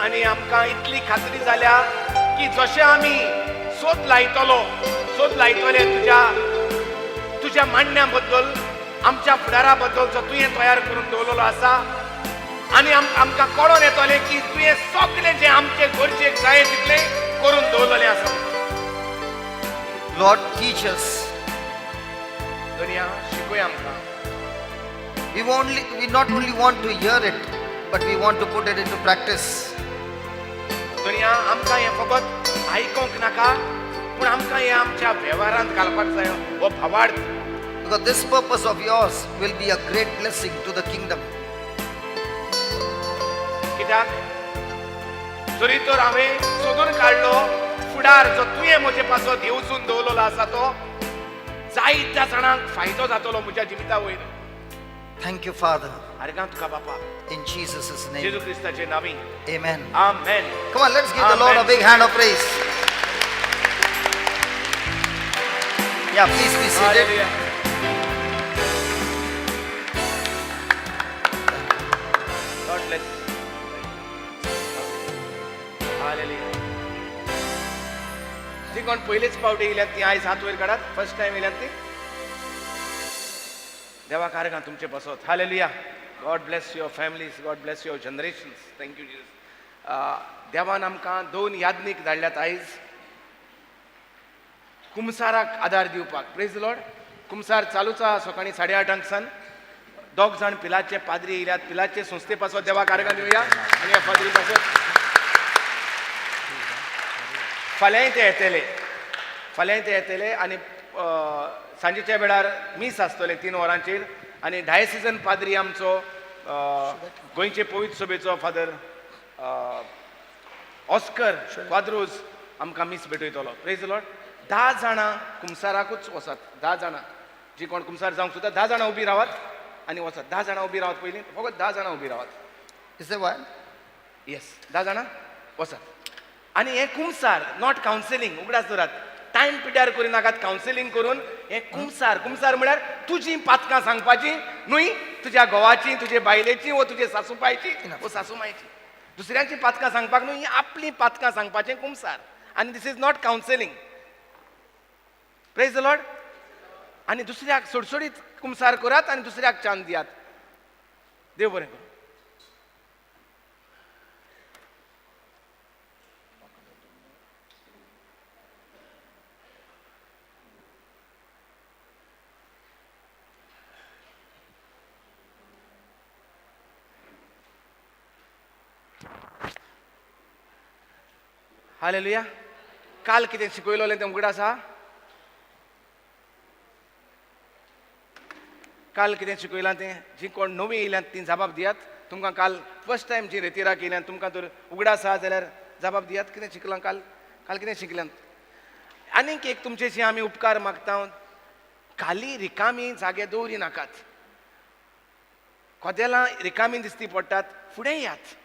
आणि आमकां इतली खात्री जाल्या की जशें आमी सोद लायतले तुज्या मांडण्या बद्दल, आमच्या फुडारा बद्दल जो तुवें तयार करून दवरलेलो आसा, आनी आमकां कळोन येतलें की तुवें सगळें जें आमचे गरजेक जाय तितलें करून दवरलेलें आसा. Lord, teach us. दुनिया शिकूय आमकां. We not only want to hear it, but we want to put it into practice. दुनिया आमकां हें फकत आयकोंक नाका, पूण आमकां हें आमच्या वेव्हारांत घालपाक जाय. हो भावार्थ. Because this purpose of yours will be a great blessing to the kingdom. कित्याक जरी तर हांवें सोदून काडलो फुडार जो तुवें म्हजे पासत येवजून दवरलेलो आसा, तो जायत्या जाणांक फायदो जातलो म्हज्या जिविता वयर. Thank you, Father. आर्गां तुका बापा, In Jesus' name. Jeju क्रिस्ताचे नांवी. Amen. Amen. Come on, let's give the Lord a big hand of praise. Yeah, please be seated. Hallelujah. God bless. Hallelujah. जी कोण पहिलेच पावटी येयल्यात ती आयज हात वयर काडात. फर्स्ट टाइम येयल्यात ती. देवा कारगां तुमचे बसत. Hallelujah. God bless your families, God bless your generations. Thank you Jesus. देवान आमकां 2 यादनीक धाडल्यात आयज कुमसाराक आदार दिवपाक. Praise the Lord. कुमसार चालूच आहा सकाळी 8:30 सान. 2 जाण पिलाचे पाद्री येयल्यात. पिलाचे संस्थे पासत देवा कारगां दिवया आनी ह्या पाद्री पासत फाल्यां ते येतले आनी सांजेच्या वेळार मीस आसतले 3 वरांचेर. आनी डायसिजन पाद्री आमचो गोंयचे पवित्र सभेचो फादर ऑस्कर क्वाद्रोज आमकां मीस भेटयतलो. Praise the Lord. 10 जाणां कुमसाराकूच वसात. 10 जाणां जी कोण कुमसार जावंक सोदता 10 जाणां उबी रावात आनी वसात. 10 जाणां उबी रावात. पयलीं फकत 10 जाणां उबी रावात. Is that why? येस, 10 जाणां वसात. आनी हे कुमसार नॉट कावन्सिलींग. उगडास धरात. टायम पिड्यार करिनाकात कावन्सिलींग करून. हे कुमसार म्हळ्यार तुजीं पातकां सांगपाची न्हय, तुज्या घोवाची, तुजे बायलेची वा तुजे सासूबायची वा सासूमायची. दुसऱ्यांची पातकां सांगपाक न्हय, ही आपली पातकां सांगपाचें कुमसार. आनी this is not counselling. Praise the Lord. आनी दुसऱ्याक सोडसोडीत कुमसार करात आनी दुसऱ्याक चान दियात. देव बरें करूं. हालेलुया. काल कितें शिकयलोलें तें उगडास आहा. काल कितें शिकयलां तें जी कोण नवीं येयल्यात ती जबाब दियात. तुमकां काल फर्स्ट टायम जी रेतीराक येयल्यात तुमकां तर उगडास आहा जाल्यार जबाब दियात. कितें शिकलां काल कितें शिकल्यात. आनीक एक तुमचेशी आमी उपकार मागता. खाली रिकामी जागे दवरी नाकात. कोदेलां रिकामी दिसती पडटात. फुडें यात.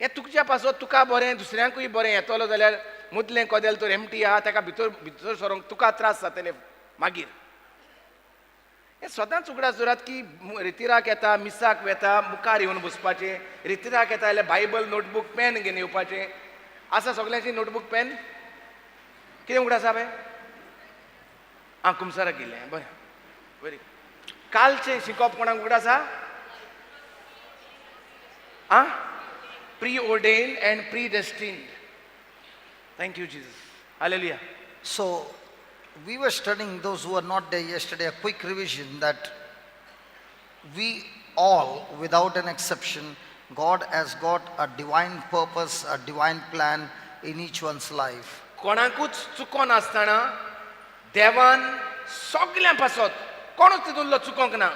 हें तुमच्या पासत तुका बरें दुसऱ्यांकूय बरें येतलो जाल्यार मदलें कोदेल तर एमटी आहा ताका भितर सरोंक तुका त्रास जातले मागीर. हें सदांच उगडास धरात की रितीराक येता, मिसाक येता, मुखार येवन बसपाचें. रितीराक येता जाल्यार बायबल, नोटबूक, पेन घेवन येवपाचें. आसा सगळ्यांची नोटबूक, पेन? कितें उगडास आहा बाय? कुमसाराक गेलें. बरें, बरी. कालचें शिकप कोणाक उगडास आहा? Preordained and predestined. Thank you, Jesus. Hallelujah. So, we were studying, those who were not there yesterday, a quick revision that we all, without an exception, God has got a divine purpose, a divine plan in each one's life. कोणाकूच चुकोन आसतना देवान सगळ्यां पासत कोणूच तितूंतलो चुकोंक ना.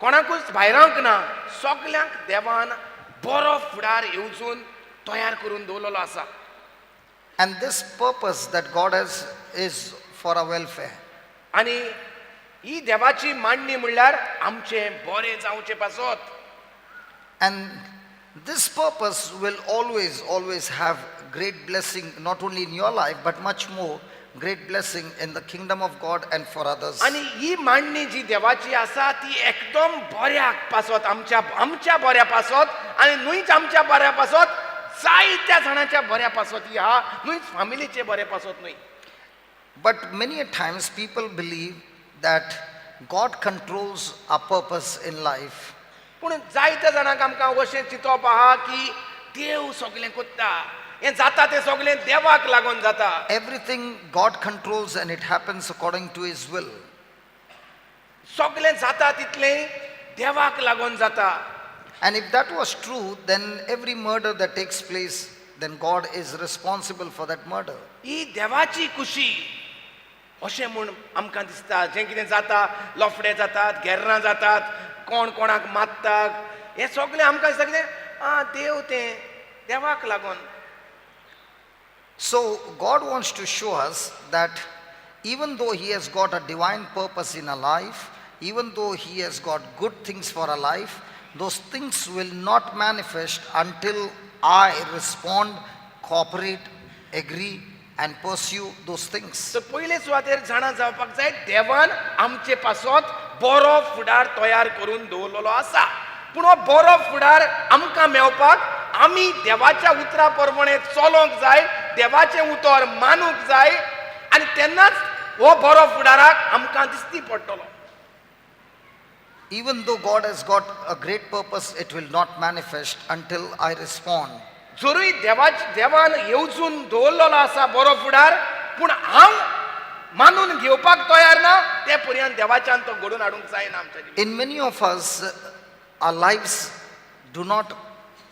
कोणाकूच भायरावंक ना. सगळ्यांक देवान बरो फुडार येवजून तयार करून दवरलेलो आसा. And this purpose that God has is for our welfare. आनी ही देवाची मांडणी म्हणल्यार आमचें बरें जावचें पासत. And this purpose will always have great blessing, not only in your life, but much more great blessing in the kingdom of God and for others. आनी ही मांडणी जी देवाची आसा ती एकदम बऱ्याक पासत, आमच्या बऱ्या पासत आणि न्हूच आमच्या बऱ्या पासत जायत्या जाणांच्या बऱ्या पासत ही आहा न्हूच फॅमिलीचे बरे पासत न्हय. But many a times people believe that God controls our purpose in life. पूण जायत्या जाणांक आमकां अशें चिंतप आहा की देव सगळें करता, हें जाता तें सगळें देवाक लागून जाता. Everything God controls and it happens according to His will. सगळें जाता तितलें देवाक लागून जाता. And if that was true, then every murder that takes place, then God is responsible for that murder. ही देवाची खुशी अशें म्हूण आमकां दिसता. जें कितें जाता, लफडे जातात, घेर्रां जातात, कोण कोणाक मारतात, हें सगळें आमकां दिसता कितें देव तें देवाक लागून. So God wants to show us that even though He has got a divine purpose in our life, even though He has got good things for our life, those things will not manifest until I respond, cooperate, agree and pursue those things. सो पयले सुवातेर जाणा जावपाक जाय देवान आमचे पासत बरो फुडार तयार करून दवरलेलो आसा. पूण हो बरो फुडार आमकां मेवपाक आमी देवाच्या उतरा प्रमाणे चलोंक जाय, देवाचें उतर मानूंक जाय आनी तेन्नाच हो बरो फुडाराक आमकां दिसती पडटलो. Even though God has got a great purpose, it will not manifest until I respond. जरूय देवान येवजून दवरलेलो आसा बरो फुडार, पूण हांव मानून घेवपाक तयार ना ते पर्यंत देवाच्यान तो घडोवन हाडूंक जायना आमच्या जिवितांत. In many of us, our lives do not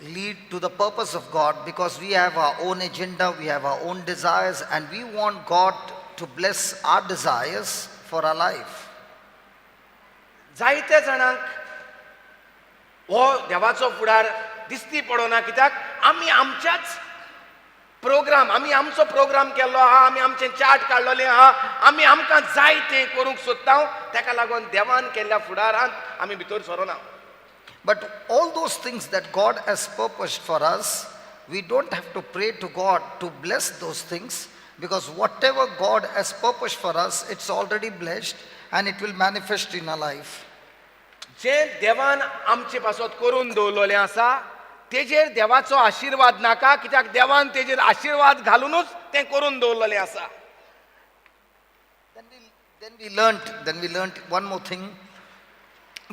lead to the purpose of God because we have our own agenda, we have our own desires, and we want God to bless our desires for our life. जायत्या जाणांक हो देवाचो फुडार दिसती पडना, कित्याक आमी आमच्याच आमी आमचो प्रोग्राम केल्लो आहा, आमी आमचें चार्ट काडलेलें आहा, आमी आमकां जाय तें करूंक सोदता, तेका लागून देवान केल्ल्या फुडारांत आमी भितर Sarona. But all those things that God has purposed for us, we don't have to pray to God to bless those things, because whatever God has purposed for us, it's already blessed and it will manifest in our life. जें देवान आमचे पासत करून दवरलेलें आसा तेजेर देवाचो आशिर्वाद नाका, कित्याक देवान तेजेर आशिर्वाद घालूनच तें करून दवरलेलें आसा. Then we learned one more thing,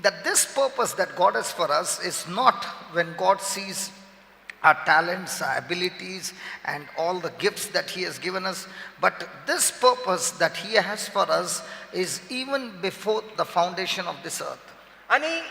that this purpose that God has for us is not when God sees our talents, our abilities and all the gifts that He has given us, but this purpose that He has for us is even before the foundation of this earth. आनी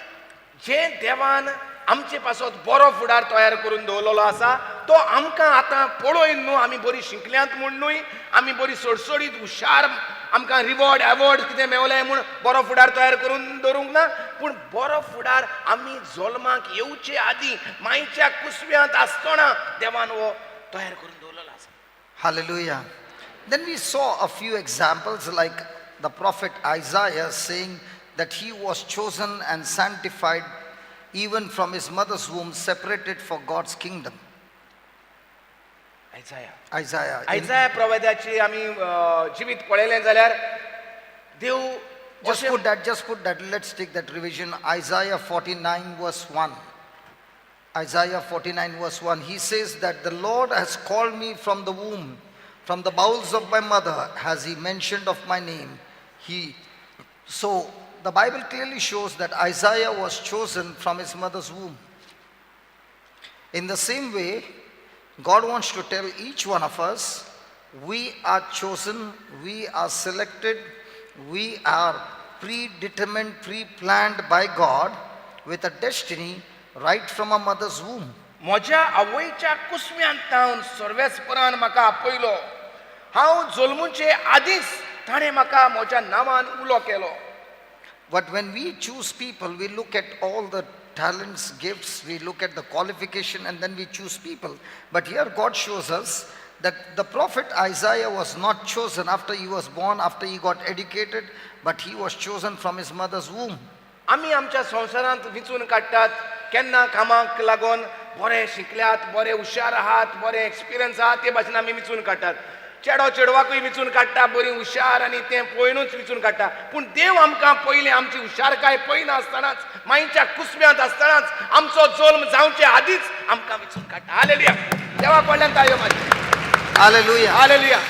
जें देवान आमचे पासत बरो फुडार तयार करून दवरलेलो आसा तो आमकां आतां पळोवन न्हू, आमी बरी शिकल्यांत म्हूण न्हूय, आमी बरी सडसडीत हुशार, आमकां रिवॉर्ड एवॉर्ड कितें मेवलें म्हूण बरो फुडार तयार करून दवरूंक ना, पूण बरो फुडार आमी जल्माक येवचे आदीं मायच्या कुसव्यांत आसतना देवान हो तयार करून दवरलेलो आसा. Hallelujah. Then we saw a few examples like the prophet Isaiah saying that he was chosen and sanctified even from his mother's womb, separated for God's kingdom. Isaiah. आयजाया प्रवाद्याची आमी जिवीत पळयलें जाल्यार देव Just put that. Let's take that revision. Isaiah 49 verse 1. Isaiah 49 verse 1. He says that the Lord has called me from the womb, from the bowels of my mother has He mentioned of my name. So the Bible clearly shows that Isaiah was chosen from his mother's womb. In the same way, God wants to tell each one of us, we are chosen, we are selected, we are predetermined, pre-planned by God with a destiny right from our mother's womb. म्हज्या आवयच्या कुसव्यांत तावन सर्वेस्परान म्हाका आपयलो, हांव जल्मुचे आदींच ताणें म्हाका म्हज्या नांवान उलो केलो. But when we choose people, we look at all the talents, gifts, we look at the qualification and then we choose people. But here God shows us that the prophet Isaiah was not chosen after he was born, after he got educated, but he was chosen from his mother's womb. आमी आमच्या संवसारांत विचून काडटात, केन्ना कामाक लागून बरे शिकल्यात, बरे हुशार आहात, बरे एक्सपिरियन्स आहात, ते भाशेन आमी विचून काडटात. चेडो चेडवाकूय विचून काडटा बरी हुशार आनी तें पळयनूच विचून काडटा पूण देव आमकां पयलीं आमची हुशारकाय पळयना आसतनाच मायच्या कुसम्यांत आसतनाच आमचो जल्म जावचे आदींच आमकां विचून काडटा हालेलुया देवा कडल्यान ताळयो मारची Hallelujah. Hallelujah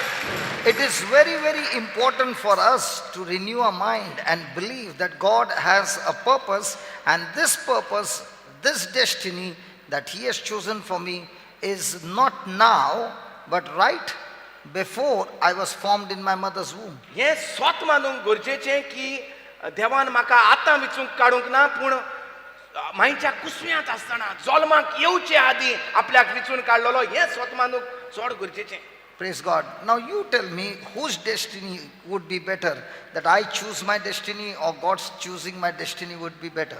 It is very, very important for us to renew our mind and believe that God has a purpose, and this purpose, this destiny that He has chosen for me is not now, but right before I was formed in my mother's womb. हें स्वत मानूंक गरजेचें की देवान म्हाका आतां विचूंक काडूंक ना पूण मायच्या कुसम्यांत आसतना जल्माक येवचे आदीं आपल्याक विचून काडलेलो हें स्वत मानूंक चड गरजेचें. Praise God. Now you tell me whose destiny would be better, that I choose my destiny or God's choosing my destiny would be better.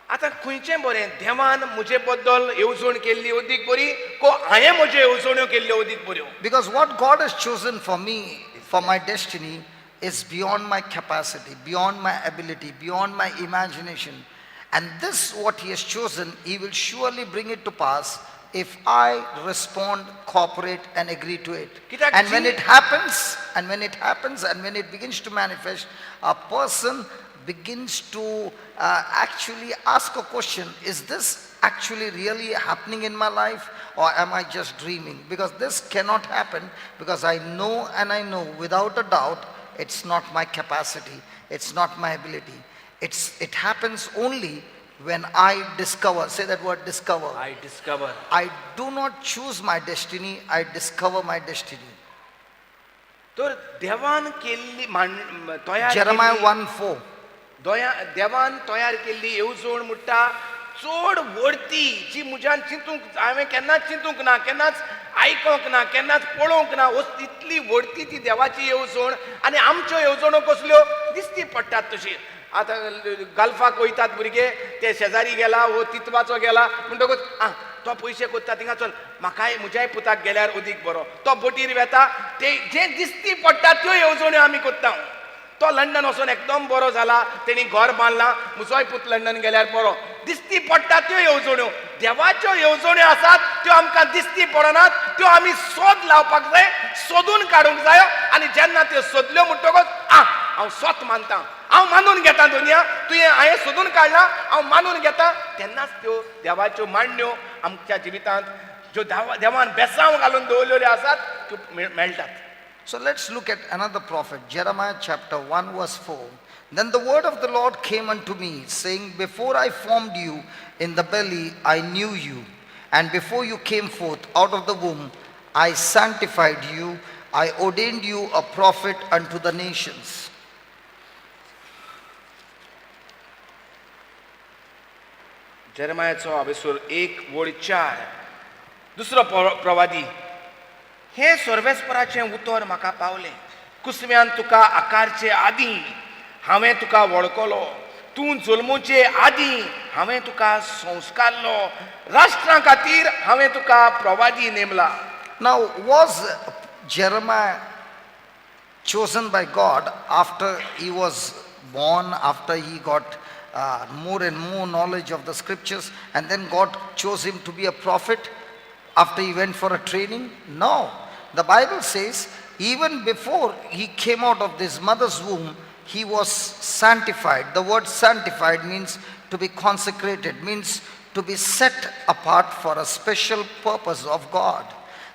आतां खंयचें बरें देवान म्हजे बद्दल येवजण केल्ली अदीक बरी को हांवें म्हज्यो येवजण्यो केल्ल्यो अदीक बऱ्यो. Because what God has chosen for me, for my destiny, is beyond my capacity, beyond my ability, beyond my imagination. And this, what He has chosen, He will surely bring it to pass if I respond, cooperate, and agree to it. And when it happens, and when it begins to manifest, a person begins to actually ask a question, is this actually really happening in my life, or am I just dreaming? Because this cannot happen, because I know and I know without a doubt it's not my capacity, it's not my ability. It happens only when I discover. Say that word, discover. I discover. I do not choose my destiny, I discover my destiny. तर देवान केल्ली तयार Jeremiah 1:4. देवान तयार केल्ली येवजण म्हणटा चड व्हडती जी म्हज्यान चिंतूंक हांवें केन्नाच चिंतूंक ना केन्नाच आयकोंक ना केन्नाच पळोवंक ना तितली व्हडती ती देवाची येवजण आनी आमच्यो येवजणो कसल्यो दिसती पडटात तशी. आतां गल्फाक वयतात भुरगे ते शेजारी गेला वो तितवाचो गेला म्हणटकूच तो पयशे कोत्ता थिंगा चल म्हाकाय म्हज्याय पुताक गेल्यार अदीक बरो तो बोटीर वेता ते जे दिसती पडटा त्यो येवजण्यो आमी कोत्ता. तो लंडन वचून एकदम बरो जाला तेणी घर बांदलां म्हजोय पूत लंडन गेल्यार बरो दिसती पडटा त्यो येवजण्यो. देवाच्यो येवजण्यो आसात त्यो आमकां दिसती पडनात त्यो आमी सोद लावपाक जाय सोदून काडूंक जाय आनी जेन्ना त्यो सोदल्यो म्हणटकूच हांव स्वत मानतां हांव मानून घेता दुनिया तुवें हांवें सोदून काडला हांव मानून घेता तेन्नाच त्यो देवाच्यो मांडण्यो आमच्या जिवितांत ज्यो देवान बेसांव घालून दवरलेल्यो आसात त्यो मेळटात. So let's look at another prophet, Jeremiah chapter 1 verse 4. Then the word of the Lord came unto me, saying, before I formed you in the belly, I knew you. And before you came forth out of the womb, I sanctified you. I ordained you a prophet unto the nations. जेरेमायाचो हांवेसर 1:4 दुसरो प्रवादी हे सर्वेस्पराचें उतर म्हाका पावलें कुसम्यान तुका आकारचे आदीं हांवें तुका वळखलो तूं जल्मूचे आदीं हांवें तुका संस्कारलो राष्ट्रां खातीर हांवें तुका प्रवादी नेमला. Now, was Jeremiah chosen by God after he was born, after he got more and more knowledge of the scriptures, and then God chose him to be a prophet after he went for a training? No. The Bible says even before he came out of his mother's womb, he was sanctified. The word sanctified means to be consecrated, means to be set apart for a special purpose of God.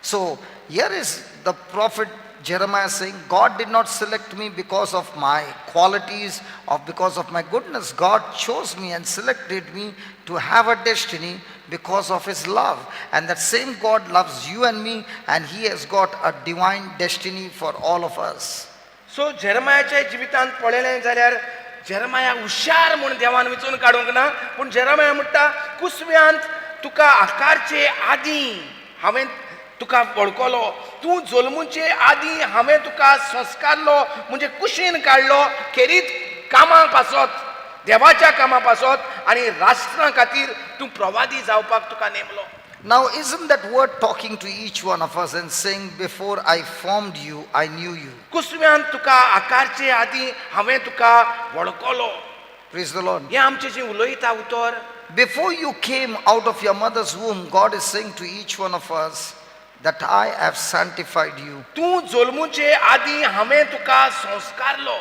So here is the prophet Jeremiah saying, God did not select me because of my qualities or because of my goodness. God chose me and selected me to have a destiny because of His love. And that same God loves you and me, and He has got a divine destiny for all of us. सो जेरेमायाच्या जिवितांत पळयलें जाल्यार Jeremiah हुशार म्हूण देवान विचून काडूंक ना पूण Jeremiah म्हणटा कुसव्यांत तुका आकारचे आदीं हांवें तुका वळखलो तूं जल्मूचे आदीं हांवें तुका संस्कारलो म्हणजे कुशीन काडलो खेरीत कामां पासत देवाच्या कामां पासत आनी राष्ट्रां खातीर तूं प्रवादी जावपाक तुका नेमलो. Now, isn't that word talking to each one of us and saying, before I formed you, I knew you? कुसव्यान तुका आकारचे आदीं हांवें तुका वळखलो. Praise the Lord. हें आमचें जें उलयता उतर Before you came out of your mother's womb, God is saying to each one of us, that I have sanctified you. तूं जल्मुचे आदी हांवें तुका संस्कारलो.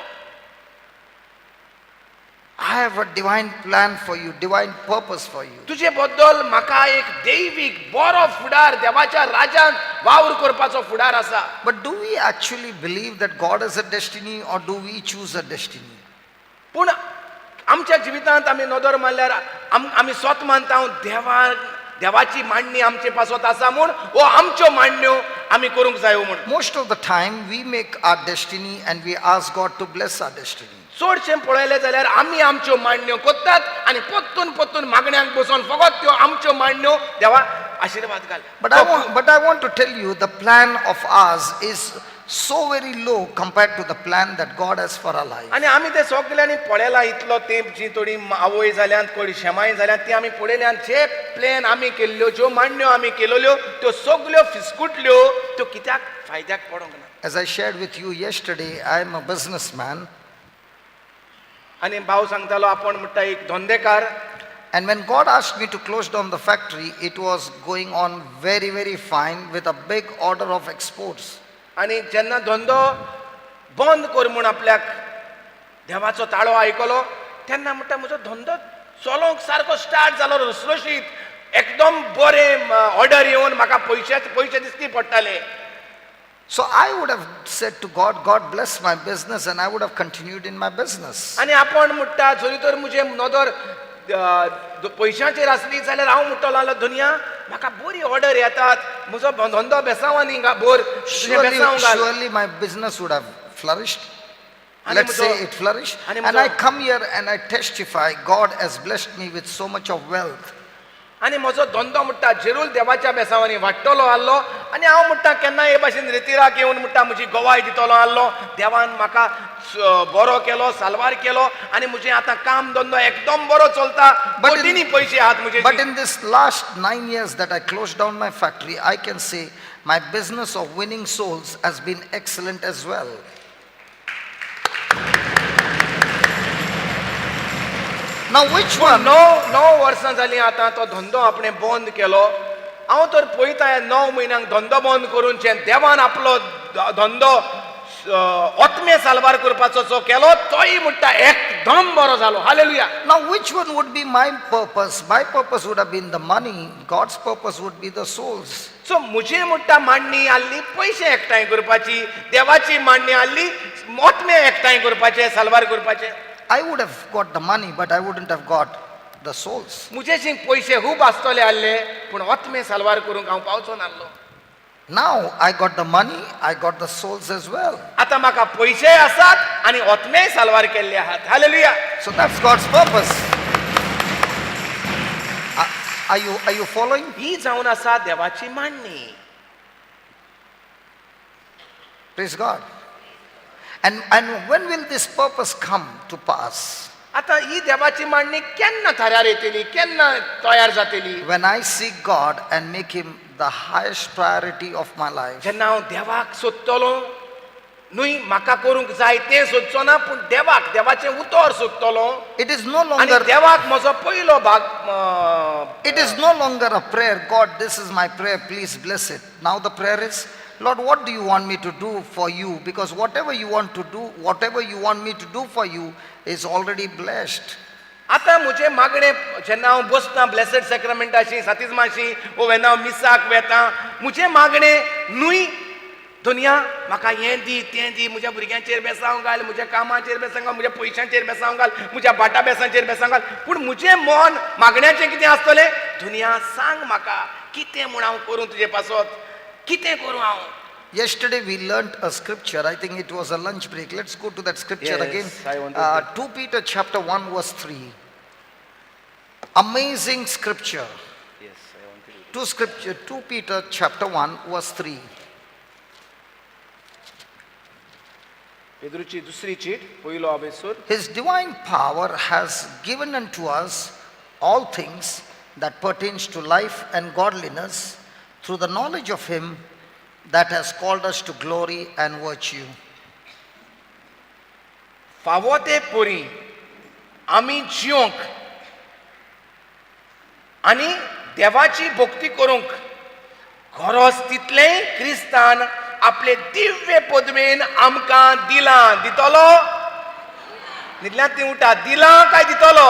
I have a divine plan for you, divine purpose for you. तुजे बद्दल म्हाका एक दैवीक बरो फुडार देवाच्या राज्यात वावर करपाचो फुडार आसा. But do we actually believe that God has a destiny, or do we choose a destiny? पूण आमच्या जिवितांत आमी नदर मारल्यार आमी स्वत मानता देवाची मांडणी आमचे पासत आसा म्हूण वो आमच्यो मांडण्यो आमी करूंक जायो म्हूण. Most of the time we make our destiny and we ask God to bless our destiny. चडशें पळयलें जाल्यार आमी आमच्यो मांडण्यो कोत्तात आनी पोत्तून मागण्यांक बसून फकत त्यो आमच्यो मांडण्यो देवा आशिर्वाद घाल. But I want to tell you, the plan of ours is so very low compared to the plan that God has for our life. आनी आमी ते सगल्यांनी पळयलां इतलो तेंप जी थोडी आवय जाल्यात कोणी शेमाय जाल्यात ती आमी पळयल्यान जे प्लॅन आमी केल्ल्यो ज्यो मांडण्यो आमी केल्ल्यो त्यो सगल्यो फिसकुटल्यो त्यो कित्याक फायद्याक पडोंक ना. As I shared with you yesterday, I am a businessman. आनी भाव सांगतालो आपण म्हणटा एक धंदेकार. And when God asked me to close down the factory, it was going on very, very fine with a big order of exports. आनी जेन्ना धंदो बंद कर म्हूण आपल्याक देवाचो ताळो आयकलो तेन्ना म्हणटा म्हजो धंदो चलोंक सारको स्टार्ट जालो रसरशीत एकदम बरें ऑर्डर येवन म्हाका पयशे दिसती पडटाले. So I would have said to God, God bless my business, and I would have continued in my business. आनी आपण म्हणटा जरी तर म्हजे नदर पयशांचेर आसली जाल्यार हांव म्हणटलो आसलो दुनिया म्हाका बरी ऑर्डर येतात म्हजो धंदो बेसांवांनी bore Surely my business would have flourished. Let's say it flourished. And I come here and I testify, God has blessed me with so much of wealth. आनी म्हजो धंदो म्हणटा जरूर देवाच्या बेसांवांनी वाडटलो आसलो आनी हांव म्हणटा केन्ना हे भाशेन रितीराक येवन म्हणटा म्हजी गोवाय दितलो आसलो. देवान म्हाका बरो केलो, साल्वार केलो आनी म्हजें आतां काम धंदो एकदम बरो चलता. कोटींनी पयशे आहात म्हजे. But in this last 9 years that I closed down my factory, I can say my business of winning souls has been excellent as well. Now which one? 9 वर्सां जालीं आतां तो धंदो आपणे बंद केलो. हांव तर पळयता 9 म्हयन्यांक धंदो बंद करून देवान आपलो धंदो आत्मे साल्वार करपाचो जो केलो तोय म्हणटा एकदम बरो जालो. Hallelujah. Now which one would be my purpose? My purpose would have been the money. God's purpose would be the souls. सो म्हजी म्हणटा मांडणी आसली पयशे एकठांय करपाची. देवाची मांडणी आसली आत्मे एकठांय करपाचे, साल्वार करपाचे. I would have got the money, but I wouldn't have got the souls. म्हजेशी पयशे खूब आसतले आसले पूण आत्मे साल्वार करूंक हांव पावचो नासलो. Now I got the money, I got the souls as well. आतां म्हाका पयशे आसात आनी आत्मेय साल्वार केल्ले आहात. Hallelujah. So that's God's purpose. Are you following? ही जावन आसा देवाची मांडणी. Praise God. And when will this purpose come to pass? आतां ही देवाची मांडणी केन्ना थरार येतली, केन्ना तयार जातली? When I seek God and make him the highest priority of my life. जेन्ना हांव देवाक सोदतलो न्हय म्हाका करूंक जाय तें सोदचो ना पूण देवाचें उतर सोदतलो. It is no आनी longer देवाक म्हजो पयलो भाग. It is no longer a prayer. God, this is my prayer, please bless it. Now the prayer is, Lord, what do you want me to do for you? Because whatever you want to do, whatever you want me to do for you is already blessed. आतां म्हजें मागणें जेन्ना हांव बसतां blessed सॅक्रमेंटाची सातिजमाची वो वेन्ना हांव मिसाक वेतां म्हजें मागणें न्हय दुनिया म्हाका हें दी तें दी म्हज्या भुरग्यांचेर बेसांव घाल, म्हज्या कामाचेर बेसांव घाल, म्हज्या पयशांचेर बेसांव घाल, म्हज्या भाटा बेसांचेर बेसांव घाल. पूण म्हजें मन मागण्याचें कितें आसतलें? दुनिया सांग म्हाका कितें म्हूण हांव करूं तुजे पासत, कितें करूं हांव? Yesterday we learnt a scripture. I think it was a lunch break. Let's go to that scripture again. I want to 2 Peter chapter 1 verse 3. Amazing scripture. Yes, I want to 2 Peter chapter 1 verse 3. पेद्रूची दुसरी cheat पयलो अभेसूर. His divine power has given unto us all things that pertains to life and godliness through the knowledge of him that has called us to glory and virtue. फावो ते पोरी आमी जियोंक आनी देवाची भक्ती करूंक गरज तितलें क्रिस्तान आपले दिव्य पदवेन आमकां दिलां. दितलो न्हिदल्यात ती उठा. दिलां काय दितलो?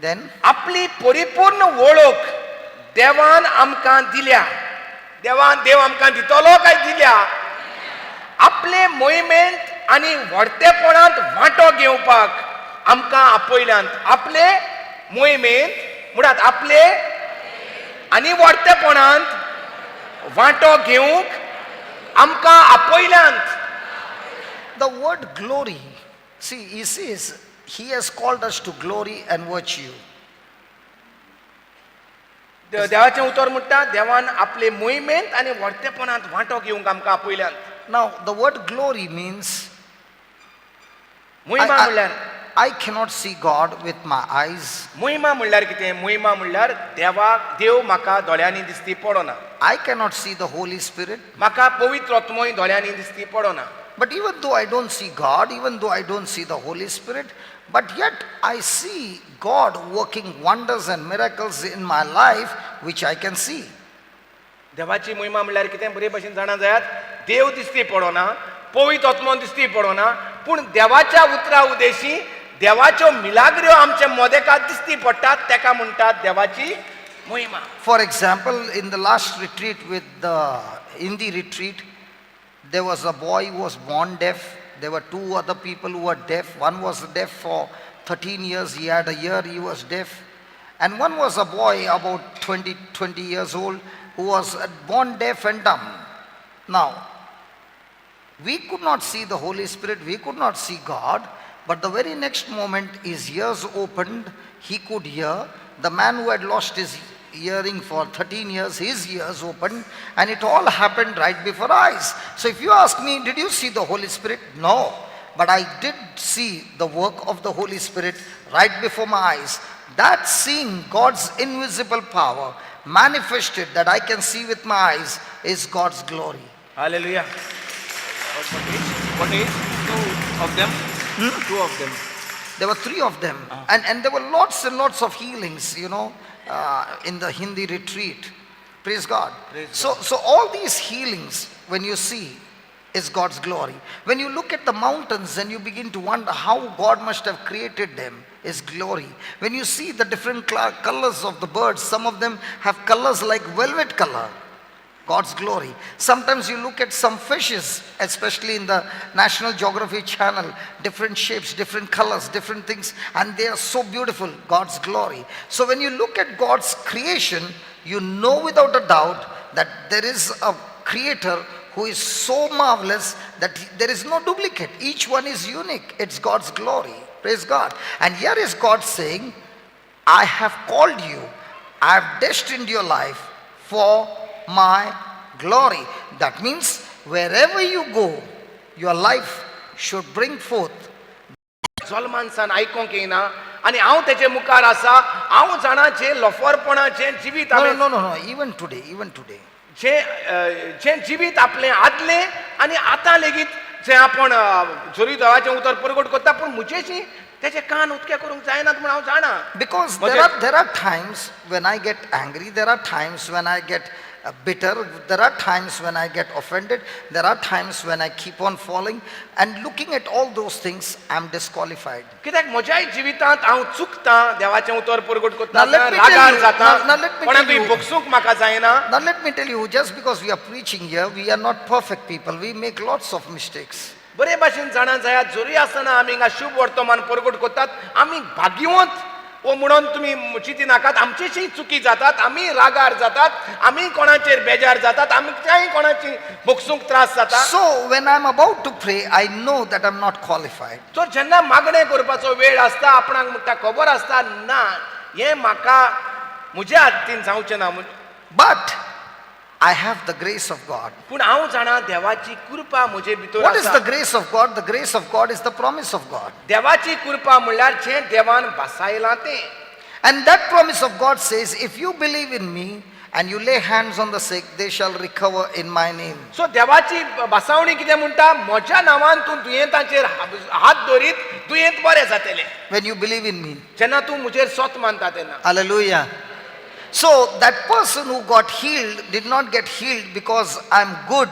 Then आपली परिपूर्ण वळख देवान आमकां दिल्या. देव आमकां दितलो काय दिल्या? आपले मोहिमेंत आनी व्हडतेपणांत वांटो घेवपाक आमकां आपयल्यांत. आपले मोहिमेंत म्हणत आपले आनी व्हडतेपणांत वांटो घेवंक आमकां आपयल्यांत. the word glory, see, he says, he has called us to glory and virtue. देवाचें उतर म्हणटा देवान आपले मोहिमेंत आनी व्हडतेपणांत वांटो घेवंक आमकां आपयल्यांत. Now, the word glory means मोहिमा म्हणल्यार I cannot see God with my eyes. मोहिमा म्हणल्यार कितें? मोहिमा म्हणल्यार देव म्हाका दोळ्यांनी दिसती पडना. I cannot see the Holy Spirit. म्हाका पवित्र आत्मोय दोळ्यांनी दिसती पडना. But even though I don't see God, even though I don't see the Holy Spirit, but yet I see God working wonders and miracles in my life, which I can see. देवाची मोहिमा म्हणल्यार कितें? बरे भशेन जाणा जायात देव दिसती पडना, पवित्र आत्मो दिसती पडना, पूण देवाच्या उतरा उदेशी देवाच्यो मिलाग्र्यो आमच्या मोदेकात दिसती पडटात. तेका म्हणटात देवाची मोहिमा. For example, in the last retreat with the Hindi retreat, there was a boy who was born deaf. There were two other people who were deaf. One was deaf for 13 years. He had a year he was deaf. And one was a boy about 20 years old who was born deaf and dumb. Now, we could not see the Holy Spirit. We could not see God. But the very next moment his ears opened. He could hear. The man who had lost his hearing for 13 years, his ears opened, and it all happened right before our eyes. So if you ask me, did you see the Holy Spirit? No. But I did see the work of the Holy Spirit right before my eyes. That seeing God's invisible power manifested that I can see with my eyes is God's glory. Hallelujah. What age? Two of them? Two of them. There were three of them. And there were lots and lots of healings, in the Hindi retreat. Praise God. So all these healings, when you see, is God's glory. When you look at the mountains and you begin to wonder how God must have created them, is glory. When you see the different colors of the birds, some of them have colors like velvet color. God's glory. Sometimes you look at some fishes, especially in the National Geography Channel, different shapes, different colors, different things, and they are so beautiful. God's glory. So when you look at God's creation, you know without a doubt that there is a creator who is so marvelous that there is no duplicate. Each one is unique. It's God's glory. Praise God. And here is God saying, I have called you, I have destined your life for my glory. That means wherever you go, your life should bring forth. जल्मानसान आयकोंक येना आनी हांव तेचे मुखार आसा. हांव जाणा जे लफरपणाचे जिवीत No. Even today. जे जिवीत आपले आदले आनी आतां लेगीत जे आपण जोरी देवाचें उतर परगट करता, पूण मुजेशी तेचे कान उतके करूंक जायनात म्हूण हांव जाणा. Because there are times when I get angry, there are times when I get bitter, there are times when I get offended, there are times when I keep on falling, and looking at all those things, I'm disqualified. कित्याक म्हज्याय जिवितांत हांव चुकतां, देवाचें उतर परगट करता, Now let me रागार tell you- जाता, now let me tell कोणाकूय you- बोगसूंक म्हाका जायना. Now let me tell you, just because we are preaching here, we are not perfect people. We make lots of mistakes. बरे भाशेन जाणा जायात, जोरी आसतना आमी हिंगा शुभ वर्तमान परगट करतात, आमी भाग्यवंत ओ म्हणून तुमी चिंती नाकात. आमचेशी चुकी जातात, आमी रागार जातात, आमी कोणाचेर बेजार जातात, आमच्याय कोणाची बोगसूंक त्रास जाता. So when I'm about to pray, I know that I'm not qualified. तो जेन्ना मागणें करपाचो वेळ आसता, आपणाक म्हणटा खबर आसता, ना हें म्हाका म्हज्या हातीन जावचें ना. But I have the grace of God. पूण हांव जाणा देवाची कृपा म्हजे भितर What is the आसा. grace of God? The grace of God is the promise of God. देवाची कृपा म्हणल्यार जें देवान बसायलां तें. And that promise of God says, if you believe in me and you lay hands on the sick, they shall recover in my name. सो देवाची बसावणी कितें म्हणटा, म्हज्या नांवान तूं दुयेंतांचेर हात दवरीत, दुयेंत बरें जातलें. When you believe in me. जेन्ना तूं म्हजेर स्वत मानता तेन्ना. Hallelujah. So that person who got healed did not get healed because I'm good.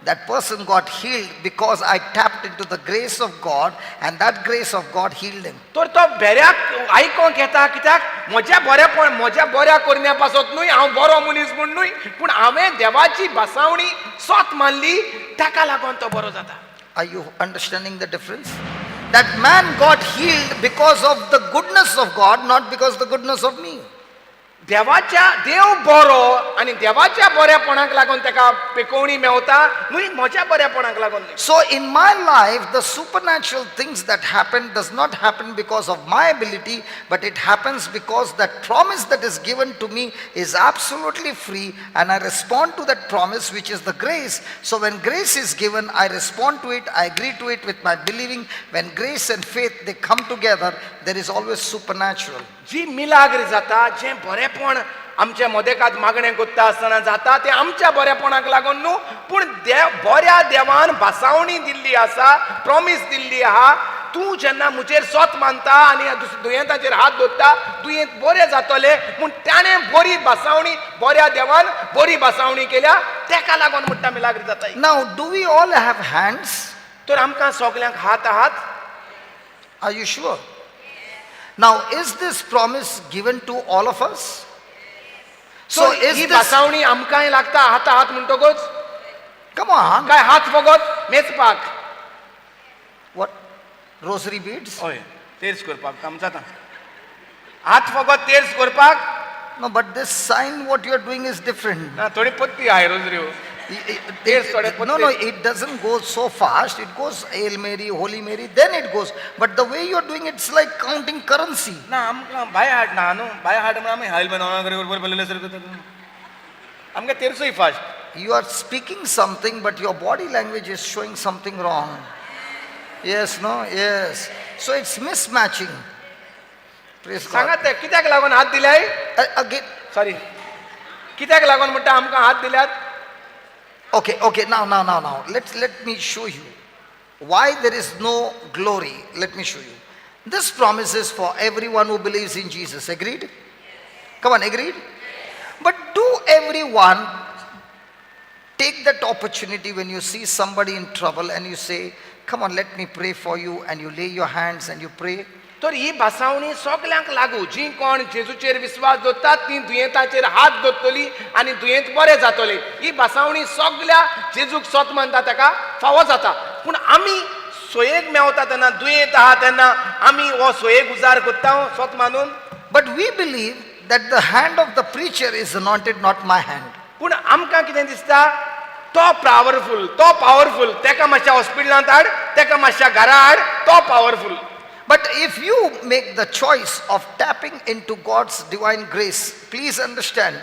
That person got healed because I tapped into the grace of God, and that grace of God healed him. तर तो बऱ्याक आयकोंक येता कित्याक म्हज्या बऱ्या करण्या पासत न्हय हांव बरो मनीस म्हूण न्हय पूण हांवें देवाची बसावणी स्वत मानली ताका लागून तो बरो जाता. Are you understanding the difference? That man got healed because of the goodness of God, not because of the goodness of me. देव बरो आणि देवाच्या बऱ्यापणाक लागून ताका पिकोवणी मेवता न्हय म्हज्या बऱ्यापणाक लागून. So in my life, the supernatural things that happen does not happen because of my ability, but it happens because that promise that is given to me is absolutely free, and I respond to that promise, which is the grace. So when grace is given, I respond to it, I agree to it with my believing. When grace and faith, they come together, there is always supernatural. जी मिलाग्र जाता जे बरेपण आमच्या मदेकात मागणें कोत्ता आसतना जाता ते आमच्या बरेपणाक लागून न्हू पूण बऱ्या देवान बासावणी दिल्ली आसा, प्रॉमिस दिल्ली आहा. तूं जेन्ना म्हजेर स्वत मानता आनी दुयेंताचेर हात दवरता दुयेंत बरें जातले म्हूण ताणें बरी बासावणी बऱ्या देवान बरी बासावणी केल्या तेका लागून म्हणटा मिलाग्र जाता. Now, do we all have hands? तर आमकां सगल्यांक हात आहात. Are you sure? Now, is this promise given to all of us? So is he this, बासावणी आमकांय लागता हात आहात म्हणटकूच come on, काय हात फगत मेचपाक what? Rosary beads? हय तेर्स करपाक काम जाता. हात फगत तेर्स करपाक No, but this sign what you are doing is different. ना थोडी पत्ती आहे रोजऱ्यो. No, it doesn't go so fast. It goes Hail Mary, Holy Mary, then it goes. But the way you are doing, it's like counting currency. ना आमकां bye हाड ना न्हू bye हाड म्हण आमी हायल बनवना करे बरोबर बल्ले सारको आमकां तेर्सूय fast. You are speaking something, but your body language is showing something wrong. Yes, no, yes. So it's mismatching. Praise God. सांगात ते कित्याक लागून हात दिल्याय Again, सॉरी कित्याक लागून म्हणटा आमकां हात दिल्यात. okay, now. Let me show you why there is no glory. Let me show you. This promise is for everyone who believes in Jesus. Agreed? Come on, agreed? But do everyone take that opportunity when you see somebody in trouble and you say, come on, let me pray for you, and you lay your hands and you pray? तर ही बासावणी सगल्यांक लागू जी कोण जेजूचेर विश्वास दवरतात ती दुयेंताचेर हात दवरतली आनी दुयेंत बरें जातले. ही बासावणी सगल्या जेजूक स्वत मानता ताका फावो जाता. पूण आमी सोयेक मेवता तेन्ना दुयेंत आहा तेन्ना आमी हो सोयेक उजार करता स्वत मानून. But we believe that the hand of the preacher is anointed, not my hand. पूण आमकां कितें दिसता तो पावरफुल तेका मातशा हॉस्पिटलांत हाड तेका मातशा घरा हाड तो powerful. But if you make the choice of tapping into God's divine grace, please understand,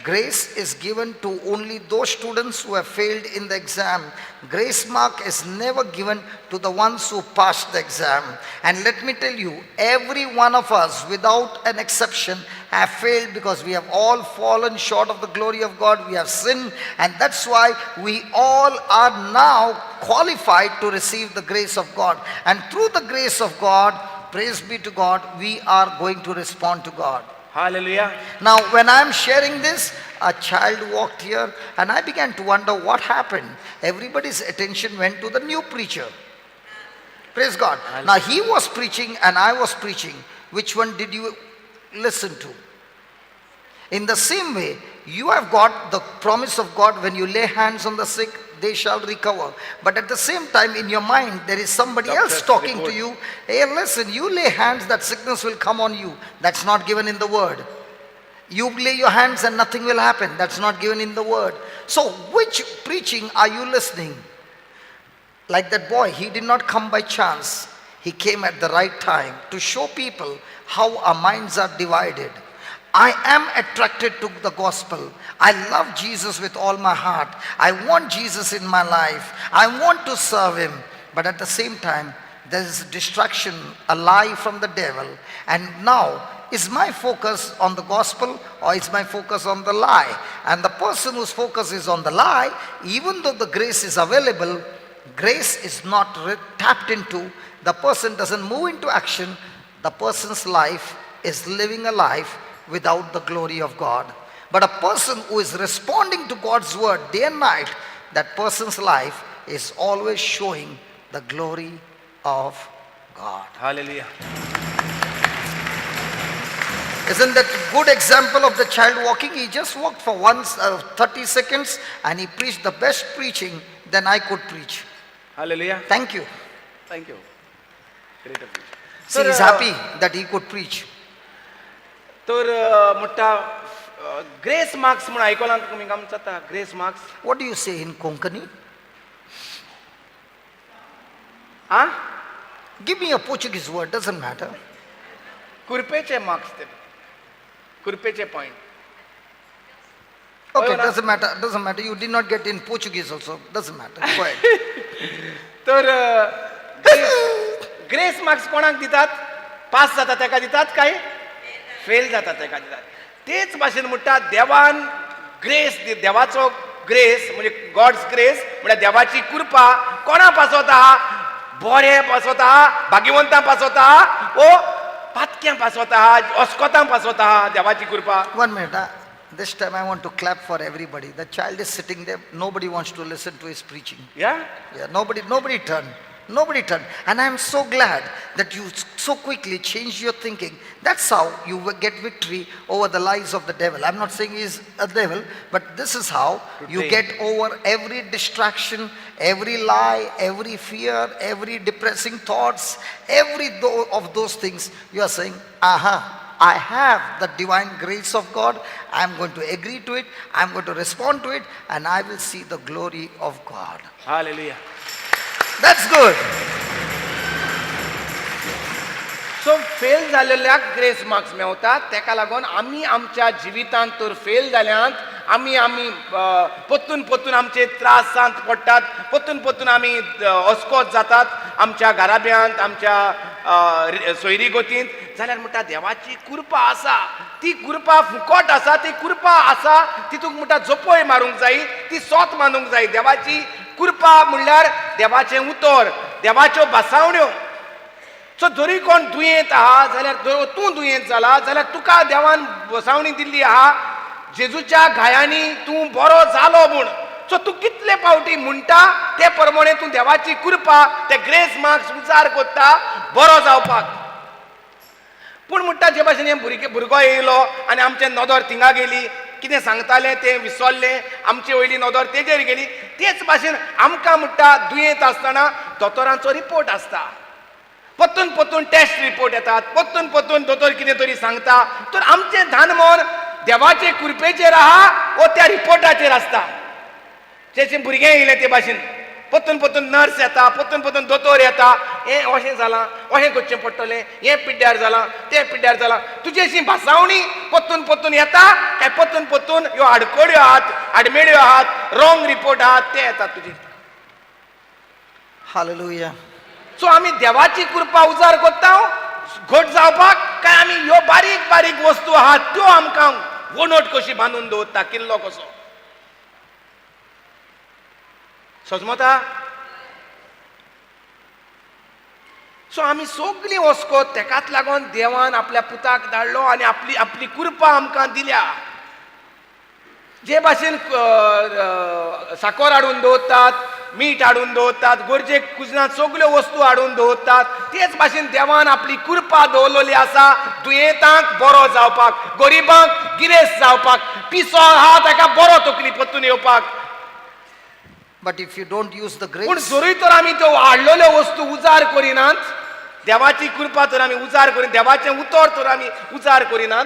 grace is given to only those students who have failed in the exam. Grace mark is never given to the ones who passed the exam. And let me tell you, every one of us, without an exception, have failed because we have all fallen short of the glory of God. We have sinned, and that's why we all are now qualified to receive the grace of God. And through the grace of God, praise be to God, we are going to respond to God. Hallelujah. Now, when I'm sharing this, a child walked here and I began to wonder what happened. Everybody's attention went to the new preacher. Praise God. Now, he was preaching and I was preaching. Which one did you listen to? In the same way, you have got the promise of God: when you lay hands on the sick, they shall recover. But at the same time, in your mind, there is somebody else talking to you. Hey, listen, you lay hands, that sickness will come on you. That's not given in the word. You lay your hands and nothing will happen. That's not given in the word. So, which preaching are you listening? Like that boy, he did not come by chance. He came at the right time to show people how our minds are divided. I am attracted to the gospel. I love Jesus with all my heart. I want Jesus in my life. I want to serve him. But at the same time, there is distraction, a lie from the devil. And now, is my focus on the gospel or is my focus on the lie? And the person whose focus is on the lie, even though the grace is available, grace is not tapped into. The person doesn't move into action. The person's life is living a life without the glory of God. But a person who is responding to God's word day and night, that person's life is always showing the glory of God. Hallelujah. Isn't that a good example of the child walking? He just walked for 30 seconds and he preached the best preaching than I could preach. Hallelujah. Thank you. Thank you. Great of you. See, he's happy that he could preach. तर मोठा grace marks म्हणून ऐकला तुम्ही आमचा आता grace marks What do you say in Konkani? हा Give me a Portuguese word, doesn't matter. कृपेचे marks ते कृपेचे point Okay, Oh, no. doesn't matter. You did not get in Portuguese also, doesn't matter. Go ahead. तर grace marks कोणाक दितात पास जाता तेका दितात काय फेल जाता तेका दितात तेच भाशेन म्हणटा देवान ग्रेस देवाचो ग्रेस म्हणजे गॉड्स ग्रेस म्हणजे देवाची कृपा कोणा पासवता बरे पासवता भाग्यवंतां पासवता ओ पातक्यां पासवता अस्कोतां पासवता देवाची कृपा One minute. This time I want to clap for everybody. The child is sitting there. Nobody wants to listen to his preaching. या Yeah, nobody turned. Nobody turned. And I am so glad that you so quickly changed your thinking. That's how you will get victory over the lies of the devil. I'm not saying he's a devil, but this is how you Today. get over every distraction, every lie, every fear, every depressing thoughts, of those things. You are saying, aha. I have the divine grace of God. I am going to agree to it. I am going to respond to it. And I will see the glory of God. Hallelujah That's good. So fail जालेल्याक grace marks मेवतात तेका लागून आमी आमच्या जिवितांत तर fail जाल्यांत आमी पोत्तून आमचे त्रास सांत पडटात पोत्तून आमी अस्कोत जातात आमच्या घराब्यांत आमच्या सोयरी गोतींत जाल्यार म्हणटा देवाची कृपा आसा ती कृपा फुकट आसा ती कृपा आसा तितूंक म्हणटा जोपोय मारूंक जायी ती सोत मानूंक जायी देवाची कृपा म्हणल्यार देवाचें उतर देवाच्यो बासावण्यो सो जरी कोण दुयेंत आहा जाल्यार तूं दुयेंत जाला जाल्यार तुका देवान बसावणी दिल्ली आहा जेजूच्या गायांनी तूं बरो जालो म्हूण सो तूं कितले फावटी म्हणटा ते प्रमाणे तूं देवाची कृपा ते ग्रेस मार्क्स उजार कोत्ता बरो जावपाक पूण म्हणटा जे भाशेन हे भुरगो येयलो आनी आमचे नदर थिंगा गेली कितें सांगतालें तें विसरलें आमची वयली नदर तेजेर गेली तेच भाशेन आमकां म्हणटा दुयेंत आसतना दोतोरांचो रिपोर्ट आसता पोत्तून टेस्ट रिपोर्ट येतात पोत्तून दोतोर कितें तरी सांगता तर आमचें ध्यान मन देवाचे कृपेचेर आहा वो त्या रिपोर्टाचेर आसता जेचें भुरगें येयलें ते भाशेन पोत्तून नर्स येता पोत्तून दोतोर येता हें अशें जालां अशें करचें पडटलें हें पिड्ड्यार जालां तें पिड्ड्यार जालां तुजी अशी भासावणी पोत्तून येता काय पोत्तून ह्यो आडकोड्यो आहात आडमेळ्यो आहात रॉंग रिपोर्ट आहात ते येतात तुजी Hallelujah. सो आमी देवाची कृपा उजार कोत्ता घट जावपाक काय आमी ह्यो बारीक वस्तू आहात त्यो आमकां वणट कशी बांदून दवरता किल्लो कसो समजता सो आमी सगळीं वस्कोत तेकाच लागून देवान आपल्या पुताक धाडलो आनी आपली कृपा आमकां दिल्या जे भाशेन साखर हाडून दवरतात मीठ हाडून दवरतात गरजेक कुजनात सगळ्यो वस्तू हाडून दवरतात तेच भाशेन देवान आपली कृपा दवरलेली आसा दुयेंतांक बरो जावपाक गरिबांक गिरेस्त जावपाक पिसो आहा ताका बरो तकली पत्तून येवपाक But if you don't use the पूण grace, जरूय तर आमी त्यो हाडलेल्यो वस्तू उजार करिनात देवाची कृपा तर आमी उजार करिना देवाचें उतर तर आमी उजार करिनात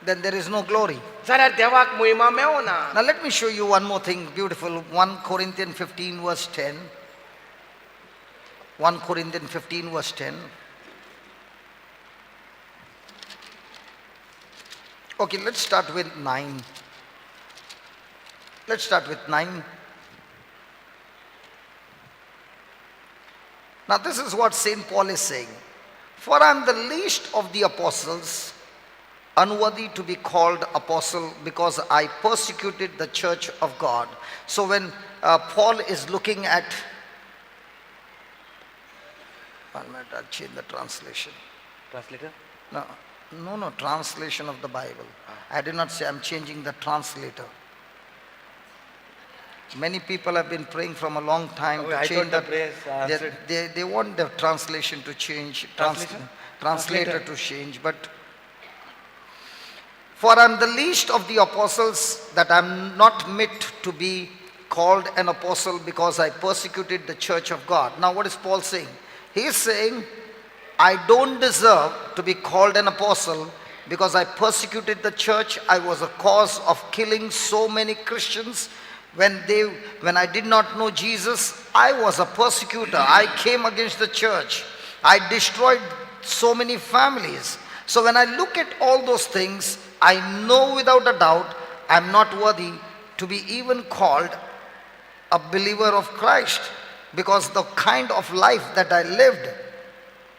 then there is no glory. जाल्यार देवाक महिमा मेवना Now let me show you one more thing beautiful. 1 Corinthians 15 verse 10. 1 Corinthians 15 verse 10. Okay, let's start with 9. Let's start with 9. Now this is what Saint Paul is saying. For I am the least of the apostles, unworthy to be called apostle because I persecuted the church of God. So when Paul is looking at, 1 minute, I'll change the translation. Translator No, translation of the Bible. I did not say I'm changing the translator. Many people have been praying from a long time Oh, to I change thought the that. prayer They want the translation to change, Translation? translator to change. But for I'm the least of the apostles, that I'm not meet to be called an apostle, because I persecuted the church of God. Now what is Paul saying? He is saying, I don't deserve to be called an apostle because I persecuted the church. I was a cause of killing so many Christians. When I did not know Jesus, I was a persecutor. I came against the church. I destroyed so many families. So when I look at all those things, I know without a doubt I'm not worthy to be even called a believer of Christ, because the kind of life that I lived,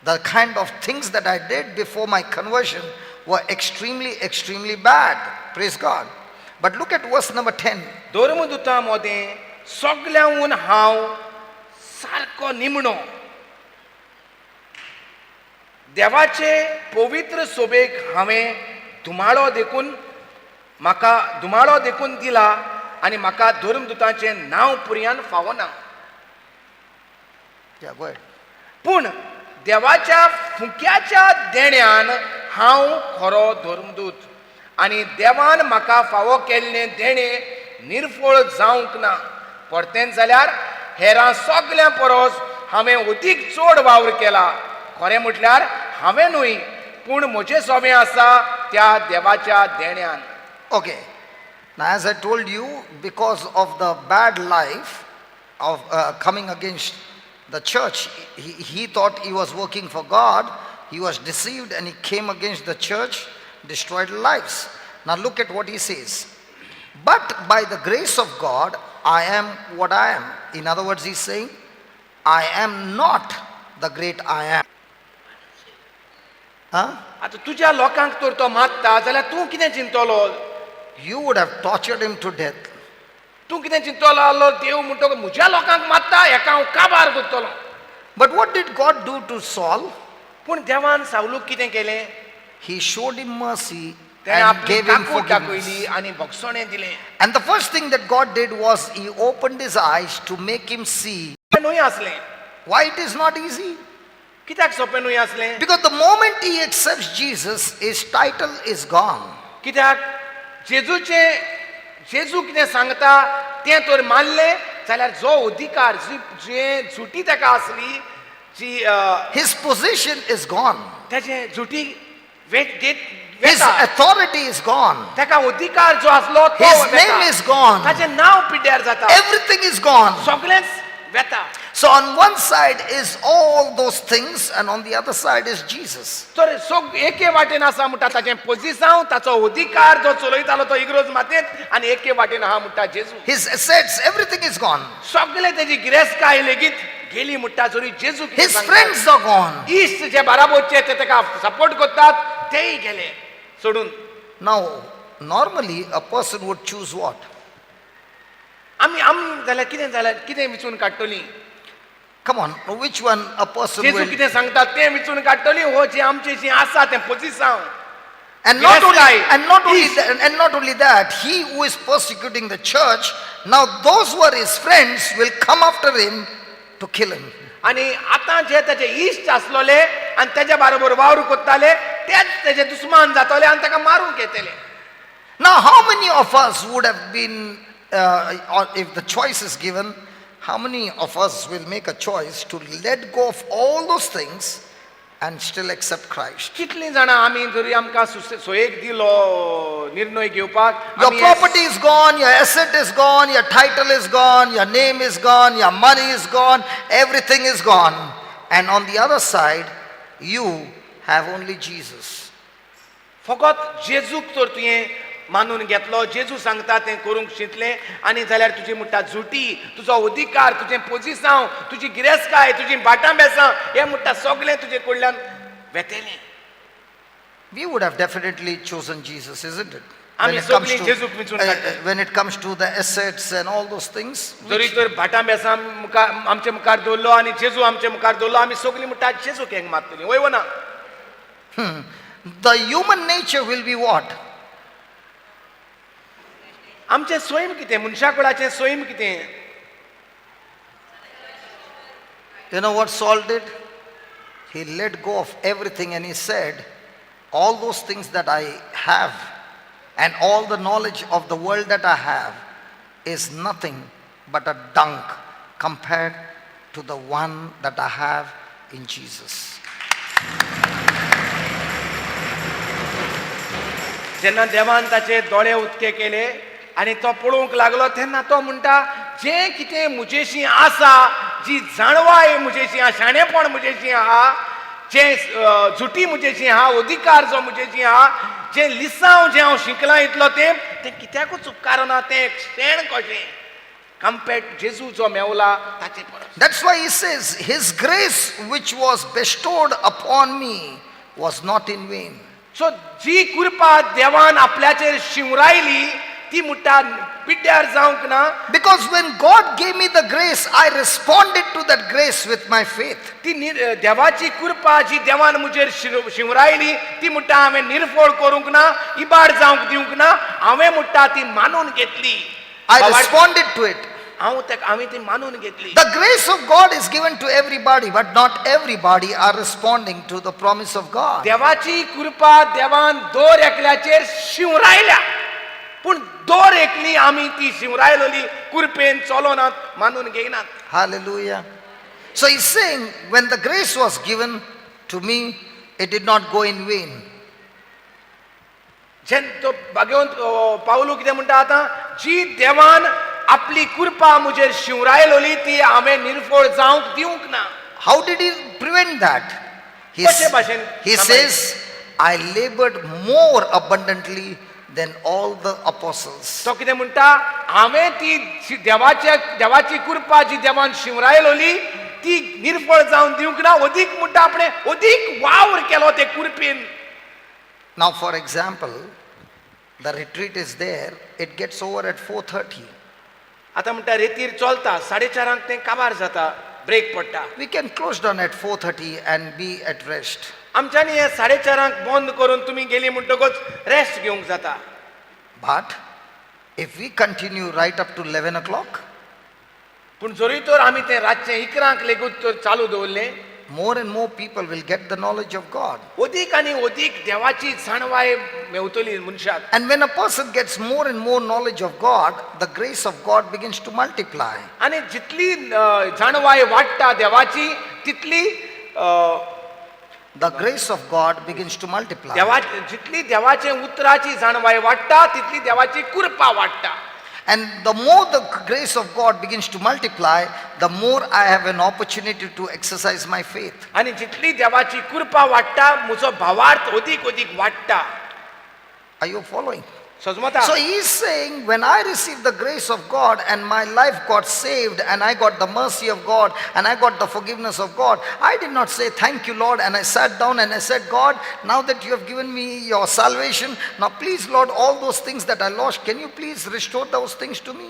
the kind of things that I did before my conversion were extremely, extremely bad. Praise God. But look at verse number 10. धर्मदूतामध्ये सगळ्यांहून हांव सारको निमणो, देवाचे पवित्र सोबेक हांवें धुमाळो देखून दिला आनी म्हाका धर्मदूतांचें नांव पुर्यान फावना. Yeah, go ahead. पूण देवाच्या फुक्याच्या देण्यान हांव खरो धर्मदूत, आनी देवान म्हाका फावो केल्ले देणे निर्फळ जावंक ना. परतेंच जाल्यार हेरां सगळ्यां परस हांवें अदीक चड वावर केला. खरें म्हटल्यार हांवें न्हय, पूण म्हजें सोबें आसा त्या देवाच्या देण्यान. Okay. Now, as I told you, because of the bad life of coming against the church, he thought he was working for God. He was deceived and he came against the church, destroyed lives. Now look at what he says. But by the grace of God, I am what I am. In other words, he's saying, I am not the great I am. Huh? आतां तुज्या लोकांक तर तो मारता जाल्यार तूं कितें चिंतलो? You would have tortured him to death. तूं कितें चिंतलो आसलो? देव म्हणटलो म्हज्या लोकांक मारता, हेका हांव काबार करतलो. But what did God do to Saul? पूण देवान सावलूक कितें केलें? He showed him mercy तेणें and आपली gave him काकूट forgiveness. दाखयली आनी भोगसोणें दिलें. And the first thing that God did was he opened his eyes to make him see न्हय आसलें. why it is not easy. कित्याक सोंपें न्हय आसलें? Because the moment he accepts Jesus, his title is gone. कित्याक जेजू कितें सांगता तें तर मानलें जाल्यार जो अधिकार जे झुटी ताका आसली, जी His position is gone. तेजे झुटी His authority is gone. ताका अधिकार जो आसलो तो His name is gone. ताचें नांव पिड्ड्यार जाता. Everything is gone. सगळेंच वेता. So on one side is all those things and on the other side is Jesus. तर एके वाटेन आसा म्हणटा ताचें पोझिशन, ताचो अधिकार जो चलयतालो तो इग्रोज मातेंत, आनी एके वाटेन आहा म्हणटा जेजू. His assets, everything is gone. सगळे तेजी गिरेस्तकाय लेगीत गेली म्हणटा जरी जेजू कितें His सांगता. friends are gone. इश्ट जे बाराबोरचे ते ताका सपोर्ट करतात तेय गेले सोडून. Now, normally a person would choose what? आमी जाल्यार कितें विचून काडटलीं? Come on, which one a person Jeju will? कितें सांगता तें विचून काडटलीं, हो जे आमचें जें आसा तें position. And not only that, he who is persecuting the church, now those who are his friends will come after him to kill him. आनी आतां जे तेजे इश्ट आसलोले आनी तेज्या बरोबर वावर कोत्ताले तेच तेजे दुस्मान जातले आनी ताका मारूंक येतले. Now, how many of us would have been, or if the choice is given, how many of us will make a choice to let go of all those things and still accept Christ? कितलीं जाणां आमी जरी आमकां सोयेक दिलो निर्णय घेवपाक, Your property is gone, your asset is gone, your title is gone, your name is gone, your money is gone, everything is gone. And on the other side, you have only Jesus. फकत जेजूक तर तुवें मानून घेतलो, जेजू सांगता तें करूंक शिकलें, आनी जाल्यार तुजी म्हणटा झुटी, तुजो अधिकार, तुजें पोझिशन, तुजी गिरेस्तकाय, तुजी भाटां बेसां, हें म्हणटा सगळें तुजे कडल्यान वेतेलें. We would have definitely chosen Jesus, isn't it? आमी सगळीं जेजूक विचून काडटलीं. When it comes to the assets and all those things. जरी तर भाटां बेसां आमचे मुखार दवरलो आनी जेजू आमचे मुखार दवरलो, आमी सगळीं म्हणटा जेजूक हेंग मारतलीं, वय ना? The human nature will be what? आमचें स्वयं कितें, मनशा कुळाचें स्वयं कितें? You know what Saul did? He let go of everything and he said, all those things that I have and all the knowledge of the world that I have is nothing but a dung compared to the one that I have in Jesus. जेन्ना देवान ताचे दोळे उक्ते केले आनी तो पळोवंक लागलो तेन्ना तो म्हणटा जें कितें म्हजेशी आसा, जी जाणवाय म्हजेशी आहा, शाणेपण म्हजेशी आहा, जें झुटी म्हजेशी आहा, अधिकार जो म्हजेशी आहा, जें लिसांव जें हांव शिकलां इतलो तें कित्याकूच उपकारना, तें शेण कशें कंपेर्ड जेजू जो मेवला ताचे परस. That's why he says, his grace which was bestowed upon me was not in vain. सो जी कृपा देवान आपल्याचेर शिवरायली ती म्हणटा पिड्ड्यार जावंक ना. Because when God gave me the grace, I responded to that grace with my faith. ती देवाची कृपा जी देवान मुजेर शिवरायली ती म्हणटा हांवें निर्फळ करूंक ना, इबाड जावंक दिवंक ना, हांवें म्हणटा ती मानून घेतली. I responded to it. हांवें ती मानून घेतली. The grace of God is given to everybody, but not everybody are responding to the promise of God. देवाची कृपा देवान दोर एकल्याचेर शिवरायल्या, पूण दोर एकली आमी ती शिवरायलोली कृपेन चलोनात, मानून घेयनात. Hallelujah. So he's saying, when the grace was given to me, it did not go in vain. जेन्ना तो भाग्यवंत पावलू कितें म्हणटा आतां, जी देवान आपली कृपा मुजेर शिवरायलोली ती हांवें निर्फळ जावंक दिवंक ना. How did he prevent that? He says, I labored more abundantly than all the apostles. तो कितें म्हणटा, हांवें ती देवाची कृपा जी देवान शिवरायलोली ती निर्फळ जावन दिवंक ना, अदीक म्हणटा आपणे अदीक वावर केलो ते कृपेन. Now for example, the retreat is there, it gets over at 4:30. आता म्हणटा रेतीर चलता, 4:30 तें काबार जाता, ब्रेक पडटा. We can close down at 4:30 and be at rest. आमच्यांनी हे 4:30 बंद करून तुमी गेली म्हणटकच रेस्ट घेवंक जाता. But if we continue right up to 11 o'clock, पूण जरी तर आमी तें रातचें 11 लेगूत तर चालू दवरलें, more and more people will get the knowledge of God. अदीक आनी अदीक देवाची जाणवाय मेवतली मनशाक. And when a person gets more and more knowledge of God, the grace of God begins to multiply. आनी जितली जाणवाय वाडटा देवाची तितली The grace of God begins to multiply. जितली देवाचे उतराची जाणवाय वाडटा तितली देवाची कृपा वाडटा. And the more the grace of God begins to multiply, the more I have an opportunity to exercise my faith. आनी जितली देवाची कृपा वाडटा म्हजो भावार्थ अदीक अदीक वाडटा. Are you following? समजता? So he is saying, when I received the grace of God and my life got saved and I got the mercy of God and I got the forgiveness of God, I did not say thank you Lord, and I sat down and I said, God, now that you have given me your salvation, now please Lord, all those things that I lost, can you please restore those things to me?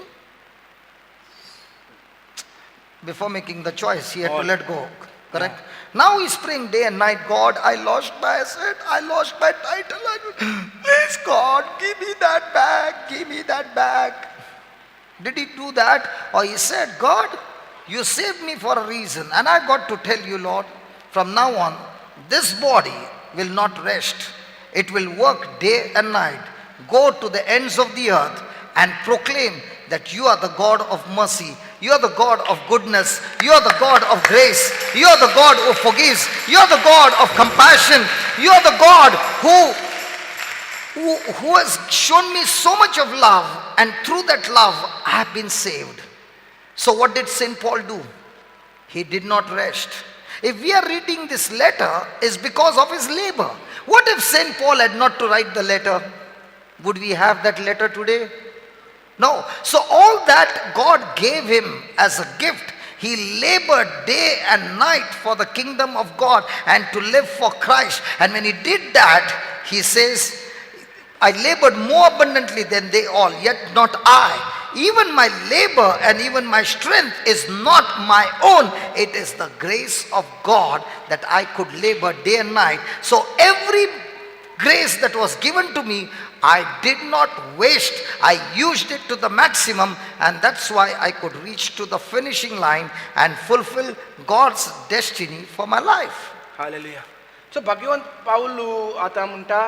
Before making the choice, he had to let go. Correct? Yeah. Now he's praying day and night, God, I lost my asset, I lost my title. Please God, give me that back, give me that back. Did he do that? Or he said, God, you saved me for a reason, and I got to tell you, Lord, from now on, this body will not rest. It will work day and night. Go to the ends of the earth and proclaim that you are the God of mercy. You are the God of goodness. You are the God of grace. You are the God who forgives. You are the God of compassion. You are the God who has shown me so much of love, and through that love I have been saved. So what did St. Paul do? He did not rest. If we are reading this letter, it's because of his labor. What if St. Paul had not to write the letter? Would we have that letter today? No. So all that God gave him as a gift, he labored day and night for the kingdom of God and to live for Christ. And when he did that, he says, I labored more abundantly than they all, yet not I. Even my labor and even my strength is not my own. It is the grace of God that I could labor day and night. So every grace that was given to me, I did not waste. I used it to the maximum, and that's why I could reach to the finishing line and fulfill God's destiny for my life. Hallelujah. So भगवंत पाऊल आता म्हणटा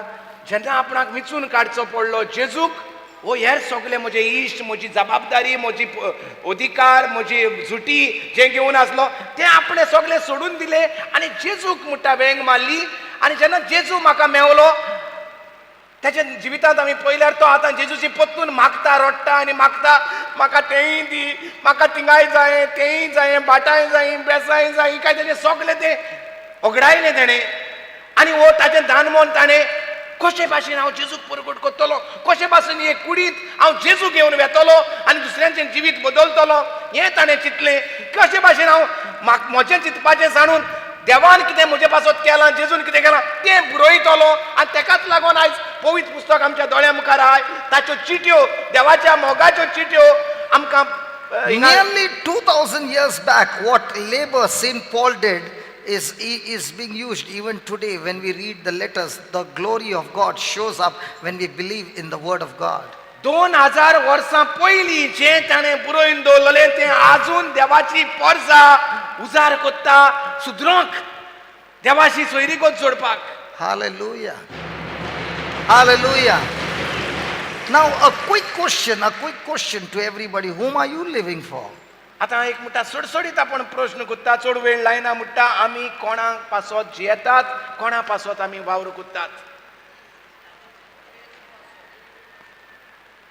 जेन्ना आपणाक विचून काडचो पडलो जेजूक हो हेर सगळे म्हजे इश्ट म्हजी जबाबदारी म्हजी अधिकार म्हजी झुटी जे घेवन आसलो ते आपणे सगळे सोडून दिले आनी जेजूक म्हणटा वेंग मारली. आनी जेन्ना जेजू म्हाका मेवलो त्याच्या जिवितांत आमी पळयल्यार तो आतां जेजूची पत्तून मागता रडटा आनी मागता म्हाका तेंय दी, म्हाका थिंगाय जाय तेंय जाय, बाटाय जाय, बेसाय जाय, काय तेजें सगळें तें ओगडायलें ताणें. आनी हो ताचें दानमोन ताणें कशे भाशेन हांव जेजूक परगट करतलो, कशे भाशेन हे कुडींत हांव जेजू घेवन वेतलो आनी दुसऱ्यांचें जिवीत बदलतलो हें ताणें चिंतलें. कशे भाशेन हांव म्हजें चिंतपाचें जाणून देवान कितें म्हजे पासत केलां, जेजून कितें केलां तें बुरयतलो. आनी ताकाच लागून आयज पवित्र पुस्तक आमच्या दोळ्या मुखार आय ताच्यो चिट्यो देवाच्या मोगाच्यो चिट्यो आमकां Nearly 2000 years back, what labor St. Paul did is being used even today when we read the letters. The glory of God shows up when we believe in the word of God. 2000 वर्सां पयलीं जें ताणें बुरोवन दवरलेलें तें आजून देवाची परसां उजार कोत्ता सुदरोंक देवाशी सोयरीकोच जोडपाक. Hallelujah. Hallelujah. Now a quick question to everybody. Whom are you living for? आतां एक म्हणटा सडसडीत आपण प्रश्न कोत्ता चड वेळ लायना म्हणटा आमी कोणाक पासत जियेतात कोणा पासत आमी वावर कोत्तात.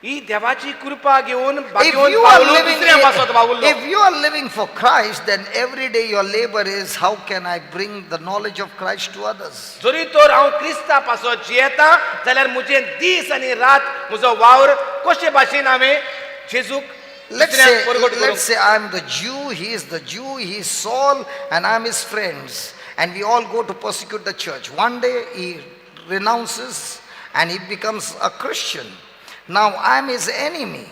ही देवाची कृपा घेवन If you are living for Christ, then every day your labor is, how can I bring the knowledge of Christ to others? जरी तर हांव क्रिस्ता पासत जियेता जाल्यार म्हजें दीस आनी रात म्हजो वावर कशे भाशेन हांवें जेजूक Let's say I'm the Jew, he is the Jew, he is Saul, and I'm his friends. And we all go to persecute the church. One day he renounces and he becomes a Christian. Now I'm his enemy.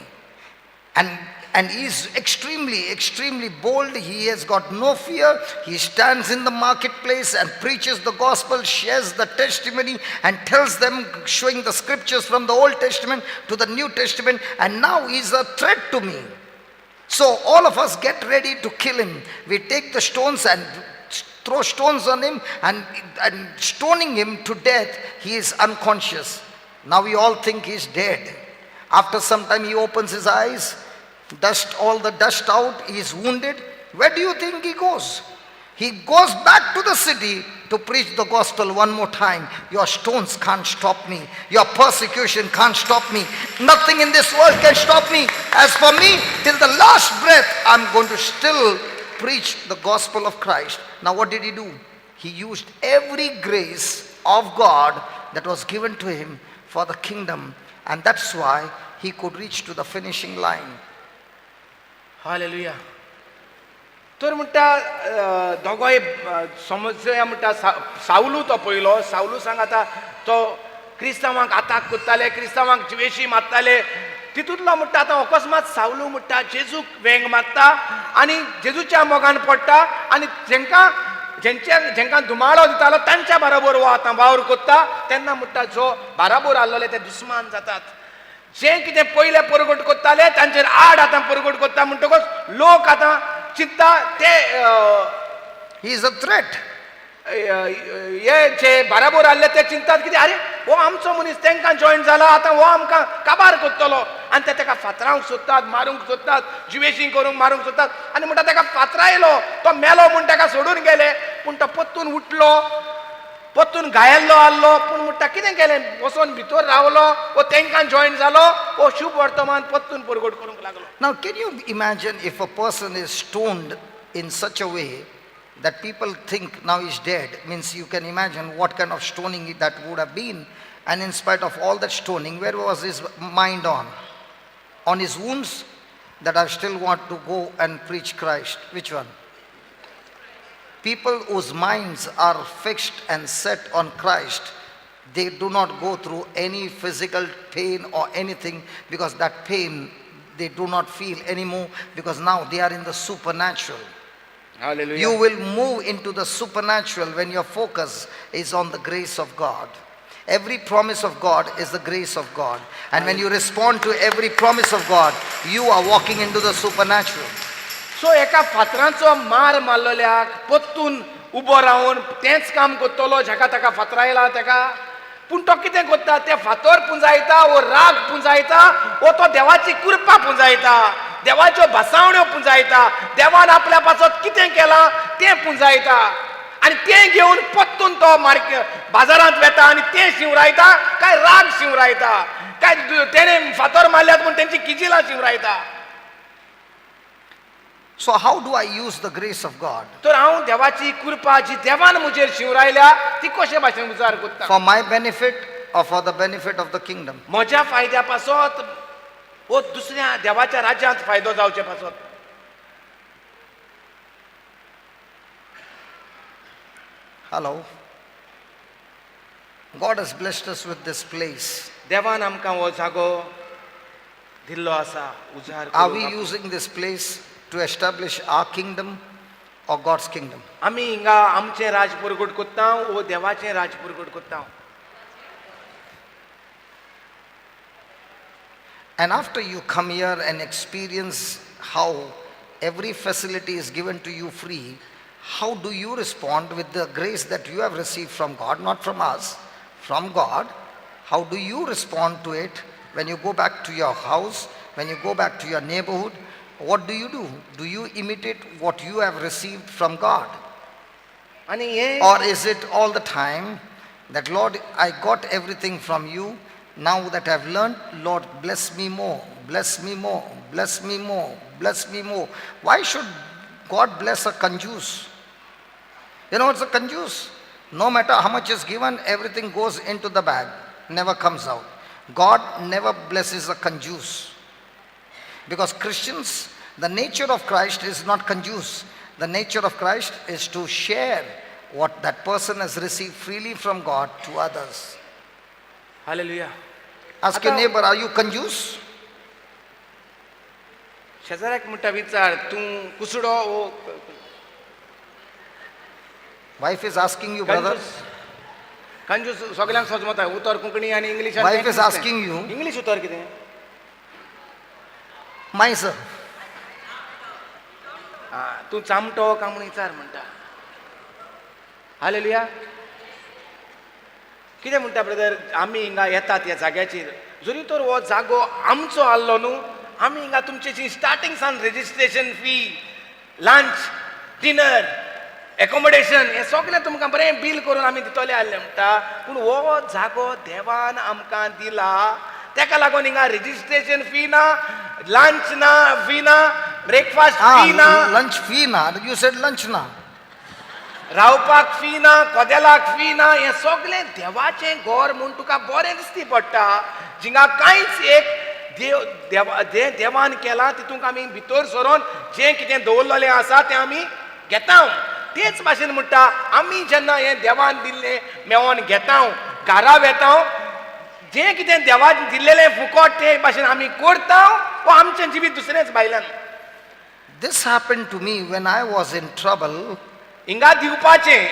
And he's extremely bold. He has got no fear. He stands in the marketplace and preaches the gospel, shares the testimony and tells them, showing the scriptures from the Old Testament to the New Testament. And now he's a threat to me. So all of us get ready to kill him. We take the stones and throw stones on him and stoning him to death. He is unconscious. Now we all think he's dead. After some time he opens his eyes, all the dust out, he is wounded. Where do you think he goes? He goes back to the city to preach the gospel one more time. Your stones can't stop me. Your persecution can't stop me. Nothing in this world can stop me. As for me, till the last breath, I'm going to still preach the gospel of Christ. Now what did he do? He used every grace of God that was given to him for the kingdom. And that's why he could reach to the finishing line. Hallelujah. तर म्हणटा दोगोय समस्या म्हणटा सावलू तो पयलो सावलू सांगाता तो क्रिस्तांवांक आताक कोत्ताले क्रिस्तांवांक जिवेशी मारताले तितूंतलो म्हणटा आतां अकस्मात सावलू म्हणटा जेजूक वेंग मारता आनी जेजूच्या मोगान पडटा आनी जेंकां धुमाळो दितालो तांच्या बरोबर हो आतां वावर कोत्ता तेन्ना म्हणटा जो बाराबोर आसलेले ते दुस्मान जातात. जे कितें पयले परगट कोत्ताले तांचेर आड आतां परगट कोत्ता म्हणटकच लोक आतां चिंतता ते ही इज अ थ्रेट. हे जे बाराबोर आसले ते चिंतात कितें अरे हो आमचो मनीस तांकां जॉयन जाला आतां हो आमकां काबार कोत्तलो आनी ते ताका फातरावंक सोदतात मारूंक सोदतात जिवेशी करूंक मारूंक सोदतात आनी म्हणटा ताका फातरायलो तो मेलो म्हूण ताका सोडून गेले पूण तो पत्तून उठलो पत्तून घायल्लो आसलो पूण म्हणटा कितें केलें वचोन भितर रावलो वो तांकां जॉयन जालो वो शुभ वर्तमान पत्तून परगट करूंक लागलो. Now can you imagine if a person is stoned in such a way that people think now he's dead? Means you can imagine what kind of stoning that would have been. And in spite of all that stoning, where was his mind on? On his wounds, that I still want to go and preach Christ. Which one? People whose minds are fixed and set on Christ, they do not go through any physical pain or anything, because that pain they do not feel anymore, because now they are in the supernatural. Hallelujah. You will move into the supernatural when your focus is on the grace of God. Every promise of God is the grace of God. And when you respond to every promise of God, you are walking into the supernatural. सो एका फातरांचो मार मारलोल्याक पत्तून उबो रावन तेंच काम करतलो जाका ताका फातरायला ताका पूण तो कितें करता ते फातर पुंजायता वो राग पुंजायता वो तो देवाची कृपा पुंजायता देवाच्यो भासावण्यो पुंजायता देवान आपल्या पासत कितें केलां तें पुंजायता आनी तें घेवन पत्तून तो बाजारांत वेता आनी तें शिवरायता काय राग शिवरायता काय तेणें फातर मारल्यात म्हूण तेंची किजिलां शिवरायता. So how do I use the grace of God? तर हांव देवाची कृपा जी देवान म्हजेर शिवरायल्या ती कशे भाशेन उजार करता For my benefit or for the benefit of the kingdom? म्हज्या फायद्या पासत वो दुसऱ्या देवाच्या राज्यांत फायदो जावचे पासत. Hello. God has blessed us with this place. देवान आमकां हो जागो दिल्लो आसा उजार Are we करूंक. using this place to establish our kingdom or God's kingdom? आमी हिंगा आमचें राज पुरगूट कोत्ता वो देवाचें राज पुरगूट कोत्ता. And after you come here and experience how every facility is given to you free, how do you respond with the grace that you have received from God, not from us, from God? How do you respond to it when you go back to your house, when you go back to your neighborhood? What do? Do you imitate what you have received from God? आनी हे Or is it all the time that, Lord, I got everything from you. Now that I've learned, Lord, bless me more, bless me more, bless me more, bless me more. Why should God bless a conjuice? You know what's a conjuice? No matter how much is given, everything goes into the bag, never comes out. God never blesses a conjuice. Because Christians, the nature of Christ is not conjuice. The nature of Christ is to share what that person has received freely from God to others. Hallelujah. Ask your neighbor, are you conjuice? शेजाऱ्याक म्हणटा विचार तूं कुसडो वो Wife is asking you, brother. कंजूस सगळ्यांक समजता उतर कोंकणी आनी English. Wife is asking you. English उतर कितें Miser. तूं चामटो काय म्हणून विचार म्हणटा. हालेलुया. कितें म्हणटा ब्रदर आमी हिंगा येतात ह्या जाग्याचेर जरी तर हो जागो आमचो आसलो न्हू आमी हिंगा तुमचेची स्टार्टींग सान रेजिस्ट्रेशन फी लंच डिनर एकोमोडेशन हें सगळें तुमकां बरें बील करून आमी दितले आसले म्हणटा पूण हो जागो देवान आमकां दिला तेका लागून हिंगा रेजिस्ट्रेशन फी ना लंच ना फी ना ब्रेकफास्ट फी ना Lunch fee na. You said lunch na. रावपाक फी ना कोदेलाक फी ना हें सगळें देवाचें घर म्हूण तुका बरें दिसती पडटा जिंगा कांयच एक जें देवान केलां तितूंक आमी भितर सरोन जें कितें दवरलेलें आसा तें आमी घेता. तेच भाशेन म्हणटा आमी जेन्ना हें देवान दिल्लें मेळोन घेता घरा वेता जें कितें देवान दिल्लेलें फुकट ते भाशेन आमी करता वा आमचें जिवीत दुसरेंच भायल्यान. This happened to me when I was in trouble. हिंगा दिवपाचें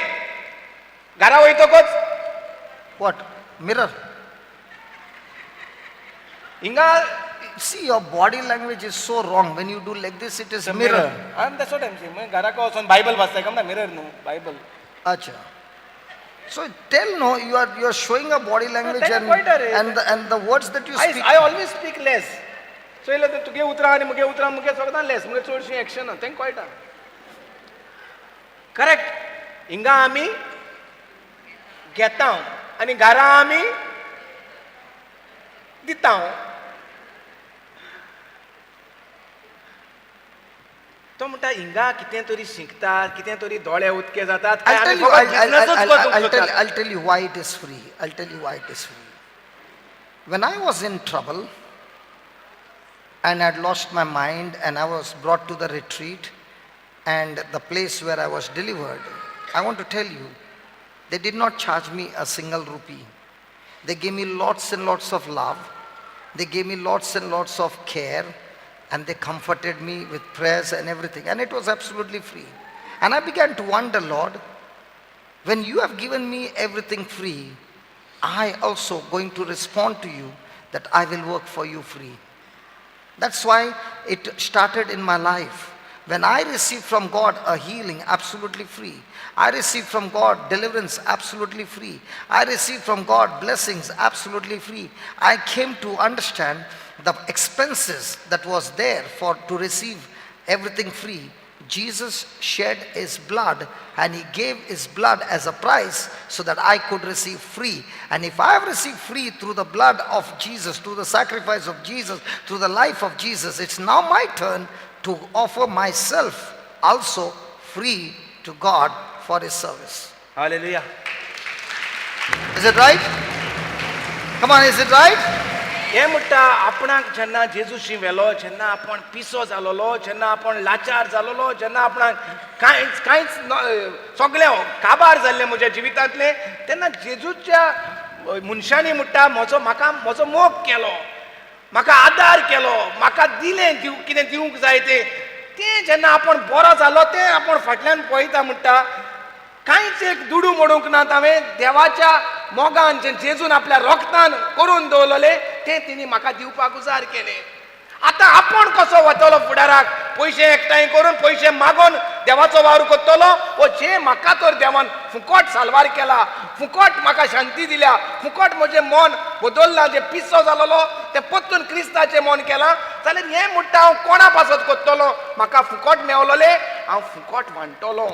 घरा वयतकच What? Mirror. हिंगा See, your body language is so wrong. When you do like this, it is mirror. And that's what I'm saying. घराक वचून Bible वाचताय का म्हणटा mirror न्हू Bible. Acha. So tell no, you are showing a body language That's quite a- and the words that you speak. I always speak less. So इले तुगे उतरा आनी मुगे उतरा मुगे सगळ्यां लेस मुगे चडशी एक्शन तेंक कळटा. करेक्ट. हिंगा आमी घेता आनी घरा आमी दिता. तो म्हणटा हिंगा कितें तरी शिकतात कितें तरी दोळे उदके जातात. I'll tell you why it is free. I'll tell you why it is free. When I was in trouble and I had lost my mind and I was brought to the retreat and the place where I was delivered, I want to tell you, they did not charge me a single rupee. They gave me lots and lots of love. They gave me lots and lots of care. And they comforted me with prayers and everything. And it was absolutely free. And I began to wonder, Lord, when you have given me everything free, I also going to respond to you that I will work for you free. That's why it started in my life. When I received from God a healing absolutely free, I received from God deliverance absolutely free, I received from God blessings absolutely free, I came to understand the expenses that was there for to receive everything free. Jesus shed his blood and he gave his blood as a price so that I could receive free. And if I have received free through the blood of Jesus, through the sacrifice of Jesus, through the life of Jesus, it's now my turn to offer myself also free to God for his service. Hallelujah. Is it right? Come on, is it right? हे म्हणटा आपणाक जेन्ना जेजूशी व्हेलो, जेन्ना आपण पिसो जालोलो, जेन्ना आपण लाचार जालोलो, जेन्ना आपणाक कांयच सगळे काबार जाल्ले म्हज्या जिवितांतले, तेन्ना जेजूच्या मनशांनी म्हणटा म्हाका म्हजो मोग केलो, म्हाका आदार केलो, म्हाका दिलें कितें दिवंक जाय तें जेन्ना आपण बरो जालो तें आपण फाटल्यान पळयता म्हणटा कांयच एक दुडू मोडूंक नात हांवें देवाच्या मोगान जें जेजून आपल्या रोगतान करून दवरलेलें तें तिणी म्हाका दिवपाक उजार केलें. आतां आपण कसो वतलो फुडाराक पयशे एकठांय करून पयशे मागून देवाचो वावर करतलो, वो जे म्हाका तर देवान फुकट साल्वार केला, फुकट म्हाका शांती दिल्या, फुकट म्हजें मन बदललां, जें पिसो जालोलो तें परतून क्रिस्ताचें मन केलां, जाल्यार हें म्हणटा हांव कोणा पासत करतलो, म्हाका फुकट मेवलोलें हांव फुकट वांटतलों.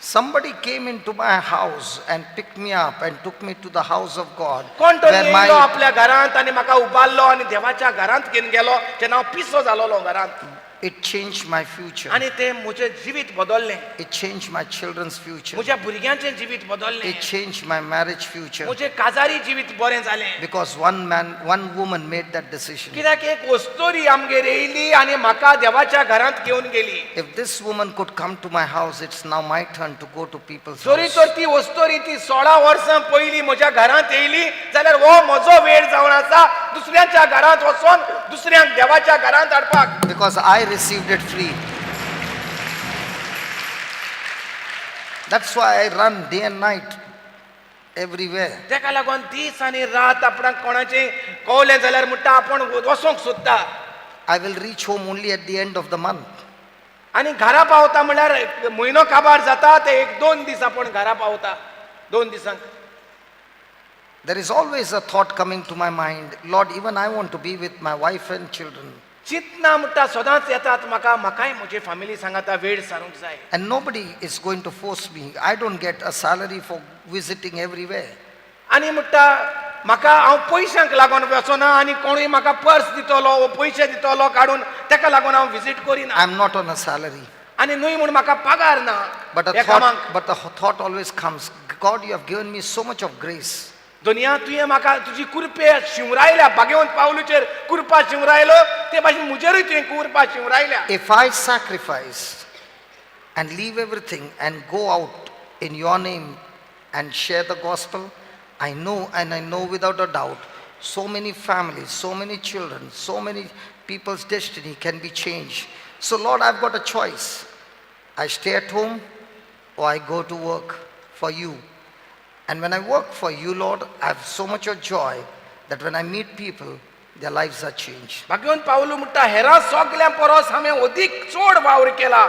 Somebody came into my house and picked me up and took me to the house of God. कोण तरी येयलो आपल्या घरांत आनी म्हाका उबारलो आनी देवाच्या घरांत घेवन गेलो, जेन्ना हांव पिसो जालोलो घरांत. It changed my future. आनी तें म्हजें जिवीत बदललें. It changed my children's future. म्हज्या भुरग्यांचें जिवीत बदललें. It changed my marriage future. म्हजें काजारी जिवीत बरें जालें. Because one woman made that decision. कित्याक एक वस्तोरी आमगेर येयली आनी म्हाका देवाच्या घरांत घेवन गेली. If this woman could come to my house, it's now my turn to go to people's zari house. तर ती वस्तोरी ती 16 वर्सां पयलीं म्हज्या घरांत येयली जाल्यार हो म्हजो वेळ जावन आसा दुसऱ्याच्या घरांत वचोन दुसऱ्यांक देवाच्या घरांत हाडपाक. Because I received it free. That's why I run day and night everywhere. तेका लागून दीस आनी रात आपणाक कोणाचें कळलें जाल्यार म्हणटा आपण वचोंक सोदता. I will reach home only at the end of the month. आनी घरा पावता म्हळ्यार म्हयनो काबार जाता ते 1-2 दीस आपण घरा पावता, 2 दिसांक. There is always a thought coming to my mind, Lord, even I want to be with my wife and children. चिंतना म्हणटा सदांच येतात म्हाकाय म्हजे फॅमिली सांगाता वेळ सारूंक जाय. And nobody is going to force me. I don't get a salary for visiting everywhere. आनी म्हणटा म्हाका हांव पयशांक लागून वचोना आनी कोणूय म्हाका पर्स दितलो वो पयशे दितलो काडून तेका लागून हांव विजीट करिना. I'm not on a salary. आनी न्हय म्हूण म्हाका पगार ना. But the thought always comes, God, you have given me so much of grace. दुनिया तुवें म्हाका तुजी कुरपे शिवरायल्या, भाग्यवंत पावलूचेर कुरपा शिवरायलो ते भाशेन म्हजेरूय तुवें कुरपा शिवरायल्या. If I sacrifice and leave everything and go out in your name and share the gospel, I know without a doubt, so many families, so many children, so many people's destiny can be changed. So Lord, I've got a choice. I stay at home or I go to work for you. And when I work for you, Lord, I have so much of joy that when I meet people, their lives are changed. भाग्यवंत पावलू म्हणटा हेरां सगळ्यां परस हांवें अदीक चड वावर केला.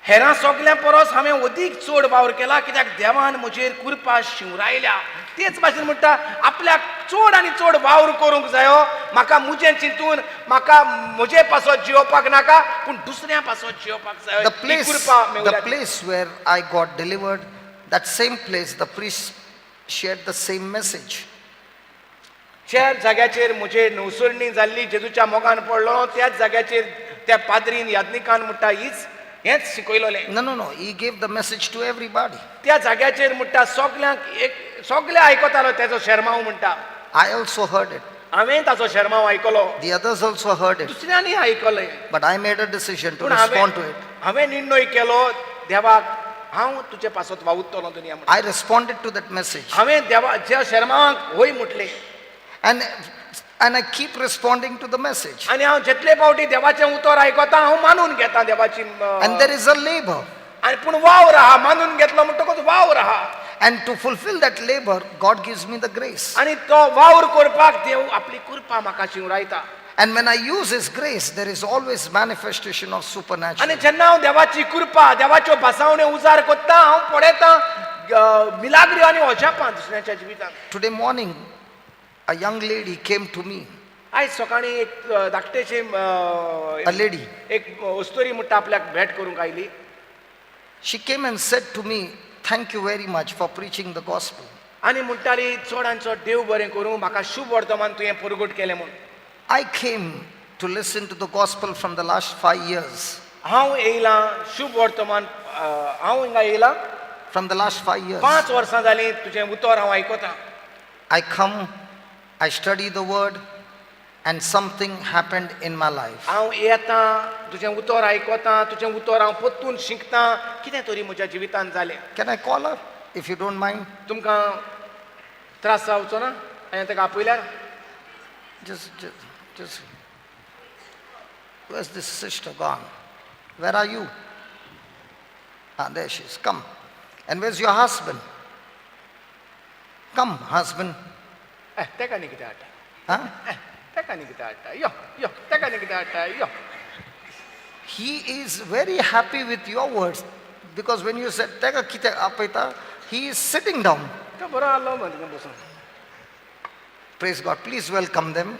हेरां सगळ्यां परस हांवें अदीक चड वावर केला कित्याक देवान म्हजेर कुरपा शिवरायल्या. तेच भाशेन म्हणटा आपल्याक चड आनी चड वावर करूंक जायो. म्हाका म्हजें चिंतून म्हाका म्हजे पासत जियोवपाक नाका पूण दुसऱ्या पासत जियोवपाक जायो. The place where I got delivered, that same place, the priest shared the same message. ज्या जाग्याचेर म्हजे नवसोडणी जाल्ली जेजूच्या मोगान पडलो त्याच जाग्याचेर त्या पाद्रीन याज्ञिकान म्हणटा हेच शिकयलोलें. No. He gave the message to everybody. त्या जाग्याचेर म्हणटा सगळे आयकतालो तेजो शर्माव म्हणटा. I also heard it. हांवें ताचो शर्माव आयकलो. The others also heard it. दुसऱ्यांनी आयकलें. But I made a decision to पूण respond to it. हांवें निर्णय केलो देवाक हांव तुजे पासत वावुरतलो दुनिया म्हणटा. I responded to that message. हांवें देवाच्या शर्मावाक होय म्हटलें. And I keep responding to the message. आनी हांव जितले फावटी देवाचें उतर आयकता हांव मानून घेता देवाची. And there is a labor. आनी पूण वावर आहा मानून घेतलो म्हणटकूच वावर आहा. And to fulfill that labor, God gives me the grace. आणि तो वावर करपाक देव आपली कृपा म्हाका शिवरायता. And when I use His grace, there is always manifestation of supernatural. आणि जेन्ना हांव देवाची कृपा देवाच्यो भासावण्यो उजार करता हांव पळयता मिलाग्री आनी अजापां दुसऱ्याच्या जिवितांत. Today morning, a young lady came to me. आयज सकाळी एक धाकटेची A lady. एक अस्तोरी म्हणटा आपल्याक भेट करूंक oily. She came and said to me, "Thank you very much for preaching the gospel." आनी म्हणटाली चड आनी चड देव बरें करूं म्हाका शुभ वर्तमान तुवें परगट केलें म्हूण. I came to listen to the gospel from the last 5 years. हांव येयलां शुभ वर्तमान हांव हिंगा येयलां From the last 5 years. 5 वर्सां जालीं तुजें उतर हांव आयकतां. I come, I study the word, and something happened in my life. हांव येतां तुजें उतर आयकतां तुजें उतर हांव परतून शिकतां कितें तरी म्हज्या जिवितांत जालें. Can I call her, if you don't mind? तुमकां त्रास जावचो ना हांवें ताका आपयल्यार. Just, where's this sister gone? Where are you? Ah, there she is. Come. And where's your husband? Come, husband. ताका न्ही कितें हाडटा Huh? ताका न्ही कितें हाडटा यो यो ताका न्ही कितें हाडटा यो. He is very happy with your words, because when you said "Teka kite apaita," he is sitting down. तो बरो आलो म्हणटा बसून. Praise God. Please welcome them.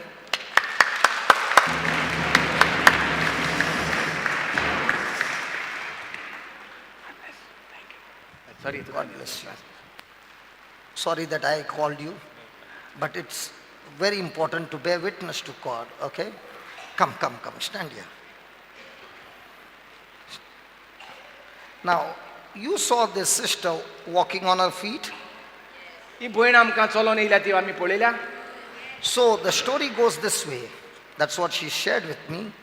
Sorry, God bless you. Sorry that I called you, but it's very important to bear witness to God, okay? Come, stand here. Now, you saw this sister walking on her feet. ही भयण आमकां चलोन येयल्या ती आमी पळयल्या. So the story goes this way. That's what she shared with me.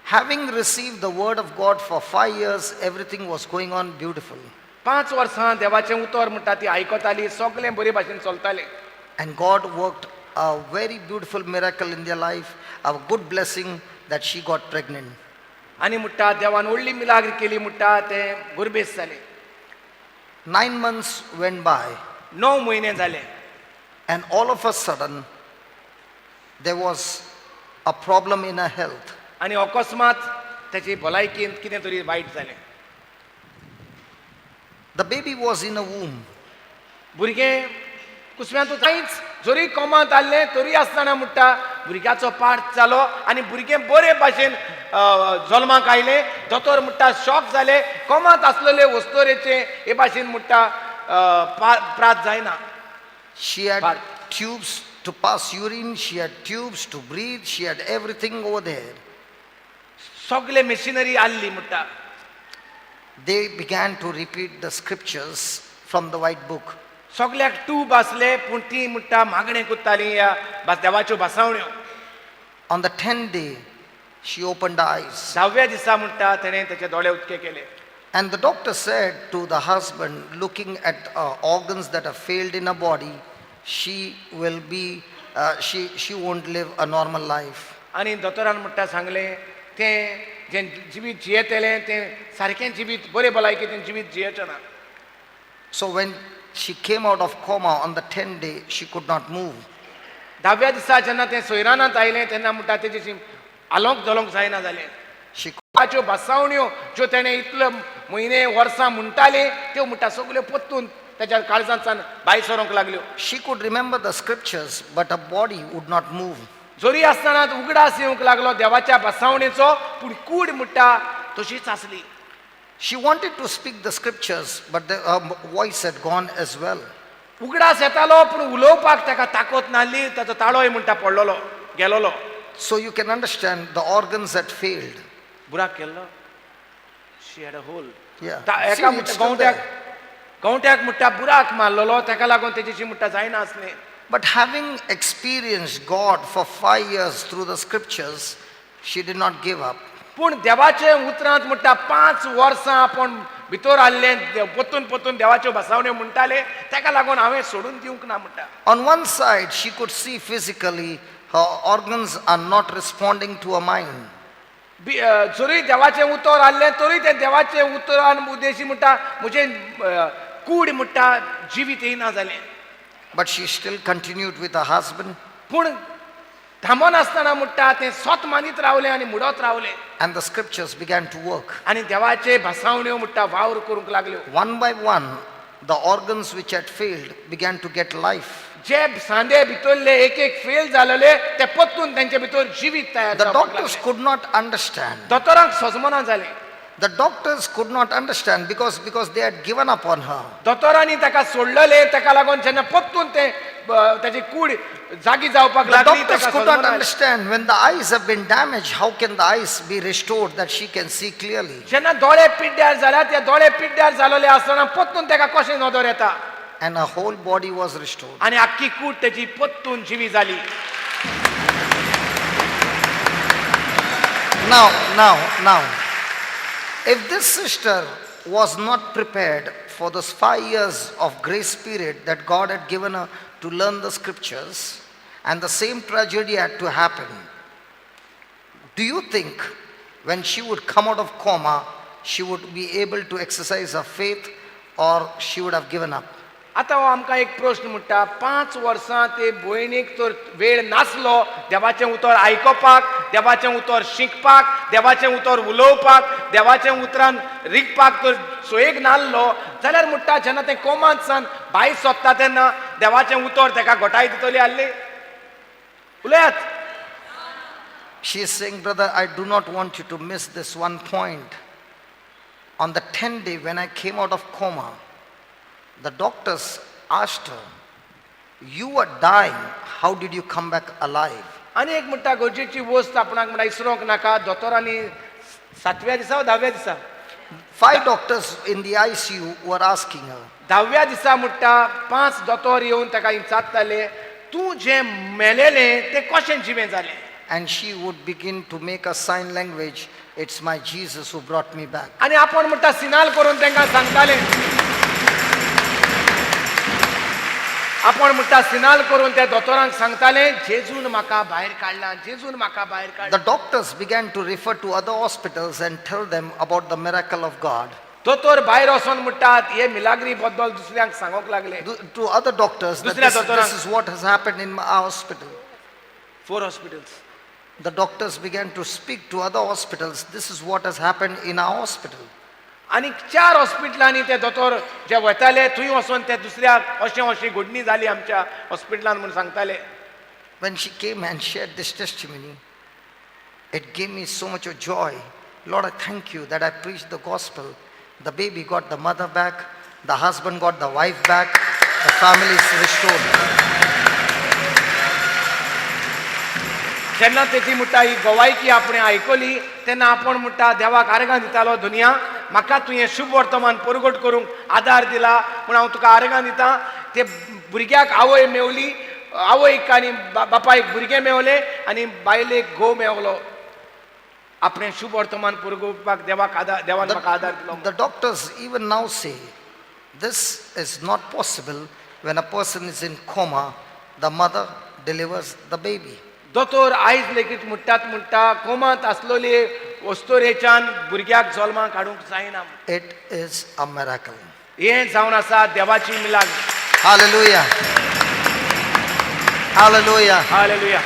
Having received the word of God for 5 years, everything was going on beautiful. 5 वर्सां देवाचें उतर म्हणटा ती आयकताली सगळें बरे भाशेन चलतालें. And God worked a very beautiful miracle in their life, a good blessing that she got pregnant. आनी म्हणटा देवान व्हडली मिलाग्र केली म्हणटा तें गुरबेस जालें. 9 months went by, 9 म्हयने जाले and all of a sudden, there was a problem in her health. आनी अकस्मात तेची भलायकेन कितें तरी वायट जालें. The baby was in a womb. भुरगें कुसव्यांतूच कांयच जरी कोमांत आसलें तरी आसतना म्हणटा भुरग्याचो पाठ जालो आनी भुरगें बरे भाशेन जल्माक आयलें. दोतोर म्हणटा शॉक जाले कोमांत आसलेले वस्तोरेचे हे भाशेन म्हणटा प्रात जायना. She had tubes to pass urine, she had tubes to breathe, she had everything over there. सगळे मेशिनरी आसली म्हणटा. They began to repeat the scriptures from the white book. सगळ्याक ट्यूब आसले पूण ती म्हणटा मागणें करताली ह्या देवाच्यो भासावण्यो. On the 10th day, she opened her eyes. 10व्या दिसा म्हणटा तेणें तेचे दोळे उक्ते केले. And the doctor said to the husband, looking at organs that have failed in her body, she won't live a normal life. आनी दोतोरान म्हणटा सांगलें तें जें जिवीत जियेतलें तें सारकें जिवीत बरे भलायकेन जिवीत जियेचें ना. So when she came out of coma on the 10th day, she could not move. 10व्या दिसा जेन्ना तें सोयरानांत आयलें तेन्ना म्हणटा तेची आलोंक जलोंक जायना जालें. देवाच्यो भासावण्यो ज्यो तेणें इतले म्हयने वर्सां म्हणटाले त्यो म्हणटा सगल्यो परतून तेच्या काळजांतल्यान भायर सरोंक लागल्यो. She could remember the scriptures, but her body would not move. जरी आसतना उगडास येवंक लागलो देवाच्या भासावणेचो पूण कूड म्हणटा तशीच आसली. She wanted to speak the scriptures, but her voice had gone as well. उगडास येतालो पूण उलोवपाक ताका ताकत नासली. ताचो ताळोय म्हणटा पडलोलो गेलोलो. So you can understand the organs had failed. बुराक केल्लो. She had a hole. Yeah. एका म्हणटा गवंट्याक म्हणटा बुराक मारलेलो ताका लागून तेची म्हणटा जायना आसलें. But having experienced God for 5 years through the scriptures, she did not give up. पूण देवाचे उतरांत म्हणटा 5 वर्सां आपण भितर आसलें परतून देवाच्यो भासावण्यो म्हणटाले ताका लागून हांवें सोडून दिवंक ना म्हणटा. On one side, she could see physically her organs are not responding to her mind. जरी देवाचें उतर आसलें तरी तें देवाचें उतरान उद्देशी म्हणटा म्हजें कूड म्हणटा जिवीत येना जालें. But she still continued with her husband. पूण थांबोन आसतना म्हणटा तें स्वत मानीत रावलें आनी मुडत रावलें. And the scriptures began to work. आनी देवाचे भासावण्यो म्हणटा वावर करूंक लागल्यो. One by one, the organs which had failed began to get life. जे सांदे भितरले एक एक फेल जालेले ते पत्तून त्यांचे भितर जिवीत तयार The जावपाक doctors लागले. could not understand. दोतोरांक सजमना जालें. The doctors could not understand because they had given up on her. दोतोरांनी ताका सोडलेले ताका लागून जेन्ना पत्तून ते ताची कूड जागी जावपाक The लागली doctors ताका could not सजमना. understand when the eyes have been damaged, how can the eyes be restored that she can see clearly? जेन्ना दोळे पिड्ड्यार जाल्यात त्या दोळे पिड्ड्यार जालोले आसतना पत्तून ताका कशें नदर येता And her whole body was restored. आनी आख्खी कूड ताची पत्तून जिवी जाली. Now, if this sister was not prepared for those 5 years of grace period that God had given her to learn the scriptures, and the same tragedy had to happen, do you think when she would come out of coma, she would be able to exercise her faith, or she would have given up? आतां हो आमकां एक प्रश्न म्हणटा 5 वर्सां ते भयणीक तर वेळ नासलो देवाचें उतर आयकोपाक, देवाचें उतर शिकपाक, देवाचें उतर उलोवपाक, देवाचें उतरान रिगपाक तर सोयेक नासलो जाल्यार म्हणटा जेन्ना तें कोमांत सान भायर सोदता तेन्ना देवाचें उतर ताका घोटाय दितली आसली. उलयात. She is saying, brother, I do not want you to miss this one point. On the 10th day when I came out of coma, the doctors asked her, you were dying, how did you come back alive? आनी एक म्हणटा गरजेची वस्त आपणाक म्हणटा इसरोंक नाका. दोतोरांनी 7व्या दिसा वा 10व्या दिसा 5 doctors in the ICU were asking her, 10व्या दिसा म्हणटा 5 दोतोर येवन ताका विचारताले तूं जें मेलेलें तें कशें जिवें जालें. and she would begin to make a sign language, it's my Jesus who brought me back. आनी आपण म्हणटा सिनाल करून तांकां सांगताले. आपण म्हणटा सिनाल करून त्या दोतोरांक सांगताले जेजून म्हाका भायर काडला, जेजून म्हाका भायर काडला. The doctors began to refer to other hospitals and tell them about the miracle of God. दोतोर भायर वचून म्हणटात हे मिलाग्री बद्दल दुसऱ्यांक सांगोंक लागले. To other doctors, that this is what has happened in our hospital. 4 hospitals. The doctors began to speak to other hospitals, this is what has happened in our hospital. आनी 4 हॉस्पिटलांनी ते दोतोर जे वताले थंय वचून ते दुसऱ्याक अशें अशी घडणी जाली आमच्या हॉस्पिटलान म्हणून सांगताले. When she came and shared this testimony, it gave me so much of joy. Lord, I thank you that I preached the gospel. The baby got the mother back, the husband got the wife back, the family is restored. जेन्ना तेची म्हणटा ही गोवायकी आपण आयकली तेन्ना आपण म्हणटा देवाक आर्गां दितालो, दुनिया म्हाका तुवें शुभ वर्तमान परगट करूंक आदार दिला म्हूण हांव तुका आर्गां दितां. ते भुरग्याक आवय मेवली, आवयक आनी बापायक भुरगे मेवले आनी बायलेक घोव मेवलो. आपणें शुभ वर्तमान परगोवपाक देवान म्हाका आदार दिलो. The doctors even now say, this is not possible when a person is in coma, the mother delivers the baby. दोतोर आयज लेगीत म्हणटा कोमांत आसलोली वस्तोरेच्यान भुरग्याक जल्माक हाडूंक जायना. It is a miracle. हें जावन आसा देवाची मिलाग. Hallelujah. Hallelujah. Hallelujah.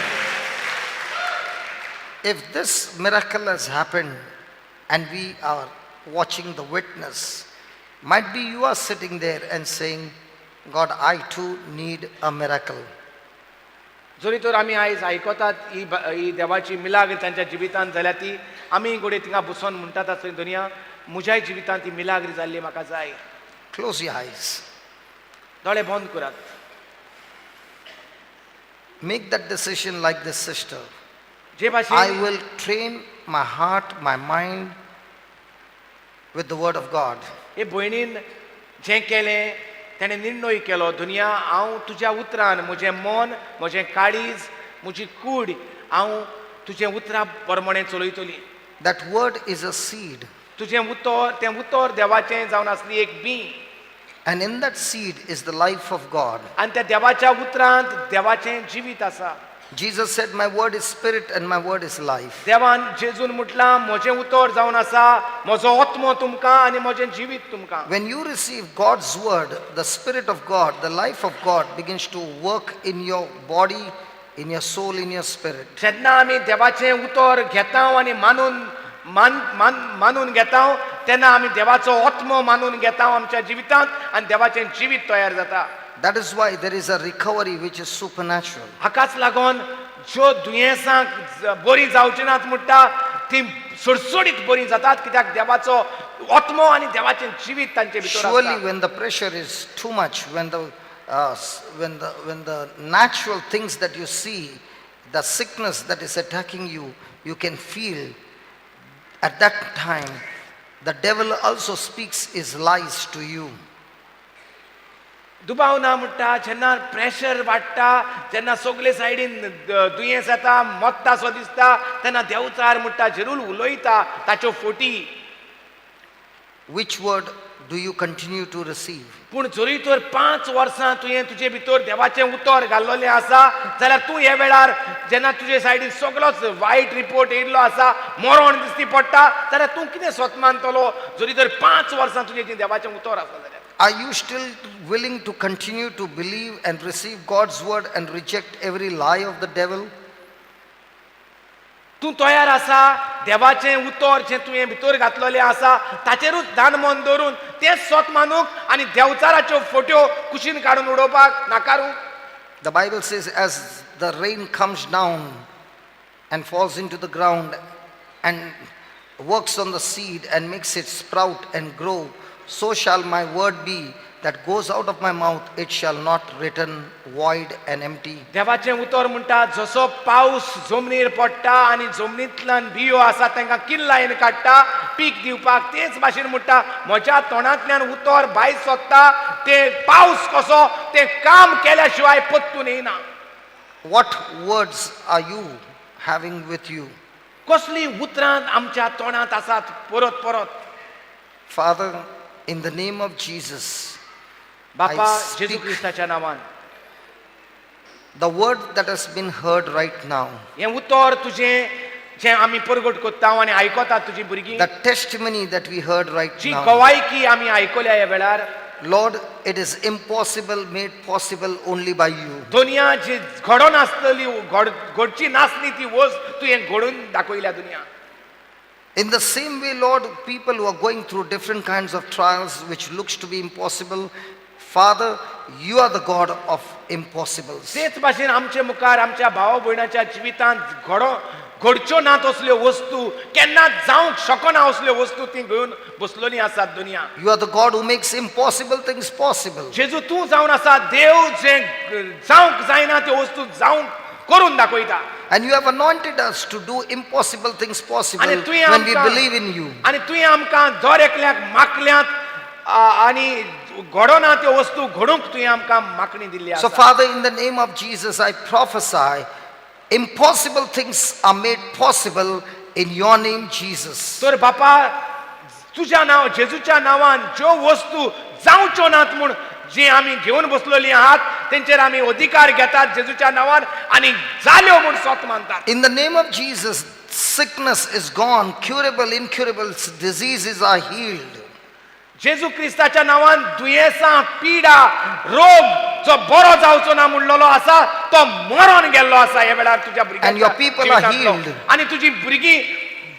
If this miracle has happened and we are watching the witness, might be you are sitting there and saying, God, I too need a miracle. जरी तर आमी आयज आयकतात ही देवाची मिलाग तांच्या जिवितांत जाल्या ती आमी घोडे थिंगा बसून म्हणटात आसली दुनिया म्हज्याय जिवितांत ती मिलाग्री जाल्ली म्हाका जाय. Close your eyes. दोळे बंद करात. Make that decision like this sister. J I भाशेन will train my heart, my mind with the word of God. हे भयणीन जें केलें तेणें निर्णय केलो, दुनिया हांव तुज्या उतरान म्हजें मन, म्हजें काळीज, म्हजी कूड हांव तुजें उतरा प्रमाणें चलयतली. That word is a seed. तुजें उतर तें उतर देवाचें जावन आसली एक B. And in that seed is the life of God. आनी त्या देवाच्या उतरांत देवाचें जिवीत आसा. Jesus said, my word is spirit and my word is life. देवान जेजून म्हटला म्हजें उतर जावन आसा म्हजो आत्मो तुमकां आनी म्हजें जिवीत तुमकां. When you receive God's word, the spirit of God, the life of God begins to work in your body, in your soul, in your spirit. जेन्ना आमी देवाचें उतर घेता आनी मानून घेता तेन्ना आमी देवाचो आत्मो मानून घेता आमच्या जिवितांत आनी देवाचें जिवीत तयार जाता. That is why there is a recovery which is supernatural. हाकाच लागून ज्यो दुयेंसां बरी जावची नात म्हणटा ती सुडसुडीत बरी जातात कित्याक देवाचो आत्मो आनी देवाचें जिवीत तांचे भितर आसता. Surely when the pressure is too much, when the natural things that you see, the sickness that is attacking you, you can feel at that time the devil also speaks his lies to you. दुबाव ना म्हणटा जेन्ना pressure वाडटा जेन्ना सगळे सायडीन दुयेंस येता मत्ता सो दिसता तेन्ना देवचार म्हणटा जरूर उलयता ताच्यो forty. Which word do you continue to receive? पूण जरी तर 5 वर्सां तुवें तुजे भितर देवाचें उतर घाल्लेलें आसा जाल्यार तूं हे वेळार जेन्ना तुजे सायडीन सगळोच वायट रिपोर्ट येयल्लो आसा मरण दिसती पडटा जाल्यार तूं कितें स्वत मानतलो जरी तर 5 वर्सां तुजें देवाचें उतर आसा जाल्यार. Are you still willing to continue to believe and receive God's word and reject every lie of the devil? तूं तयार आसा देवाचें उतर जें तुवें भितर घातलेलें आसा ताचेरूच दान मन दवरून तेंच स्वत मानूंक आनी देवचाराच्यो फोट्यो कुशीन काडून उडोवपाक नाकारूंक. The Bible says, as the rain comes down and falls into the ground and works on the seed and makes it sprout and grow, so shall my word be that goes out of my mouth, it shall not return void and empty. देवाचें उतर म्हणटा जसो पावस जमनीर पडटा आनी जमनींतल्यान बियो आसा तांकां किल्लायन काडटा पीक दिवपाक तेच भाशेन म्हणटा म्हज्या तोंडांतल्यान उतर भायर सरता तें पावस कसो तें काम केल्या शिवाय पत्तून येना. What words are you having with you? कसली उतरां आमच्या तोंडांत आसात परत परत. Father, in the name of Jesus, बापा I जेजू speak क्रिस्ताच्या नांवान the word that has been heard right now, हें उतर तुजें जें आमी परगट कोत्ता आनी आयकतात तुजी भुरगीं the testimony that we heard right ji now. गवायकी आमी आयकल्या ह्या वेळार Lord, it is impossible made possible only by you. दुनिया जी घडोन आसतली घडची नासली ती वस्त तुवें घडून दाखयल्या दुनिया. In the same way, Lord, people who are going through different kinds of trials which looks to be impossible, Father, you are the God of impossibles. तेच भाशेन आमचे मुखार आमच्या भावा भयणाच्या जिवितांत घडच्यो नात असल्यो वस्तू केन्ना जावंक शकना असल्यो वस्तू ती घेवन बसलोली आसात दुनिया. You are the God who makes impossible things possible. जेजू तूं जावन आसा देव जे जावंक जायना त्यो वस्तू जावंक करून दाखयता. And you have anointed us to do impossible things possible आनी तुवें when we आमकां believe in you. आनी तुवें आमकां दर एकल्याक मागल्यांत आनी घडोना त्यो वस्तू घडोवंक तुवें आमकां मागणी दिल्ली So आसा. Father, in the name of Jesus, I prophesy, impossible things are made possible in your name, Jesus. तर बापा तुज्या नांव जेजूच्या नांवान ज्यो वस्तू जावच्यो नात म्हूण जी आमी घेवन बसलेली आहात तेंचेर आमी अधिकार घेतात जेजूच्या नांवान आनी जाल्यो म्हूण स्वत मानतात. In the name of Jesus, sickness is gone, curable, incurable diseases are healed. जेजू क्रिस्ताच्या नांवान दुयेंसां पिडा रोग जो बरो जावचो ना म्हणलेलो आसा तो मरण गेल्लो आसा ह्या वेळार तुज्या And your people are healed. आनी तुजी भुरगीं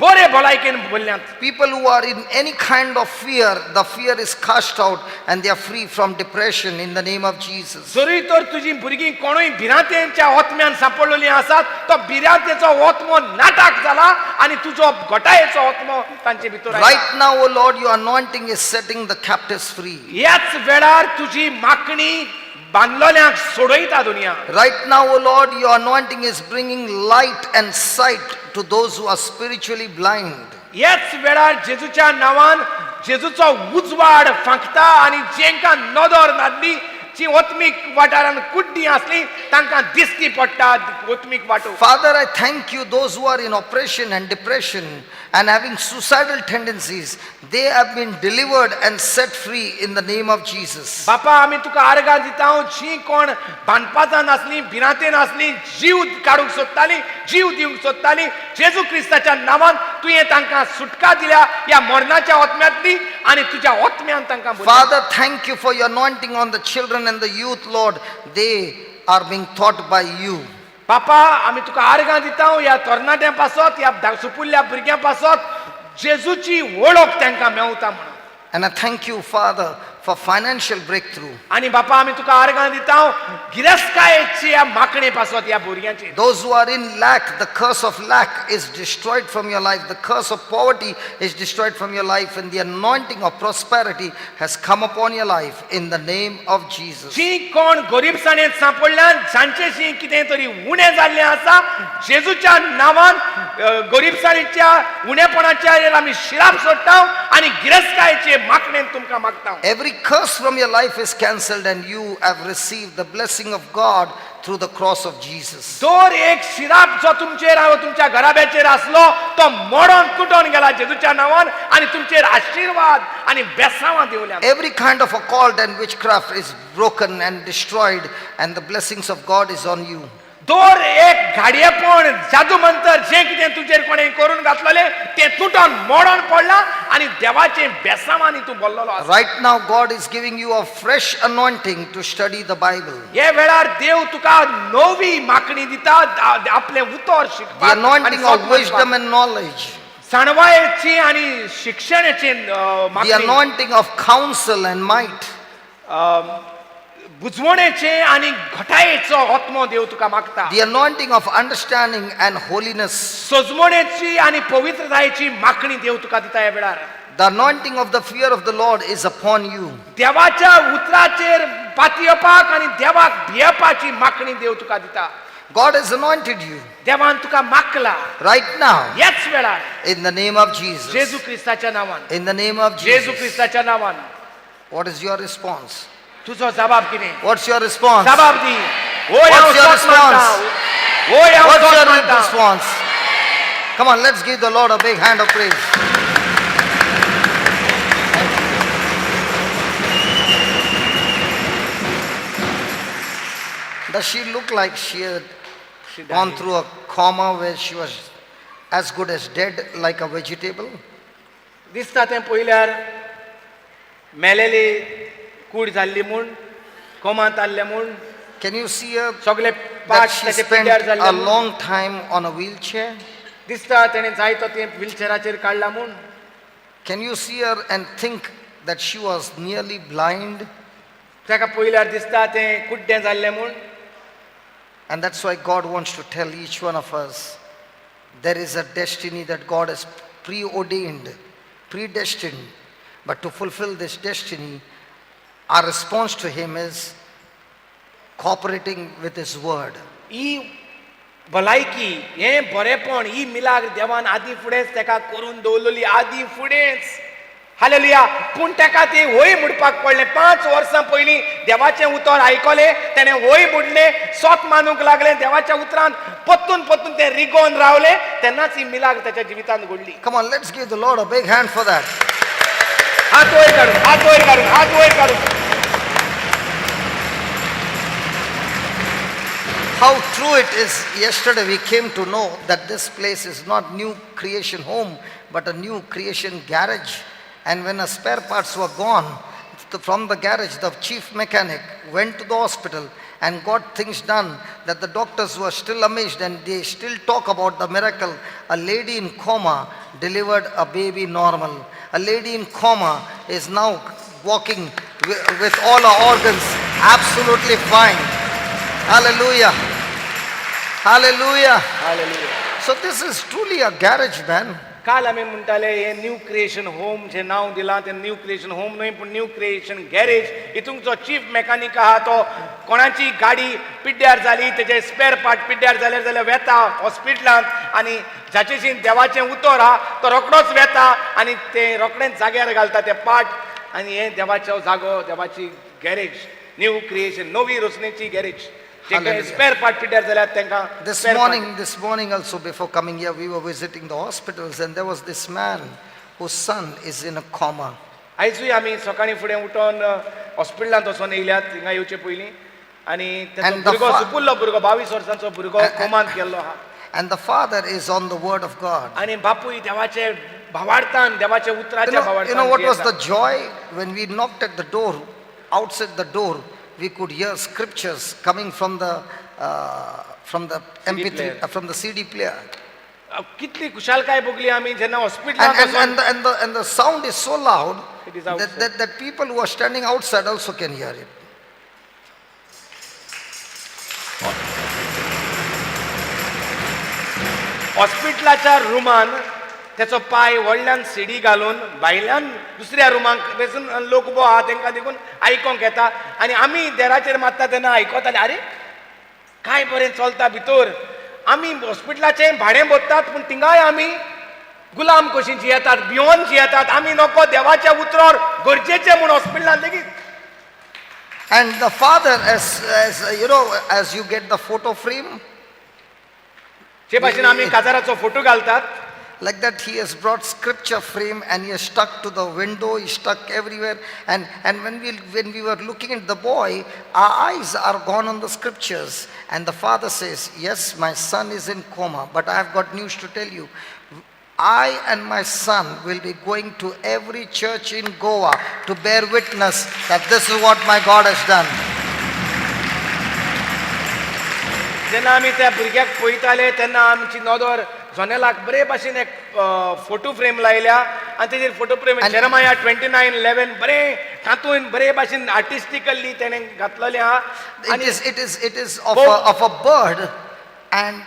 बरे भलायकेन भरल्यांत. People who are in any kind of fear, the fear is cast out and they are free from depression in the name of Jesus. जरी तर तुजी भुरगीं कोणूय भिरांतेच्या ओतम्यान सांपडलेलीं आसात तो भिरांतेचो ओतमो नाटाक जाला आनी तुजो घोटायेचो ओतमो तांचे भितर आयला. Right now, O Lord, your anointing is setting the captives free. ह्याच वेळार तुजी मागणी बांदलेल्यांक सोडयता दुनिया. Right now, O Lord, your anointing is bringing light and sight to those who are spiritually blind. ह्याच वेळार जेजूच्या नांवान जेजूचो उजवाड फांकता आनी जेंकां नदर नासली जी ओत्मीक वाठारांत कुड्डी असली तांकां दिसती पडटा ओत्मीक वाटो. Father, I thank you, those who are in oppression and depression and having suicidal tendencies, they have been delivered and set free in the name of Jesus. बापा आमी तुका आर्गां दिता जी कोण भानपाजान आसली भिरांतेन आसली जीव काडूंक सोदताली जीव दिवंक सोदताली जेजू क्रिस्ताच्या नांवान तुवें तांकां सुटका दिल्या ह्या मरणाच्या ओत्म्यांतली आनी तुज्या ओत्म्यान तांकां भरल्या. Father, thank you for your anointing on the children and the youth, Lord. They are being taught by you. बापा आमी तुका आर्गां दिता ह्या तरणाट्यां पासत ह्या सुपुल्ल्या भुरग्यां पासत जेजूची वळख तांकां मेवता म्हणून. And I thank you, Father, for financial breakthrough. आनी बापा आमी तुका आर्गां दिता गिरेस्तायेची ह्या माकणे पासत ह्या भुरग्यांचेर. Those who are in lack, the curse of lack is destroyed from your life. The curse of poverty is destroyed from your life. And the anointing of prosperity has come upon your life in the name of Jesus. जी कोण गरीबसाणेंत सांपडल्यान जांचेशी कितें तरी उणें जाल्लें आसा जेजूच्या नांवान गरीबसाणेच्या उणेपणाचेर आमी शिराप सोडटा आनी गिरेस्तायेचे माकणेन तुमकां मागता. Every curse from your life is cancelled and you have received the blessing of God through the cross of Jesus. दर एक शिराप जो तुमचेर हांव तुमच्या घराब्याचेर आसलो तो मोडोन तुटोन गेला जेजूच्या नांवान आनी तुमचेर आशीर्वाद आनी बेसांवां दिवल्या. Every kind of occult and witchcraft is broken and destroyed and the blessings of God is on you. दर एक घाडयेपण जादू मंतर जे कितें तुजेर कोणें करून घातलेलें तें तुटोन मोडोन पडलां आनी देवाचे बेसांवांनी तूं भरलेलो आसा. Right now God is giving you a fresh anointing to study the Bible. हे वेळार देव तुका नवी माकणी दिता आपले उतर The शिकपाक anointing of wisdom and knowledge. जाणवायेची आनी शिक्षणाची The माकणी anointing of counsel and might. बुजवणेचे आनी घटायेचो आत्मो देव तुका मागता. The anointing of understanding and holiness. सजमणेची आनी पवित्रतायेची माकणी देव तुका दिता ह्या वेळार. The anointing of the fear of the Lord is upon you. देवाच्या उतराचेर पातयेवपाक आनी देवाक भियेवपाची माकणी देव तुका दिता. God has anointed you देवान तुका मागला right now ह्याच वेळार in the name of Jesus. जेजू क्रिस्ताच्या नांवान. In the name of Jeju Jesus. क्रिस्ताच्या नांवान. What is your response? तुजो जबाब कितें? What's your response? जबाब दी. होय हांव What's your सोत मानता. response? होय हांव What's सोत your मानता. response? Come on, let's give the Lord a big hand of praise. Does she look like she had gone through a coma where she was as good as dead, like a vegetable? दिसता तें पयल्यार मेलेली कूड जाल्ली म्हूण कोमांत आसले म्हूण Can you see her सगळे that part she त्याचे spent पिड्ड्यार जाल्ले a म्हूण long time on a wheelchair? दिसता तेणें जायतो तें व्हिलचॅराचेर काडला म्हूण. Can you see her and think that she was nearly blind? ताका पयल्यार दिसता तें कुड्डें जाल्लें म्हूण. And that's why God wants to tell each one of us, there is a destiny that God has preordained, predestined. But to fulfill this destiny, our response to Him is cooperating with His word. ही भलायकी हें बरेपण ही मिलाग्र देवान आदी फुडेंच ताका करून दवरलेली आदी फुडेंच. Hallelujah. पूण ताका ती होय म्हणपाक पडलें. 5 वर्सां पयलीं देवाचें उतर आयकलें ताणें होय म्हणलें सोत मानूंक लागलें देवाच्या उतरान पत्तून पत्तून तें रिगोवन रावलें तेन्नाच ही मिलाग्र ताच्या जिवितांत घडली. Come on, let's give the Lord a big hand for that. हात वयर काडून हात वयर काडून हात वयर काडून. How true it is, yesterday we came to know that this place is not new creation home, but a new creation garage. And when the spare parts were gone from the garage, the chief mechanic went to the hospital and got things done that the doctors were still amazed and they still talk about the miracle. A lady in coma delivered a baby normal. A lady in coma is now walking with all her organs absolutely fine. Hallelujah. Hallelujah. Hallelujah. So this is truly a garage, man. काल आमी म्हणटाले हे new creation home जे नांव दिलां तें new creation home न्हय पूण new creation garage. हितूंक जो chief mechanic आहा तो कोणाची गाडी पिड्ड्यार जाली तेजे स्पेर पार्ट पिड्ड्यार जाले जाल्यार वेता हॉस्पिटलांत आनी जाचेशी देवाचें उतर आहा तो रोखडोच वेता आनी तें रोखडेंच जाग्यार घालता ते पार्ट आनी हे देवाचो जागो देवाची गॅरेज न्यू क्रिएशन, नवी रचनेची गॅरेज. जे काही Hallelujah. स्पेअर पार्ट पिड्ड्यार जाल्यार तांकां This spare morning also before coming here, we were visiting the hospitals and there was this man whose son is in a coma. part. आयजूय आमी सकाळी फुडें उठोन हॉस्पिटलांत वचोन येयल्यात हिंगा येवचे पयलीं, आनी And ताचो the भुरगो fa- सुपुल्लो भुरगो 22 वर्सांचो भुरगो कोमांत गेल्लो आहा. And the father is on the word of God. आनी बापूय देवाचे भावार्थान, देवाच्या You उतराच्या know भावार्थान what was the जियेता. joy when we knocked at the door, outside the door, we could hear scriptures coming from the MP3, player. from the CD player. कितली खुशालकाय भोगली आमी जेन्ना And, हॉस्पिटलांत and, वचोन and the sound is so loud It is that, outside. that people who are standing outside also can hear it. हॉस्पिटलाच्या रुमान त्याचो पाय व्हडल्यान सिडी घालून भायल्यान दुसऱ्या रुमाक बसून लोक उबो आहा तांकां देखून आयकोंक येता. आनी आमी देराचेर मारता तेन्ना आयकताले, अरे काय बरें चलता भितर. आमी हॉस्पिटलाचें भाडें भरतात पूण थिंगाय आमी गुलाम कशीं जियेतात, भिवून जियेतात. आमी नको देवाच्या उतरार गरजेचें म्हूण हॉस्पिटलांत लेगीत. And the father, as you get the photo frame, जे भाशेन आमी काजाराचो फोटो घालतात, like that he has brought scripture frame and he has stuck to the window, he stuck everywhere. And when we were looking at the boy, our eyes are gone on the scriptures. And the father says, yes, my son is in coma, but I have got news to tell you. I and my son will be going to every church in Goa to bear witness that this is what my God has done. जेन्ना आमी त्या भुरग्याक पळयताले तेन्ना आमची नदर जनेलाक बरे भाशेन एक फोटो फ्रेम लायल्या आनी तेजेर फोटो फ्रेम जेरमाया 29:11 बरे तातूंत बरे भाशेन आर्टिस्टिकली तेणें घातलेलें आहा. It is of a bird and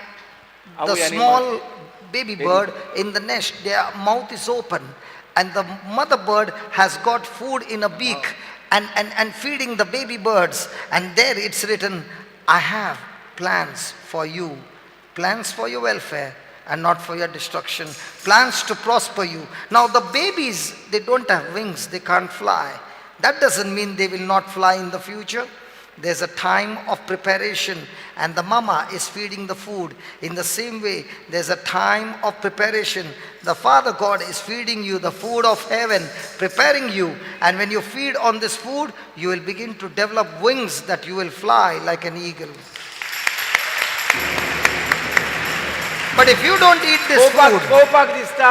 the Avu small baby bird in the nest. Their mouth is open and the mother bird has got food in a beak and feeding the baby birds. And there it's written, I have plans for you, plans for your welfare and not for your destruction, plans to prosper you. Now the babies, they don't have wings, they can't fly. That doesn't mean they will not fly in the future. There's a time of preparation and the mama is feeding the food. In the same way, there's a time of preparation. The Father God is feeding you the food of heaven, preparing you. And when you feed on this food, you will begin to develop wings that you will fly like an eagle. But if you don't eat this food, पळोवपाक दिसता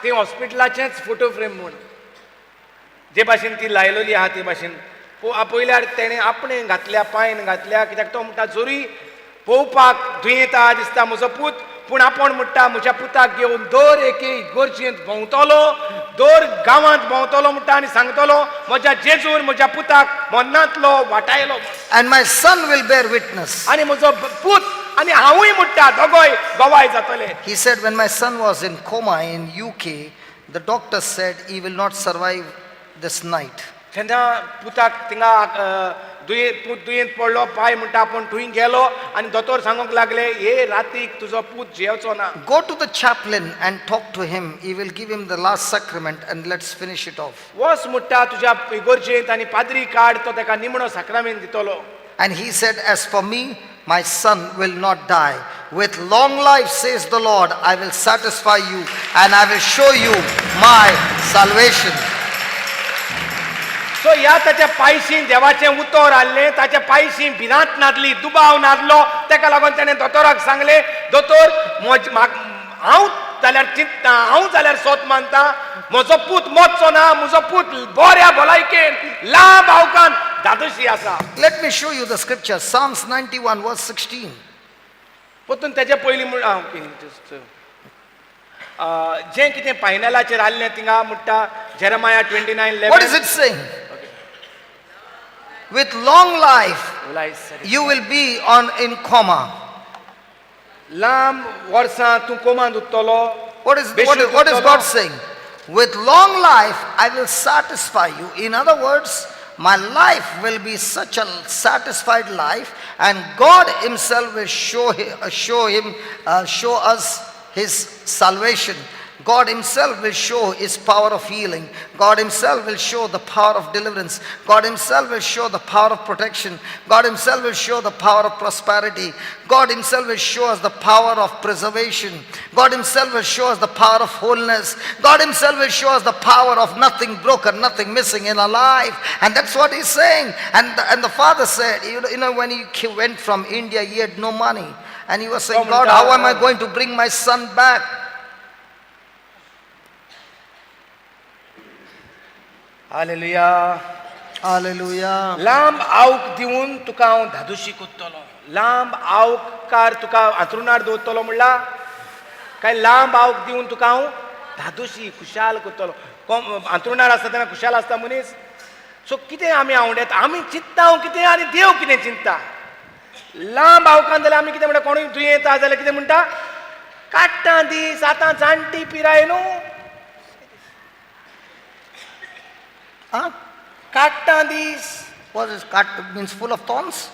ती हॉस्पिटलाचेंच photo frame म्हूण जे भाशेन ती लायलेली आहा ते भाशेन पयल्यार तेणें आपणें घातल्या पांयन घातल्या, कित्याक तो म्हणटा जोरी पळोवपाक दुयेंत आहा दिसता म्हजो पूत, पूण आपूण म्हणटा म्हज्या पुताक घेवन दर एके इगर्जेंत भोंवतलो, दर गांवांत भोंवतलो म्हणटा आनी सांगतलो म्हज्या जेजूर म्हज्या पुताक मरणांतलो वाटायलो. and my son will bear witness. आनी म्हजो पूत आनी हांवूय म्हणटा दोगोय गवाय जातले. He said when my son was in coma in UK, the doctor said he will not survive this night. तेन्ना पुताक थिंगा पूत दुयेंत पडलो, पांय म्हणटा आपूण थंय गेलो आनी दोतोर सांगूंक लागले हे रातीक तुजो पूत जेवचो ना. Go to the chaplain and talk to him. He will give him the last sacrament and let's finish it off. वच म्हणटा तुज्या इगोर्जेंत आनी पाद्री काड, तो ताका निमणो साक्रामेंत दितलो. And he said, as for me, my son will not die. With long life, says the Lord, I will satisfy you and I will show you my salvation. सो ह्या ताच्या पायशीं देवाचें उतर हाडलें, ताच्या पायशीं भिरांत नादली, दुबाव नादलो. ताका लागून ताणें दोतोराक सांगलें, दोतोर हांव जाल्यार चिंतता, हांव जाल्यार सोत मानता, म्हजो पूत मरचो ना, म्हजो पूत बऱ्या भलायकेन लांब आंवकान दादोशी आसा. Let me show you the scripture. Psalms 91 verse 16. परतून तेजे पयलीं जें कितें फायनलाचेर हाडलें थिंगा म्हणटा Jeremiah 29:11. What is it saying? With long life, you will be in coma. लांब वर्सां तूं कोमांत उत्तलो. What is God saying? With long life, I will satisfy you. In other words, my life will be such a satisfied life, and God Himself will show us His salvation. God himself will show his power of healing. God himself will show the power of deliverance. God himself will show the power of protection. God himself will show the power of prosperity. God himself will show us the power of preservation. God himself will show us the power of wholeness. God himself will show us the power of nothing broken, nothing missing in our life. And that's what he's saying. And the father said, you know, when he went from India, he had no money. And he was saying, God, how am I going to bring my son back? Hallelujah. Hallelujah. लांब आवक दिवन तुका हांव धादोशी कोत्तलो. लांब आवकार तुका अंथरुणार दवरतलो म्हणला काय लांब आवक दिवन तुका हांव धादोशी खुशाल कोत्तलो. अंथरुणार आसता तेन्ना खुशाल आसता मनीस. सो कितें आमी आवडत आमी चिंतता हांव कितें आनी देव कितें चिंतता. लांब आवकान जाल्यार आमी कितें म्हणटा कोणूय दुयेंत आसा जाल्यार कितें म्हणटा काडटा दीस आतां जाणटी पिराय न्हू. Huh? काडटा दीस What is cut means full of thorns?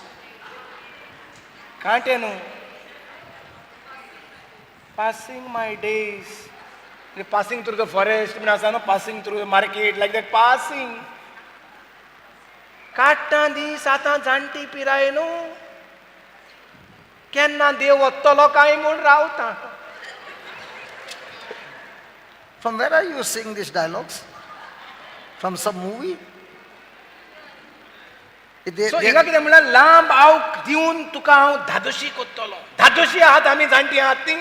कांटे न्हू. Passing my days. Passing through the forest म्हण आसा न्हू passing through the market like that passing. काडटा दीस आतां जाणटी पिराय न्हू. केन्ना देव वतलो काय म्हूण रावता. From where are you seeing these dialogues? From some movie? सो हिंगा कितें म्हणल्यार लांब आवक दिवन तुका हांव धादोशी कोत्तलो. धादोशी आहात आमी जाणटी आहात ती.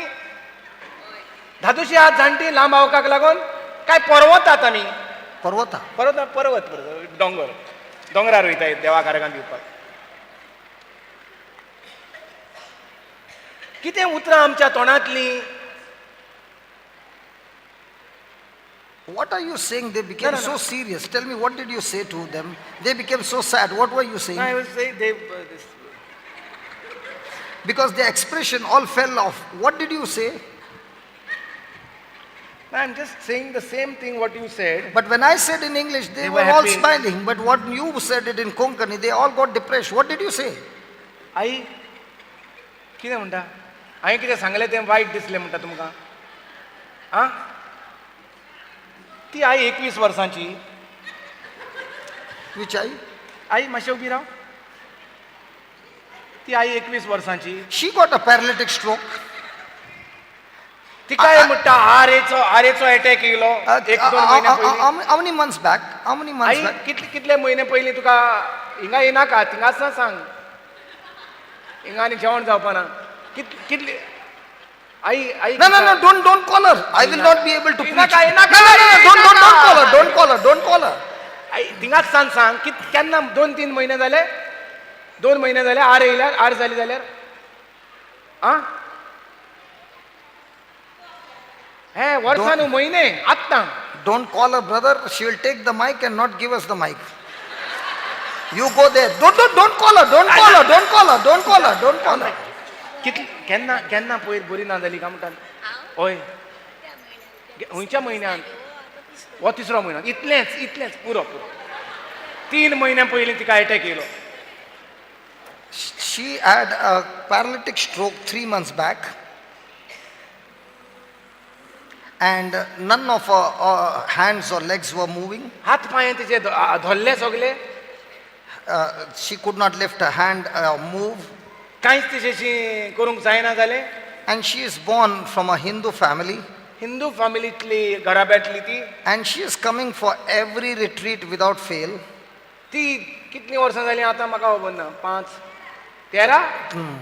धादोशी आहात जाणटी लांब आवकाक लागून काय पर्वतात आमी. Parvata. पर्वत दोंगर दोंगरार वयता देवा कार्यान दिवपाक. कितें उतरां आमच्या तोंडांतलीं. What are you saying? They became No. so serious. Tell me, what did you say to them? They became so sad. What were you saying? I will say they Because their expression all fell off. What did you say? I'm just saying the same thing what you said. But when I said in English, they were all happy. smiling. But what you said it in Konkani, they all got depressed. What did you say? आई कितें म्हणटा. हांवें कितें सांगलें तें वायट दिसलें म्हणटा तुमकां. आं ती आई 21 वर्सांची. Which I? आई मातशें उबी राव. ती आई 21 वर्सांची. She got a paralytic stroke. तिकाय म्हणटा आरेचो अटॅक येयलो 1-2 म्हयने पयलीं. How many months back? How many months I back? कितले म्हयने पयलीं तुका हिंगा येनाका थिंगा आसना सांग. हिंगा आनी जेवण जावपाना. कितले आई No, don't call her. I will not be able to preach. No, Inaka. Don't call her. आई थिंगाच सांग केन्ना 2-3 म्हयने जाले. 2 म्हयने जाले आर येयल्यार आर जाली जाल्यार. आं हे वर्सां न्हू म्हयने आत्तां. Don't call her, brother. She will take the mic and not give us the mic. You go there. Don't call her. केन्ना पयर बरी ना जाली काय म्हणटात. हय खंयच्या म्हयन्यान हो 3रो म्हयनो. इतलेंच पुरो 3 म्हयन्या पयलीं तिका अटॅक येयलो. She had a paralytic stroke 3 months back. And none of her hands or legs were moving. हात पांय तिचे धोल्ले सगळे. She could not lift her hand or move. कांयच तिचेशी करूंक जायना जालें. And she is born from a Hindu family. Hindu फॅमिलींतली घराब्यांतली ती. And she is coming for every retreat without fail. ती कितलीं वर्सां जालीं आतां म्हाका खबर ना. 5-13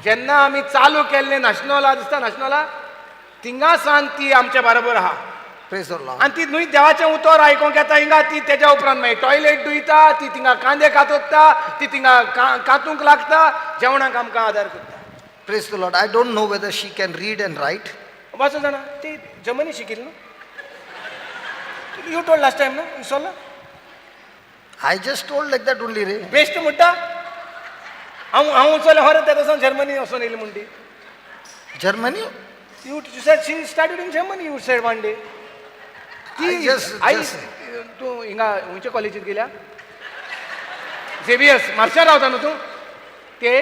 जेन्ना आमी चालू केल्लें नॅशनला दिसता नॅशनला थिंगा सान ती आमच्या बरोबर आहा. Praise the Lord. आनी ती न्हू देवाचें उतर आयकोंक येता हिंगा. ती तेज्या उपरांत मागीर टॉयलेट धुयता. ती थिंगा कांदे कातोत्ता. ती थिंगा कातूंक लागता. जेवणाक आमकां आदार करता. Praise the Lord. I don't know whether she can read and write. वाचूं जाणा ती जर्मनी शिकिल्ली न्हू. यू टोल्ड लास्ट टायम न्हू विसरलो. I just told like that only, Ray. Best म्हणटा हांव वचले हर तें जर्मनी वचून येयली म्हण ती. Germany? You said she studied in Germany, you said one day. तू हिंगा खंयच्या कॉलेजीत गेल्या. झेवियर्स म्हापशां रावता न्हू तूं. ते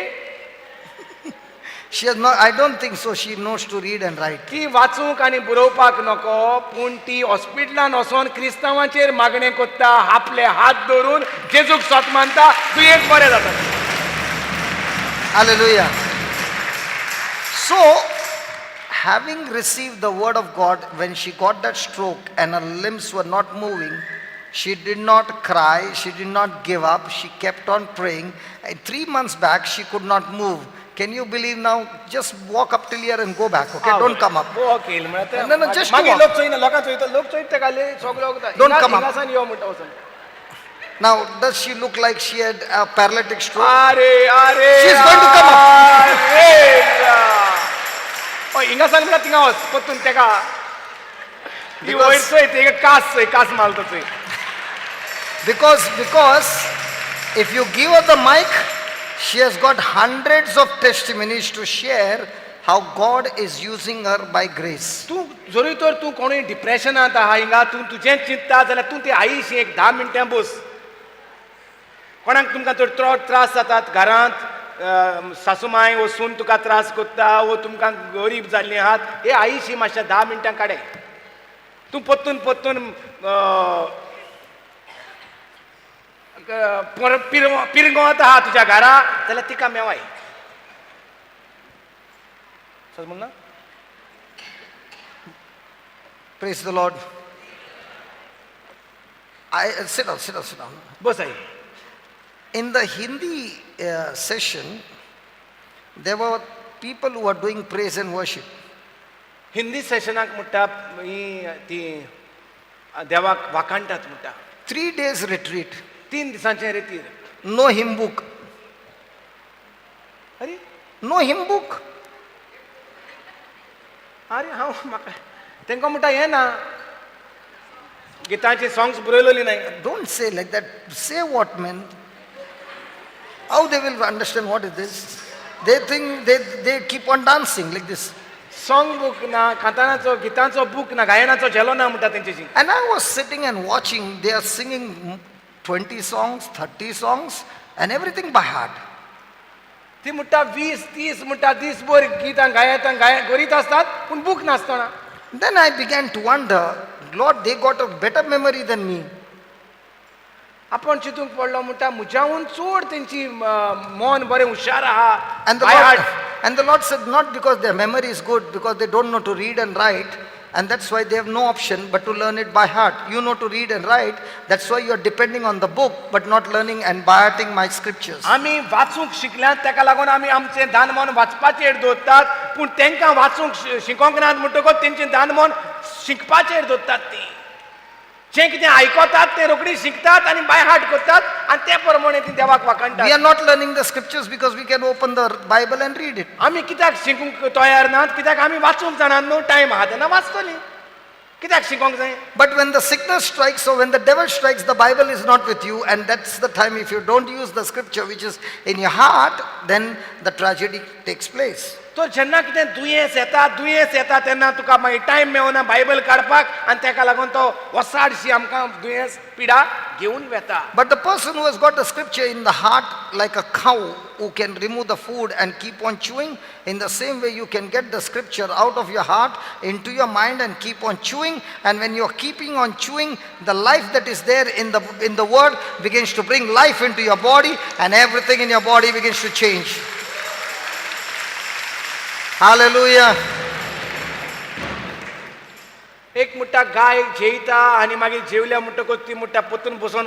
She has not, I don't think so. She knows to read and write. ती वाचूंक आनी बरोवपाक नको, पूण ती हॉस्पिटलान वचोन क्रिस्तांवांचेर मागणें कोत्ता, आपले हात धरून जेजूक सोत मानता, दुयेंत बरें जाता. Hallelujah. So, having received the word of God, when she got that stroke and her limbs were not moving, she did not cry, she did not give up, she kept on praying. And 3 months back, she could not move. Can you believe now? Just walk up till here and go back, okay? Don't come up. Walk येईल म्हणल्यार No, no, just मागीर walk. लोक चोयना, लोकां चोयता, लोक चोयता घाले, सगळो Don't come up. हिंगासान यो म्हणटा वचून. Now, does she look like she had a paralytic stroke? अरे अरे She's going to come up. हिंगासान म्हणटा थिंगा वच पत्तून तेका ती वयर चोय तेका कास मारता चोय. Because if you give her the mic, she has got hundreds of testimonies to share how God is using her by grace. तूं जरी तर तूं कोणूय डिप्रेशनांत आहा हिंगा तूं तुजें चिंतता जाल्यार तूं ती आईशी एक 10 मिनटां बस. कोणाक तुमकां तर चड त्रास जातात घरांत, सासूमाय वचून तुका त्रास कोत्ता, वो तुमकां गरीब जाल्लीं आहात, हे आईशी मातशें 10 मिनटां काडय. तूं पत्तून पिरगोवत आहा तुज्या घरा जाल्यार तिका मेवाय. म्हणना Praise the Lord. Sit down. बस आई. In the Hindi session, there were people who were doing praise and worship. Hindi सेशनाक म्हणटा ही ती देवाक वाखाणटात म्हणटा. 3 days retreat. 3 दिसांचें रितीर. No hymn book. अरे No hymn book. अरे हांव म्हाका तेंका म्हणटा हें ना, गितांची सॉंग्स बरयलोली नाय. Don't say like that. Say what, man? How they will understand what is this? They think they keep on dancing like this. Song book ना, कांतानाचो गितांचो बूक ना, गायनाचो झेलो ना म्हणटा तेंचेशी. And I was sitting and watching. They are singing 20 songs, 30 songs, and everything by heart. ती म्हणटा 20-30 म्हणटा दिसभर गितां गरीत असतात पूण बूक नासतना. Then I began to wonder, Lord, they got a better memory than me. आपण चितूंक पडलो म्हणटा म्हज्याहून चड तेंची मन बरें हुशार आहा. And the Lord said, not because their memory is good, because they don't know to read and write, and that's why they have no option but to learn it by heart. You know to read and write, that's why you are depending on the book but not learning and by hearting my scriptures. आमी वाचूंक शिकल्यात तेका लागून आमी आमचें दान मन वाचपाचेर दवरतात, पूण तेंकां वाचूंक शिकोंक नात म्हणटकच तेंचें दान मन शिकपाचेर दवरतात. ती जें कितें आयकतात तें रोखडी शिकतात आनी बाय हार्ट करतात आनी ते प्रमाणे ती देवाक We वाखाणटात. are not learning the scriptures because we can open the Bible and read it. आमी कित्याक शिकूंक तयार नात, कित्याक आमी वाचूंक जाणात न्हू, टायम आहा तेन्ना वाचतलीं. कित्याक शिकोंक जाय? But when the sickness strikes or when the devil strikes, the Bible is not with you, and that's the time if you don't use the scripture which is in your heart, then the tragedy takes place. तो जेन्ना कितें दुयेंस येता तेन्ना तुका मागीर time मेळना Bible काडपाक आनी तेका लागून तो वसाडशी आमकां दुयेंस पिडा घेवन वेता. But the person who has got the scripture in the heart like a cow who can remove the food and keep on chewing, in the same way you can get the scripture out of your heart into your mind and keep on chewing, and when you are keeping on chewing, the life that is there in the word begins to bring life into your body, and everything in your body begins to change. Hallelujah. एक मुठ्ठा गाय जेयता आनी मागीर जेवल्या म्हणटकच ती मुठ्ठा पोतून बसून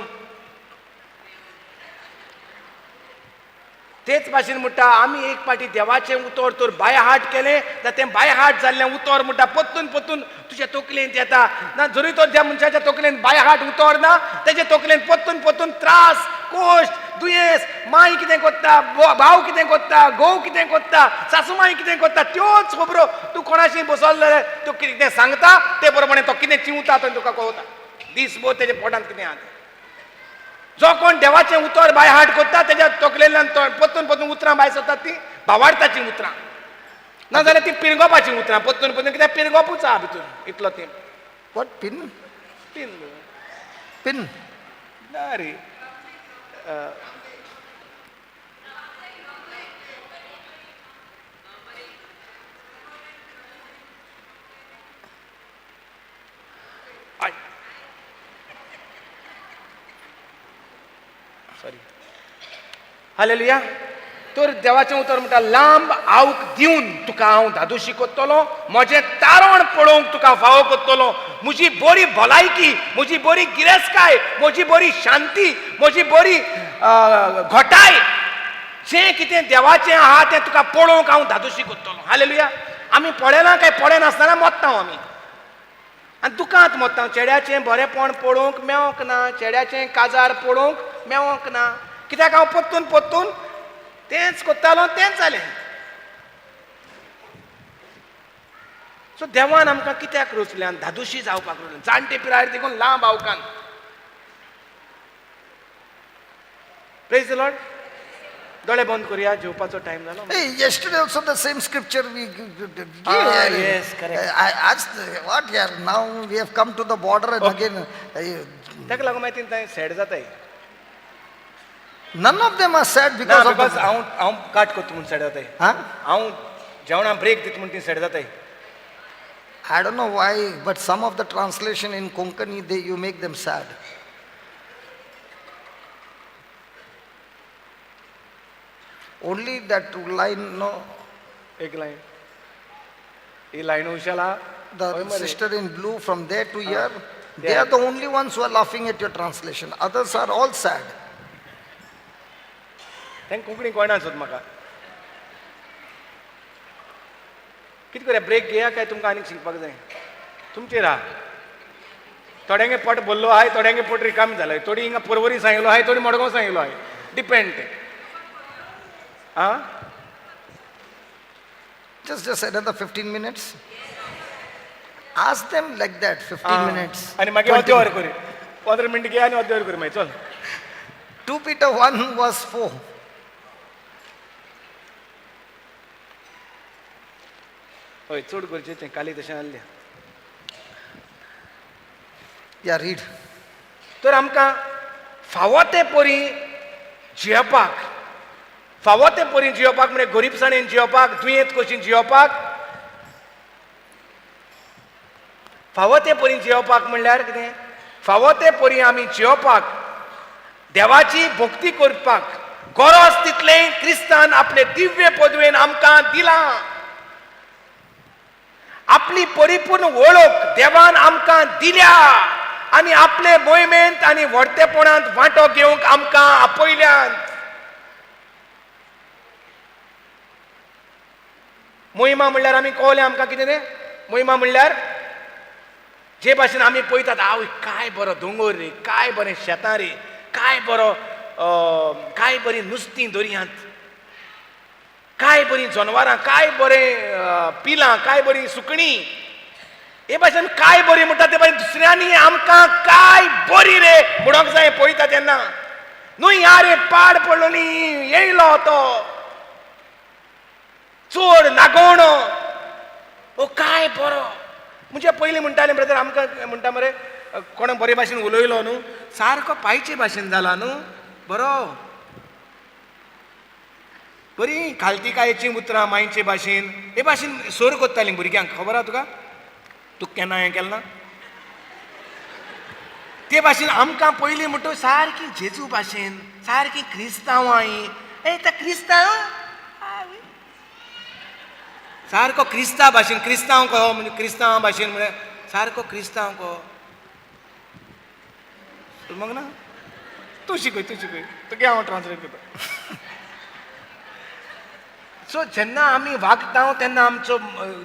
तेच भाशेन म्हणटा आमी एक पाटी देवाचें उतर तर बाय हार्ट केलें जाल्यार तें बाय हार्ट जाल्लें उतर म्हणटा पोतून तुज्या तकलेंत येता ना. जरी तर ज्या मनशाच्या तकलेंत बाय हार्ट उतर ना, तेजे तकलेंत पोतून त्रास, कोश्ट, दुयेंस, माय कितें कोत्ता, भाव कितें कोत्ता, घोव कितें कोत्ता, सासूमाय कितें कोत्ता, त्योच खबरो तूं कोणाशी बसलो जाल्यार तूं कितें सांगता ते प्रमाणे तो कितें चिंवता तें तुका कळटा. दिसभर तेजे पोटांत कितें आहा. जो कोण देवाचें उतर बाय हार्ट कोत्ता तेज्या तकलेंतल्यान पोतून उतरां भायर सरतात, ती भावार्थाचीं उतरां ना जाल्यार ती पिरगोवपाचीं उतरां पोतून कित्याक पिरगोवपूच आहा भितून इतलो ती. What? Pin? पीन ना रे. सॉरी. हालेलुया. तर देवाचें उतर म्हणटा लांब आवक दिवन तुका हांव धादोशी कोत्तलो, म्हजें तारण पळोवंक तुका फावो कोत्तलो, म्हजी बरी भलायकी, म्हजी बरी गिरेस्तकाय, म्हजी बरी शांती, म्हजी बरी घोटाय, जें कितें देवाचें आहा तें तुका पळोवंक हांव धादोशी कोत्तलो. हालेलुया. आमी पळयना काय पळयनासतना मोत्ता आमी आनी दुखांत मोत्ता. चेड्याचें बरेंपण पळोवंक मेळोंक ना, चेड्याचें काजार पळोवंक मेळोंक ना. कित्याक हांव पोत्तून पोत्तून तेंच कोत्तालो, तेंच जालें. सो देवान आमकां कित्याक रचल्यान धादोशी जावपाक रचल्यान, जाणटे पिरायेर देखून लांब आवकान. Praise the Lord. दोळे बंद करुया, जेवपाचो टायम जालो. Hey, yesterday also the same scripture we gave. Yes, correct. I asked, what here? Now we have come to the border and again. ताका लागून मागीर थंय सॅड जाताय. None of them are sad ना, because of बिकॉज the... हांव काट करता म्हूण सॅड जाताय. Huh? हांव जेवणा ब्रेक दिता म्हूण ती सॅड जाताय. I don't know why, but some of the translation in Konkani, you make them sad. Only that line, no. एक लाईन ही लाईन उशाला. The sister in blue from there to here, they are the only ones who are laughing at your translation. Others are all sad. तांकां कोंकणी कळना सोद म्हाका. कितें करूया, break घेया काय तुमकां आनीक शिकपाक जाय? तुमचेर आहा. थोड्यांगे पोट भरलो आहाय, थोड्यांगे पोट रिकामी जालाय, थोडी हिंगा परवरी सांगिल्लो आहाय, थोडी मडगांव सांगिल्लो आहाय. डिपेंड ते. आं Just another 15 minutes. Ask them like that, 15 minutes. आनी मागीर अर्दें वर करी, 15 मिनट घे आनी अर्दें वर करी मागीर. चल. 2 Peter 1 verse 4. हय, चड गरजेचें, काली तशें जाल्लें. Yeah, read. तर आमकां फावो ते परी जियेवपाक, फावो ते परी जियेवपाक म्हणजे गरीबसाणेन जियेवपाक, दुयेंत कशीं जियेवपाक, फावो ते परी जियेवपाक म्हणल्यार कितें? फावो ते परी आमी जियेवपाक, देवाची भक्ती करपाक गरज तितलें क्रिस्तान आपले दिव्य पदवेन आमकां दिलां. आपली परिपूर्ण वळख देवान आमकां दिल्या आनी आपले मोहिमेंत आनी व्हडतेपणांत वांटो घेवंक आमकां आपयल्यात. मोहिमा म्हणल्यार आमी कळलें आमकां कितें तें? मोहिमा म्हणल्यार जे भाशेन आमी पळयतात, आवय काय बरो दोंगर रे, काय बरें शेतां रे, काय बरो काय बरी नुस्तीं दर्यांत, काय बरी जनवरां, काय बरें पिलां, काय बरी सुकणीं. हे भाशेन काय बरी म्हणटा ते भाशेन दुसऱ्यांनी आमकां काय बरी रे म्हणूंक जाय पळयता तेन्ना. न्हू ह्या रे पाड पडलोली, येयलो तो चोर नागोवणो, ओ काय बरो. म्हणजे पयलीं म्हणटाले ब्रदर, आमकां म्हणटा मरे कोणा बरे भाशेन उलयलो न्हू, सारको पायचे भाशेन जाला न्हू, बरो बरी खालती कायची उतरां मायचे भाशेन, हे भाशेन सोर कोत्तालीं भुरग्यांक. खबर आहा तुका? तूं केन्ना हें केलें ना? ते भाशेन आमकां पयलीं म्हणटा सारकी जेजू भाशेन, सारकी क्रिस्तांवां ही. ए त्या क्रिस्तांव सारको क्रिस्तांव भाशेन, क्रिस्तांव कहो म्हणजे क्रिस्तांव भाशेन म्हळ्यार सारको क्रिस्तांव कहो. मग ना तूं शिकय, तूं शिकय, तुगे हांव ट्रान्सलेट करता. सो जेन्ना आमी वागता तेन्ना आमचो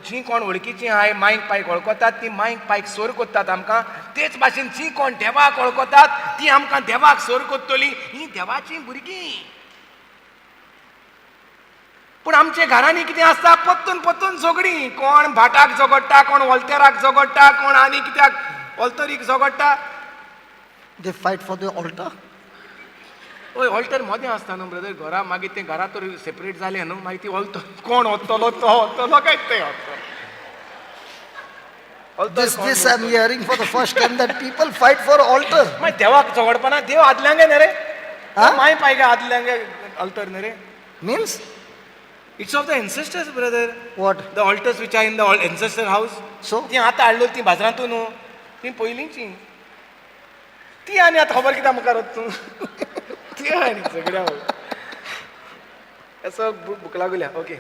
जी कोण वळखीची आहाय मांयक पायक वळखतात, ती मांयक पायक सोर कोत्तात आमकां. तेच भाशेन जी कोण देवाक वळखतात ती आमकां देवाक सोर कोत्तली. ही देवाची भुरगीं. पूण आमच्या घरांनी कितें आसता, पत्तून पत्तून झगडीं. कोण भाटाक झगडटा, कोण वॉल्तेराक झगडटा, कोण आनी कित्याक ऑल्तरीक झगडटा. They fight for the altar. हय, ऑल्टर मदें आसता न्हू ब्रदर. घरा मागीर तें घरा तर सेपरेट जालें न्हू, मागीर ती ऑल्टर कोण वतलो तो वतलो काय तें This I'm hearing for the first time, that people fight for altar. मागीर देवाक झगडपाना. देव आदल्यांगे न्ही रे, माय पायगे आदल्यांगे ऑल्टर न्ही रे. Means it's of the ancestors brother. what? The altars which are in the ancestor house. So ती आतां हाडलो ती बाजारांतून न्हू, ती पयलींची ती. आनी आतां खबर कित्याक मुखार वता तूं? ती आनी सगळ्या असो भूक लागल्या. ओके.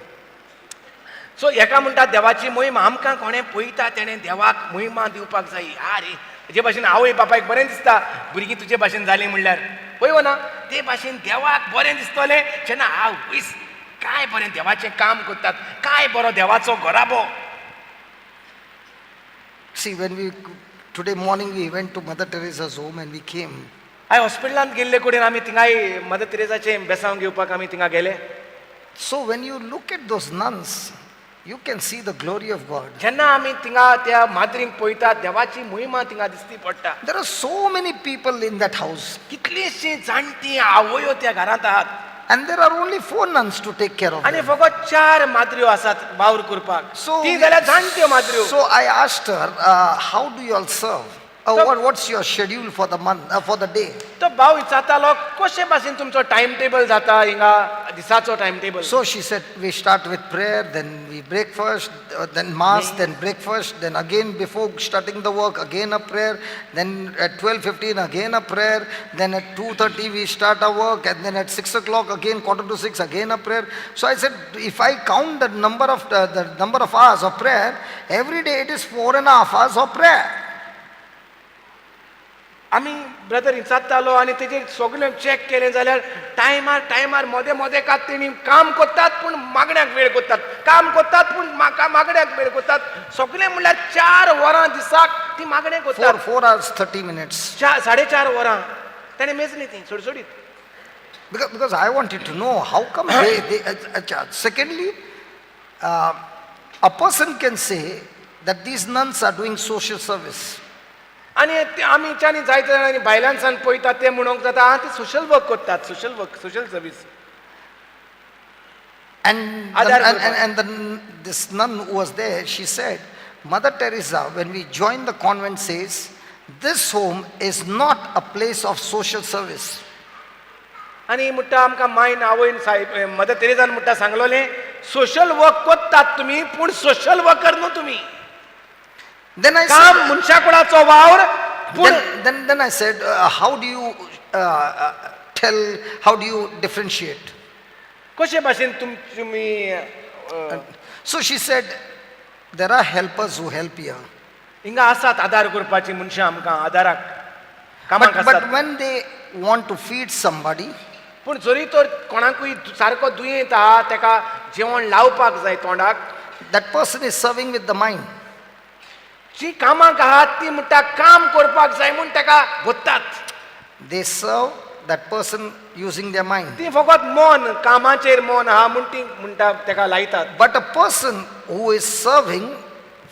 सो एका म्हणटा देवाची मोहीम आमकां कोणें पळयता तेणें देवाक मोहिमा दिवपाक जाय. रे तुजे भाशेन आवय बापायक बरें दिसता भुरगीं तुजे भाशेन जालीं म्हणल्यार पळय ना ते भाशेन देवाक बरें दिसतलें जेन्ना हांव वयस काय बरें देवाचें काम करतात, काय बरो देवाचो घोराबो. See, today morning we went to Mother Teresa's home and we came. हांवें हॉस्पिटलांत गेल्ले कडेन आमी थिंगाय मदर तेरेसाचें बेसांव घेवपाक आमी थिंगा गेले. So when you look at those nuns, you can see the glory of God. जेन्ना आमी थिंगा त्या माद्रींक पळयतात देवाची मोहिमा थिंगा दिसती पडटा. There are so many people in that house. कितलीशीं जाणटी आवयो त्या घरांत आहात And there are only 4 nuns to take care of आनी them. फकत 4 माद्र्यो आसात वावर करपाक. So, ती जाल्यार जाणट्यो माद्र्यो. so I asked her, how do you all serve? What's your schedule for the month, for the day? तो भाव विचारतालो कशे भाशेन तुमचो टायम टेबल जाता हिंगा दिसाचो time table. So she said, we start with prayer, then we breakfast, then mass, then breakfast, then again before starting the work, again a prayer, then at 12:15 again a prayer, then at 2:30 we start our work, and then at 6 o'clock again, 5:45 again a prayer. So I said, if I count the number of hours of prayer, every day it is 4.5 hours of prayer. आमी brother विचारतालो आनी तेजेर सगळें check केलें जाल्यार टायमार मोदे मोदे कात तेणी काम करतात पूण मागण्याक वेळ करतात, काम करतात पूण मागण्याक वेळ करतात. सगळें म्हणल्यार 4 वरां दिसाक ती मागणें करतात. 4 hours 30 minutes. 4.5 वरां ताणें मेजली ती सोडसोडीत. Because I wanted to know how come secondly, a person can say that these nuns are doing social service. आनी आमी च्यानी जायते जाणांनी भायल्यानसान पळयतात ते म्हणूंक जाता ती सोशल वर्क करतात, social service. And this nun who was there, she said, Mother Teresa, when we joined the convent, says, this home is not a place of social service. आनी म्हणटा आमकां मायन आवयन साहेब मदर तेरेसान म्हणटा सांगलोलें सोशल वर्क करतात तुमी पूण social worker न्हू तुमी. Then I काम मनशाकुळाचो वावर पूण then I said, how do you how do you differentiate? कशे भाशेन तुमी So she said, there are helpers who help here. हिंगा आसात आदार करपाची मनशां आमकां आदाराक कामाक But आसात. when they want to feed somebody, पूण जरी तर कोणाकूय सारको दुयेंत आहा तेका जेवण लावपाक जाय तोंडाक, that person is serving with the mind. जी कामाक आहात ती म्हणटा काम करपाक जाय म्हूण तेका भोत्तात. They serve that person using their mind. ती फकत मन कामाचेर मन आहा म्हूण ती म्हणटा तेका लायतात. But a person who is serving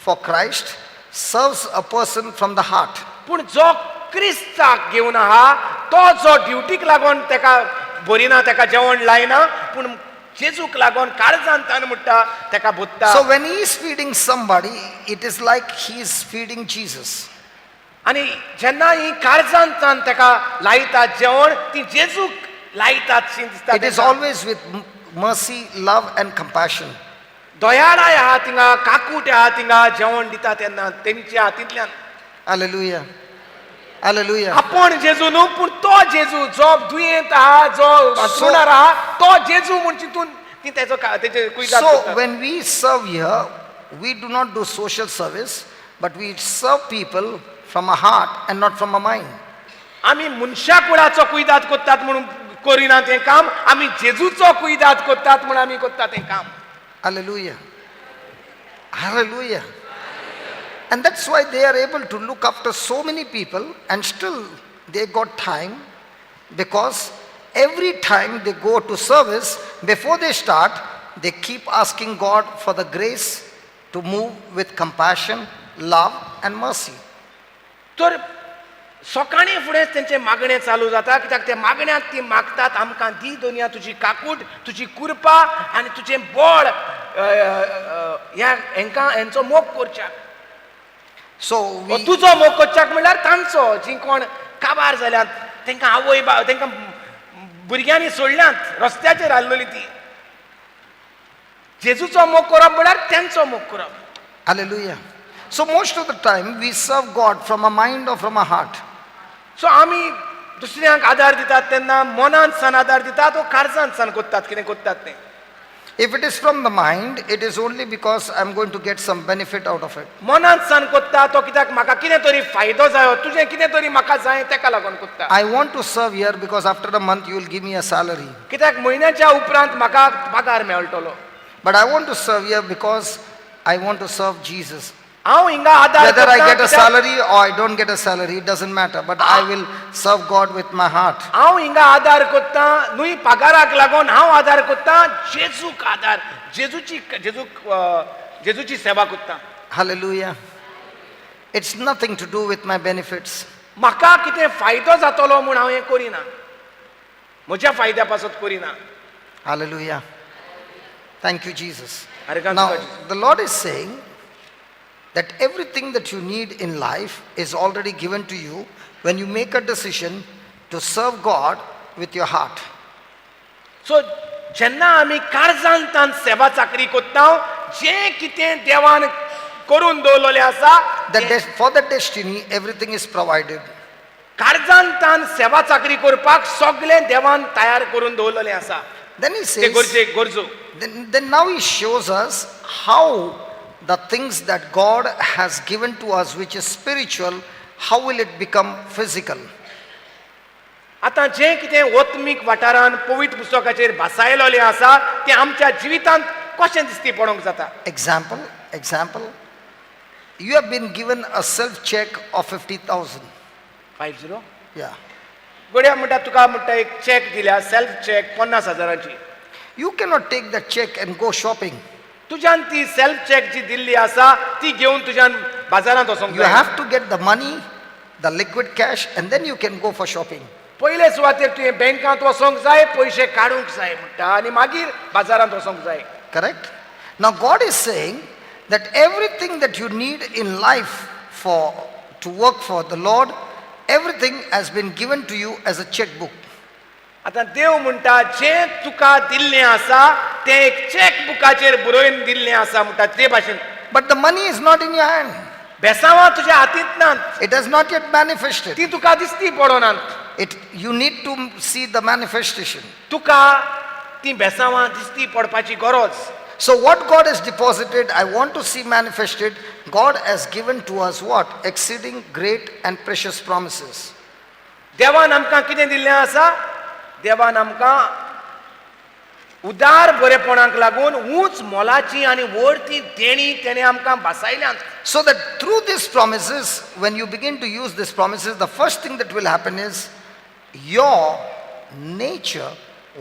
for Christ serves a person from the heart. पूण जो क्रिस्ताक घेवन आहा तो जो ड्युटीक लागून तेका भरिना तेका जेवण लायना पूण जेजूक लागून काळजांतान म्हणटा तेका भोत्ता. So when he is feeding somebody, it is like he is feeding Jesus. आनी जेन्ना ही काळजांतान तेका लायतात जेवण ती जेजूक लायतात शी दिसता. It is always with mercy, love and compassion. दयाळाय आहा थिंगा, काकूट आहा थिंगा जेवण दिता तेन्ना तेंच्या हातींतल्यान. Hallelujah. Hallelujah. आपण जेजू न्हू पूण तो जेजू जो दुयेंत आहा जो हसवणार आहा तो जेजू म्हूण चिंतून ती तेजे कुयदाद So करतात. when we serve here, we do not do social service, but we serve people from a heart and not from a mind. आमी मनशा कुळाचो कुयदाद करतात म्हणून करिना तें काम, आमी जेजूचो कुयदाद करतात म्हणून आमी करतात तें काम. Hallelujah. Hallelujah. And that's why they are able to look after so many people and still they got time, because every time they go to service, before they start, they keep asking God for the grace to move with compassion, love and mercy. तर सकाळी फुडेंच तेंचे मागणें चालू जाता कित्याक ते मागण्यांत ती मागतात आमकां दी दोनिया तुजी काकूट, तुजी कृपा आनी तुजें बळ हेंचो मोग करच्याक. So we, तुजो मोग करच्याक म्हणल्यार तांचो जीं कोण काबार जाल्यात तांकां आवय बाप तांकां भुरग्यांनी सोडल्यांत रस्त्याचेर हाडलेलीं ती. जेजूचो मोग करप म्हणल्यार तेंचो मोग करप. hallelujah. So most of the time we serve God from a mind or from a heart. सो आमी दुसऱ्यांक आदार दितात तेन्ना मनान सान आदार दितात वो काळजान सान कोत्तात कितें कोत्तात तें. If it is from the mind, it is only because I'm going to get some benefit out of it. मनान सान कोत्ता तो कित्याक म्हाका कितें तरी फायदो जायो, तुजें कितें तरी म्हाका जाय तेका लागून कोत्ता. I want to serve here because after a month you will give me a salary. कित्याक म्हयन्याच्या उपरांत म्हाका पगार मेळटलो. But I want to serve here because I want to serve Jesus. हांव हिंगा आदार Whether I get a कोत्ता salary or I don't get a salary, it doesn't matter. But I will serve God with my heart. हांव हिंगा आदार कोत्ता न्हय पगाराक लागून, हांव आदार कोत्ता जेजूक आदार, जेजूची सेवा कोत्ता. Hallelujah. It's nothing to do with my benefits. म्हाका कितें फायदो जातलो म्हूण हांव हें करिना, म्हज्या फायद्या पासत करिना. Hallelujah. Thank you, Jesus. Arrogant Now, God. the Lord is saying that everything that you need in life is already given to you when you make a decision to serve God with your heart. सो जेन्ना आमी काळजान तान सेवा चाकरी कोत्ता, जें कितें देवान करून दवरलेलें आसा For that destiny, everything is provided. काळजान तान सेवा चाकरी करपाक सगळें देवान तयार करून दवरलेलें आसा. Then he ते says, गरजो then now he shows us how the things that God has given to us, which is spiritual, how will it become physical? आतां जें कितें ओत्मीक वाठारान पवित्र पुस्तकाचेर बसायलेलें आसा तें आमच्या जिवितांत कशें दिसती पडोंक जाता. Example, you have been given a self-check of 50,000. 50 Yeah. गोड्या म्हणटा तुका म्हणटा एक चॅक दिल्या, सेल्फ चॅक 50,000ची. You cannot take that check and go shopping. तुज्यान ती सेल्फ चॅक जी दिल्ली आसा ती घेवन तुज्यान बाजारांत वचोंक You जाय. have to get the money, the liquid cash, and then you can go for shopping. पयले सुवातेर तुवें बँकांत वचोंक जाय, पयशे काडूंक जाय म्हणटा आनी मागीर बाजारांत वचोंक जाय. Correct? Now God is saying that everything that you need in life to work for the Lord, everything has been given to you as a checkbook. आतां देव म्हणटा जें तुका दिल्लें आसा तें एक चॅक बुकाचेर बरोवन दिल्लें आसा म्हणटा ते भाशेन. But the money is not in your hand. बेसांवां तुज्या हातींत नात, It has not yet manifested. ती तुका दिसती पडोनात. You need to see the manifestation. तुका ती बेसांवां दिसती पडपाची गरज. So what God has deposited, I want to see manifested. God has given to us what? Exceeding great and precious promises. देवान आमकां कितें दिल्लें आसा? देवान आमकां उदार बरेपणाक लागून उंच मोलाची आनी व्हड ती देणी तेणे आमकां बसायल्यात. So that through these promises, when you begin to use these promises, the first thing that will happen is your nature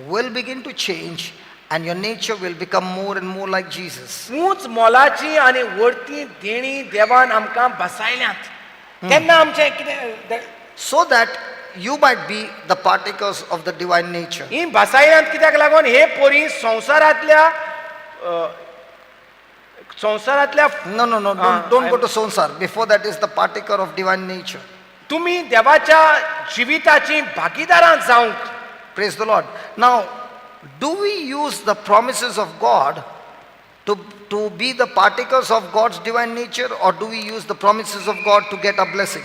will begin to change and your nature will become more and more like Jesus. उंच मोलाची आनी व्हड ती देणी देवान आमकां बसायल्यात. तेन्ना आमचें कितें So that you might be the partakers of the divine nature. ही बसायल्यात कित्याक लागून हे पोरी संवसारांतल्या No, don't go to Sonsar. Before that is the partaker of divine nature. तुमी देवाच्या जिविताची भागीदारां जावंक. Praise the Lord. Now, do we use the promises of God to be the partakers of God's divine nature, or do we use the promises of God to get a blessing?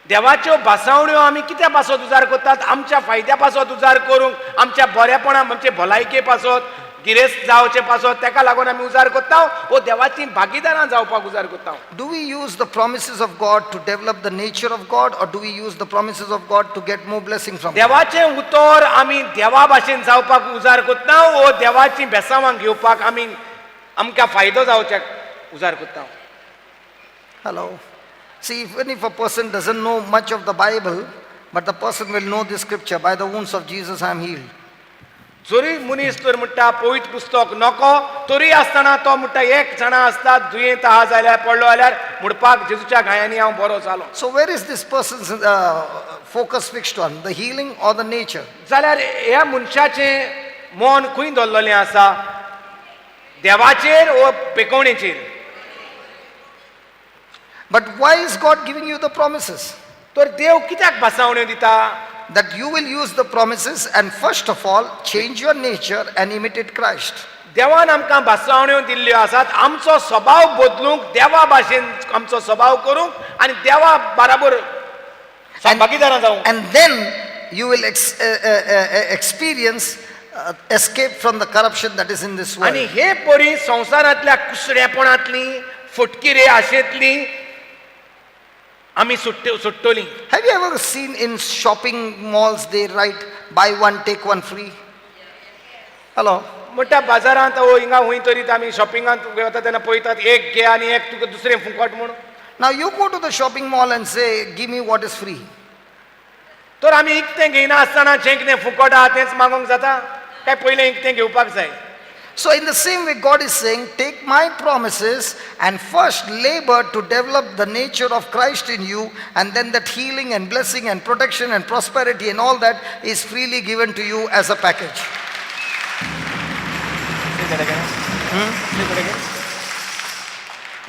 देवाच्यो बासावण्यो आमी कित्या पासत उजार करतात? आमच्या फायद्या पासत उजार करूंक, आमच्या बरेपणा आमचे भलायके पासत, गिरेस्त जावचे पासत, तेका लागून आमी उजार करता वो देवाची भागीदारां जावपाक उजार करता. Do we use the promises of God to develop the nature of God, or do we use the promises of God to get more blessing from God? देवाचें उतर आमी देवा भाशेन जावपाक उजार करता वो देवाची बेसांवां घेवपाक आमी आमकां फायदो जावच्याक उजार करता. Hello. See, even if a person doesn't know much of the Bible, but the person will know this scripture, by the wounds of Jesus I am healed. जरी मनीस तर म्हणटा पवित्र पुस्तक नको, तरी आसतना तो म्हणटा एक जाणा आसता दुयेंत आहा जाल्यार पडलो जाल्यार म्हणपाक जेजूच्या गायांनी हांव बरो जालो. So where is this person's focus fixed on? The healing or the nature? जाल्यार ह्या मनशाचें मन खंय दवरलेलें आसा? देवाचेर वो पेकवणेचेर. But why is God giving you the promises? तर देव कित्याक बासावण्यो दिता? That you will use the promises and first of all change your nature and imitate Christ. देवान आमकां बासावण्यो दिल्ल्यो आसात आमचो स्वभाव बदलूंक, देवा भाशेन आमचो स्वभाव करूंक आनी देवा बराबर भागीदारां जाऊ. And then you will experience escape from the corruption that is in this world. आणि हे पोरी संसारातल्या कुसड्यापणातली फुटकिरे आशेतली आम्ही सुट्टोली. Have you ever seen in shopping malls they write buy one take one free? Hello. मोठ्या बाजारांत हिंगा हुंय तरी आमी शॉपिंगांत वता तेन्ना पळयतात एक घे आनी एक तुका दुसरें फुकट म्हणून. Now you go to the shopping mall and say give me what is free. तर आमी इकतें घेयना आसतना जें कितें फुकट आहा तेंच मागोंक जाता काय पयलें इकतें घेवपाक जाय. So in the same way God is saying take my promises and first labor to develop the nature of Christ in you, and then that healing and blessing and protection and prosperity and all that is freely given to you as a package.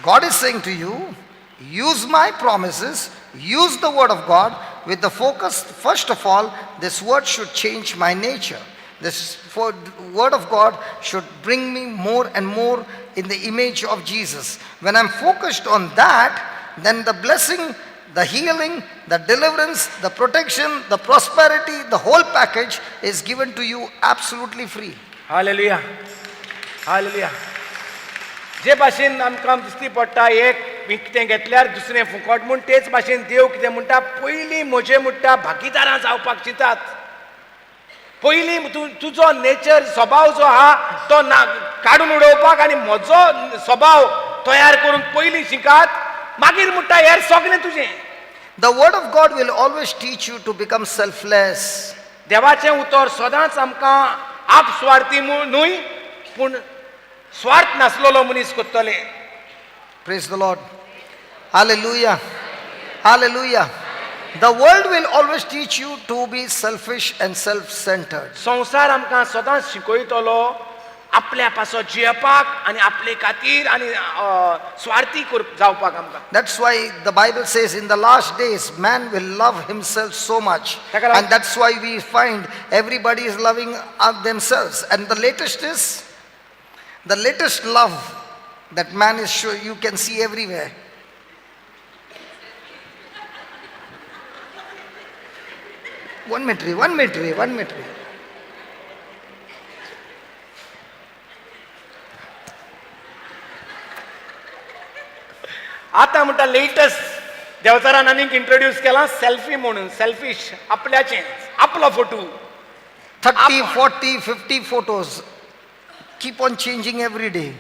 God is saying to you, use my promises, use the word of God with the focus, first of all, this word should change my nature. This word of God should bring me more and more in the image of Jesus. When I'm focused on that, then the blessing, the healing, the deliverance, the protection, the prosperity, the whole package is given to you absolutely free. Hallelujah. Hallelujah. जे भाशेन आमकां दिसती पडटा एक विकतें घेतल्यार दुसरें फुकट म्हूण तेच भाशेन देव कितें म्हणटा पयलीं म्हजे म्हणटा भागीदारां जावपाक चिंतात. पयलीं तुजो नेचर स्वभाव जो आहा तो काडून उडोवपाक आनी म्हजो स्वभाव तयार करून पयलीं शिकात, मागीर म्हणटा हेर सगळें तुजें. The word of God will always teach you to become selfless. देवाचें उतर सदांच आमकां आपस्वार्थी न्हूय पूण स्वार्थ नासलेलो मनीस कोत्तले. Praise the Lord. Hallelujah. Hallelujah. The world will always teach you to be selfish and self-centered. संसार आमकां सदांच शिकयतलो आपल्या पासो जियेवपाक आनी आपले खातीर आनी स्वार्थी जावपाक आमकां. That's why the Bible says in the last days man will love himself so much, and that's why we find everybody is loving themselves. And the latest love that man is sure you can see everywhere. One minute. आता म्हणटा latest देवचारान आनीक introduce केला selfie म्हणून. Selfish आपल्याचें आपलो photo 30, 40, 50 photos keep on changing every day.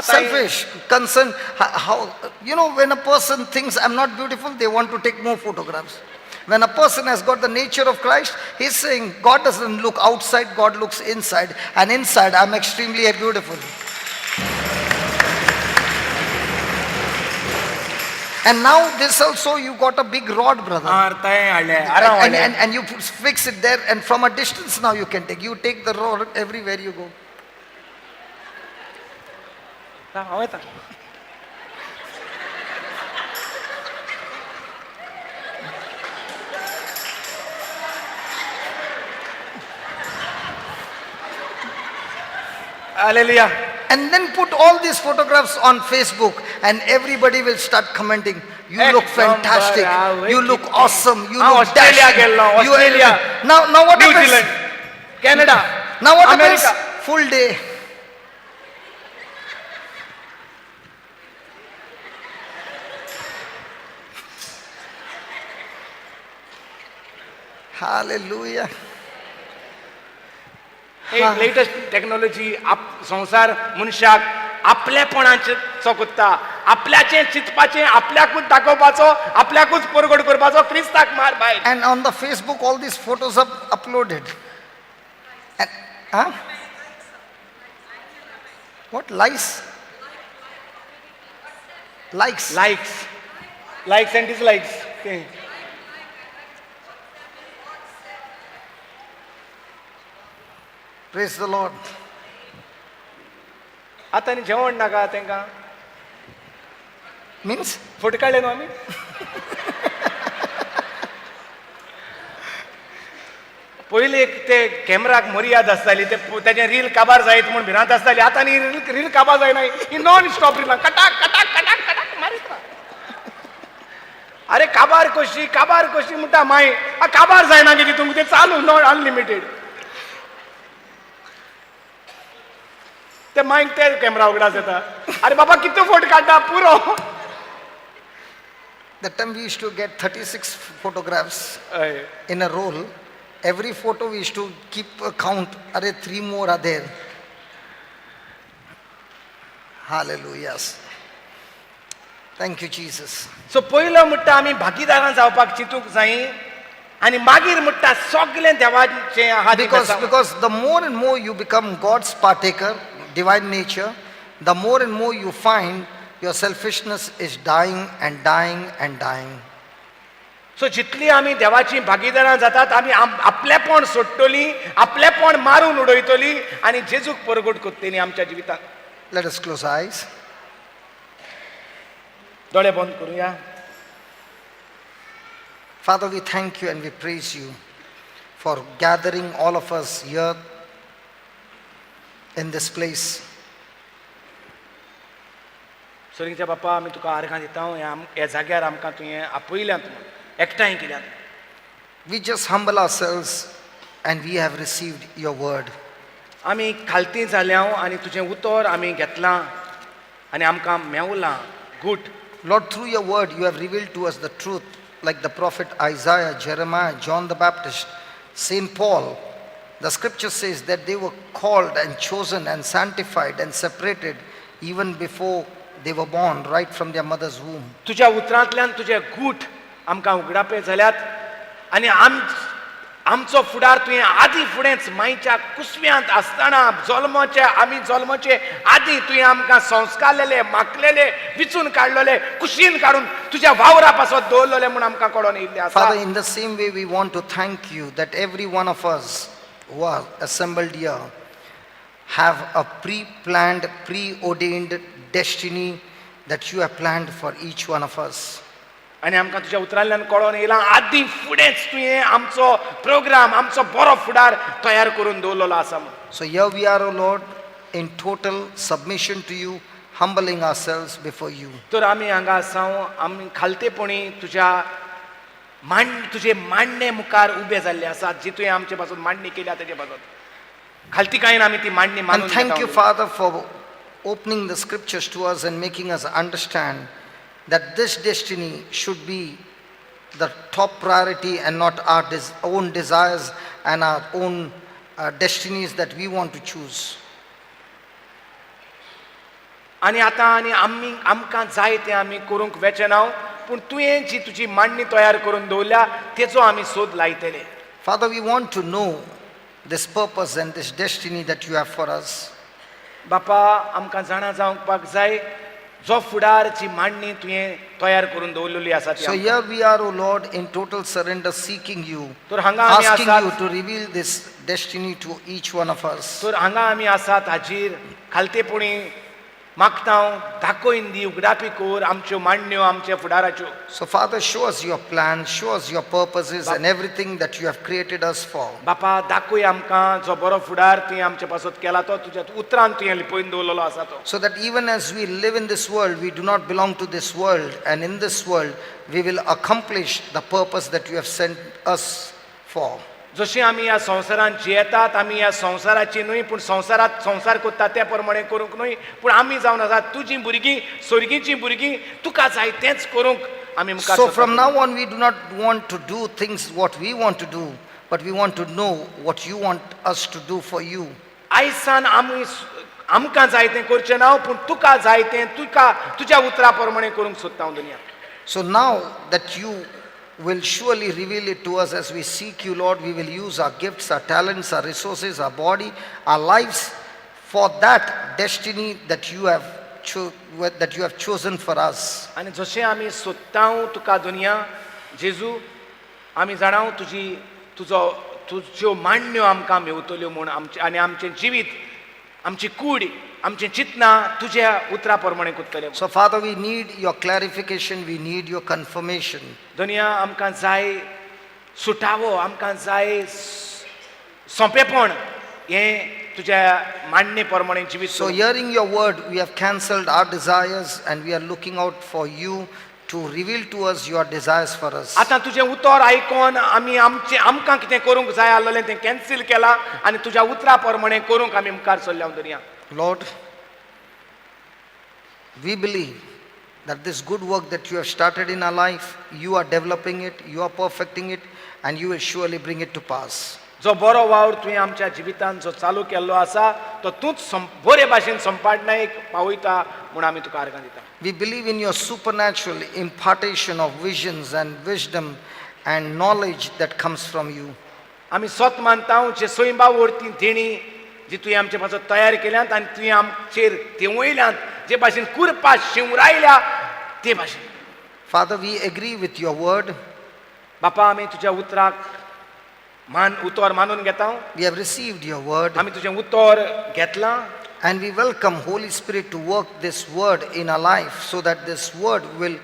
Selfish, concern. How, when a person thinks I'm not beautiful, they want to take more photographs. When a person has got the nature of Christ, he's saying God doesn't look outside, God looks inside, and inside I'm extremely beautiful. And now this also, you got a big rod, brother. And you fix it there, and from a distance now you can take. You take the rod everywhere you go. Hallelujah. And then put all these photographs on Facebook, and everybody will start commenting. You look fantastic. You look awesome. You look dashing. Australia. Now what New happens? Zealand, Canada. Now what America. happens? Full day. Hallelujah. एक latest technology संसार मनशाक आपलेपणाचो कोत्ता, आपल्याचें चिंतपाचें, आपल्याकूच दाखोवपाचो, आपल्याकूच परगड करपाचो, क्रिस्ताक मार भायर. And on the Facebook all these photos are uploaded. And, what? Likes and dislikes. Okay. Praise the Lord. आता आनी जेवण नाका तेंकां. Means? फोटो काडले न्हू आमी. पयलीं एक ते कॅमेराक मर्याद आसताली, तेजें रील काबार जायत म्हूण भिरांत आसताली. आतां न्ही रील काबार जायना, ही नॉन स्टॉप रिलां कटाक कटाक कटाक कटाक मारीत. अरे काबार कशी म्हणटा माय काबार जायना की तुमकां ते चालू नॉट अनलिमिटेड. ते मायक ते कॅमेरा उगडास येता. अरे बाबा किती फोटो काढता पुरो. That time we used to get 36 photographs हय. in a roll. Every photo we used to keep a count. Are 3 more are there. Hallelujah. Thank you, Jesus. सो पयलो म्हणटा आमी भागीदारां जावपाक चिंतूंक जाय आनी मागीर म्हणटा सगळें देवाचें आहा तें Because the more and more you become God's partaker, divine nature, the more and more you find your selfishness is dying and dying and dying. सो जितली आमी देवाची भागीदारां जातात आमी आपलेपण सोडटली, आपलेपण मारून उडयतली आनी जेजूक परगट कोत्तली आमच्या जिवितांत. Let us close our eyes. दोळे बंद करूया. Father, we thank you and we praise you for gathering all of us here in this place. सोरीच्या बापा आमी तुका आर्गां दिता ह्या जाग्यार आमकां तुवें आपयल्यात एकठांय केल्यात. We just humble ourselves and we have received your word. आमी खालती जाल्या आनी तुजें उतर आमी घेतलां आनी आमकां मेवलां. Good. Lord, through your word you have revealed to us the truth, like the prophet Isaiah, Jeremiah, John the Baptist, Saint Paul. The scripture says that they were called and chosen and sanctified and separated even before they were born, right from their mother's womb. तुज्या उतरांतल्यान तुजे गूठ आमकां उगडापे जाल्यात आनी आमचो फुडार तुवें आदी फुडेंच मायच्या कुसव्यांत आसतना आमी जल्माचे आदी तुवें आमकां संस्कारलेले माकलेले विचून काडलेले कुशीन काडून तुज्या वावरा पासत दवरलेले म्हूण आमकां कळोन येयल्ले आसा. Father, in the same way we want to thank you that every one of us who are assembled here have a pre-planned, preordained destiny that you have planned for each one of us. आनी आमकां तुज्या उतरांतल्यान कळोन येयलां आदी फुडेंच तुवें आमचो programme आमचो बरो फुडार तयार करून दवरलेलो आसा म्हूण. So here we are, O Lord, in total submission to you, humbling ourselves before you. तर आमी हांगा आसा आमी खालतेपणी तुजे मांडणे मुखार उबे जाल्ले आसात जी तुवें आमचे पासून मांडणी केल्या तेजे पासून खालतीकायेन आमी ती मांडणी And मानून thank you, घेता. Father, for opening the scriptures to us and making us understand that this destiny should be the top priority and not our own desires and our own destinies that we want to choose. आनी आतां आनी आमकां जाय तें आमी करूंक वेचना पूण तुवें जी तुजी मांडणी तयार करून दवरल्या तेचो आमी सोद लायतले. Father, we want to know this purpose and this destiny that you have for us. बापा आमकां जाणा जावपाक जाय जो फुडारची मांडणी तुवें तयार करून दवरलेली आसा ती So आमकां. here we are, O Lord, in total surrender, seeking you, तर हांगा आमी asking आसात you to reveal this destiny to each one of us. तर हांगा आमी आसात हाजीर खालतेपणी मागता दाखोवन दी उगडापी कोर आमच्यो मांडण्यो आमच्या फुडाराच्यो. So Father, show us your plan, show us your purposes and everything that you have created us for. बापा दाखोय आमकां जो बरो फुडार तुवें आमचे पासत केला तो तुज्या उतरान तुवें लिपोवन दवरलेलो आसा तो. So that even as we live in this world, we do not belong to this world, and in this world we will accomplish the purpose that you have sent us for. जशी आमी ह्या संवसारांत जियेतात आमी ह्या संवसाराची न्हय पूण संवसारात संवसार कोत्ता त्या प्रमाणे करूंक न्हय पूण आमी जावन आसात तुजीं भुरगीं स्वर्गीचीं भुरगीं तुका जाय तेंच करूंक आमी मुखार So सरता. from now on, we do not want to do things what we want to do, but we want to know what you want us to do for you. आयसान आमकां जाय तें करचें ना पूण तुका जाय तें तुज्या उतरा प्रमाणे करूंक सोदता हांव दुनिया. So now that you will surely reveal it to us as we seek you, Lord, we will use our gifts, our talents, our resources, our body, our lives for that destiny that you have chosen for us. आनी जशें आमी सोदता तुका दुनिया जेजू आमी जाणा तुज्यो मांडण्यो आमकां मेवतल्यो म्हूण आनी आमचें जिवीत आमची कूड आमचें चिंतना तुज्या उतरा प्रमाणे कोत्तलें. So Father, we need your clarification, we need your confirmation. दुनिया आमकां जाय सुटावो आमकां जाय सोंपेपण हें तुज्या मांडणे प्रमाणे जिवीत. So hearing your word, we have cancelled our desires and we are looking out for you to reveal to us your desires for us. आता तुझे उतर आयकोन आमी आमकां कितें करूंक जाय आसलें तें कॅन्सील केलां आनी तुज्या उतरा प्रमाणे करूंक आमी मुखार सरल्या दरया. Lord, we believe that this good work that you have started in our life, you are developing it, you are perfecting it, and you will surely bring it to pass. जो बरो वावर तुवें आमच्या जिवितांत जो चालू केल्लो आसा तो तूंच बरे भाशेन संपादनायक पावयता म्हूण आमी तुका आर्गां दिता. We believe in your supernatural impartation of visions and wisdom and knowledge that comes from you. आमी स्वत मानता जे स्वयंभावरती देणी जी तुवें आमचे पासो तयार केल्यात आनी तुवें आमचेर देंवयल्यात जे भाशेन कुरपा शिवरायल्या ते भाशेन. Father, we agree with your word. बापा आमी तुज्या उतराक उतर मानून घेता. We have received your word. आमी तुजें उतर घेतलां. And we welcome Holy Spirit to work this word in our life so that this word will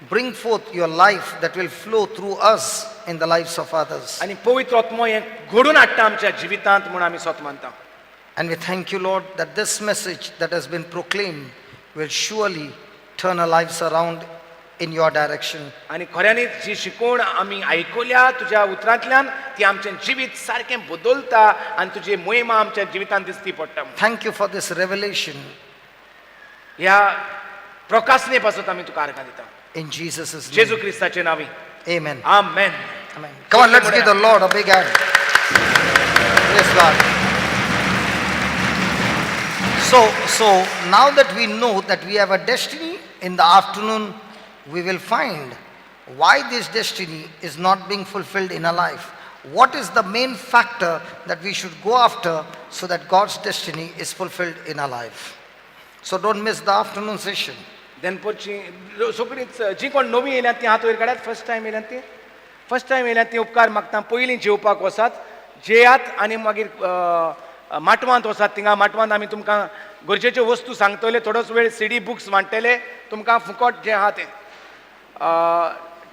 bring forth your life that will flow through us in the lives of others. आनी पवित्र आत्मो हें घडून हाडटा आमच्या जिवितांत म्हूण आमी स्वत मानता. And we thank you, Lord, that this message that has been proclaimed will surely turn our lives around in your direction. आनी खऱ्यांनीच जी शिकवण आमी आयकल्या तुज्या उतरांतल्यान ती आमचें जिवीत सारकें बदलता आनी तुजी मोहिमा आमच्या जिवितांत दिसती पडटा. Thank you for this revelation. ह्या प्रकाशने पासून आमी तुका आर्गां दिता. In Jesus' name. Jeju क्रिस्ताचे नांवी. Amen. Amen. Amen. Come on, let's give the Lord a big hand. Praise God. So now that we know that we have a destiny, in the afternoon we will find why this destiny is not being fulfilled in our life. What is the main factor that we should go after so that God's destiny is fulfilled in our life? So don't miss the afternoon session. दनपरची सगळींच जी कोण नवीं येयल्यात ती हात वयर काडात. First time येयल्यात ती ती उपकार मागता पयलीं जेवपाक वसात, जेयात आनी मागीर माटवांत वसात. थिंगा माटवांत आमी तुमकां गरजेच्यो वस्तू सांगतले, थोडोच वेळ सीडी बुक्स वांटतले तुमकां फुकट जे आहा तें.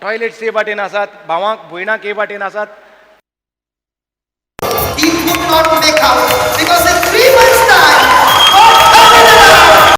टॉयलेट्स हे वाटेन आसात, भावांक भयणाक हे वाटेन आसात. He could not make out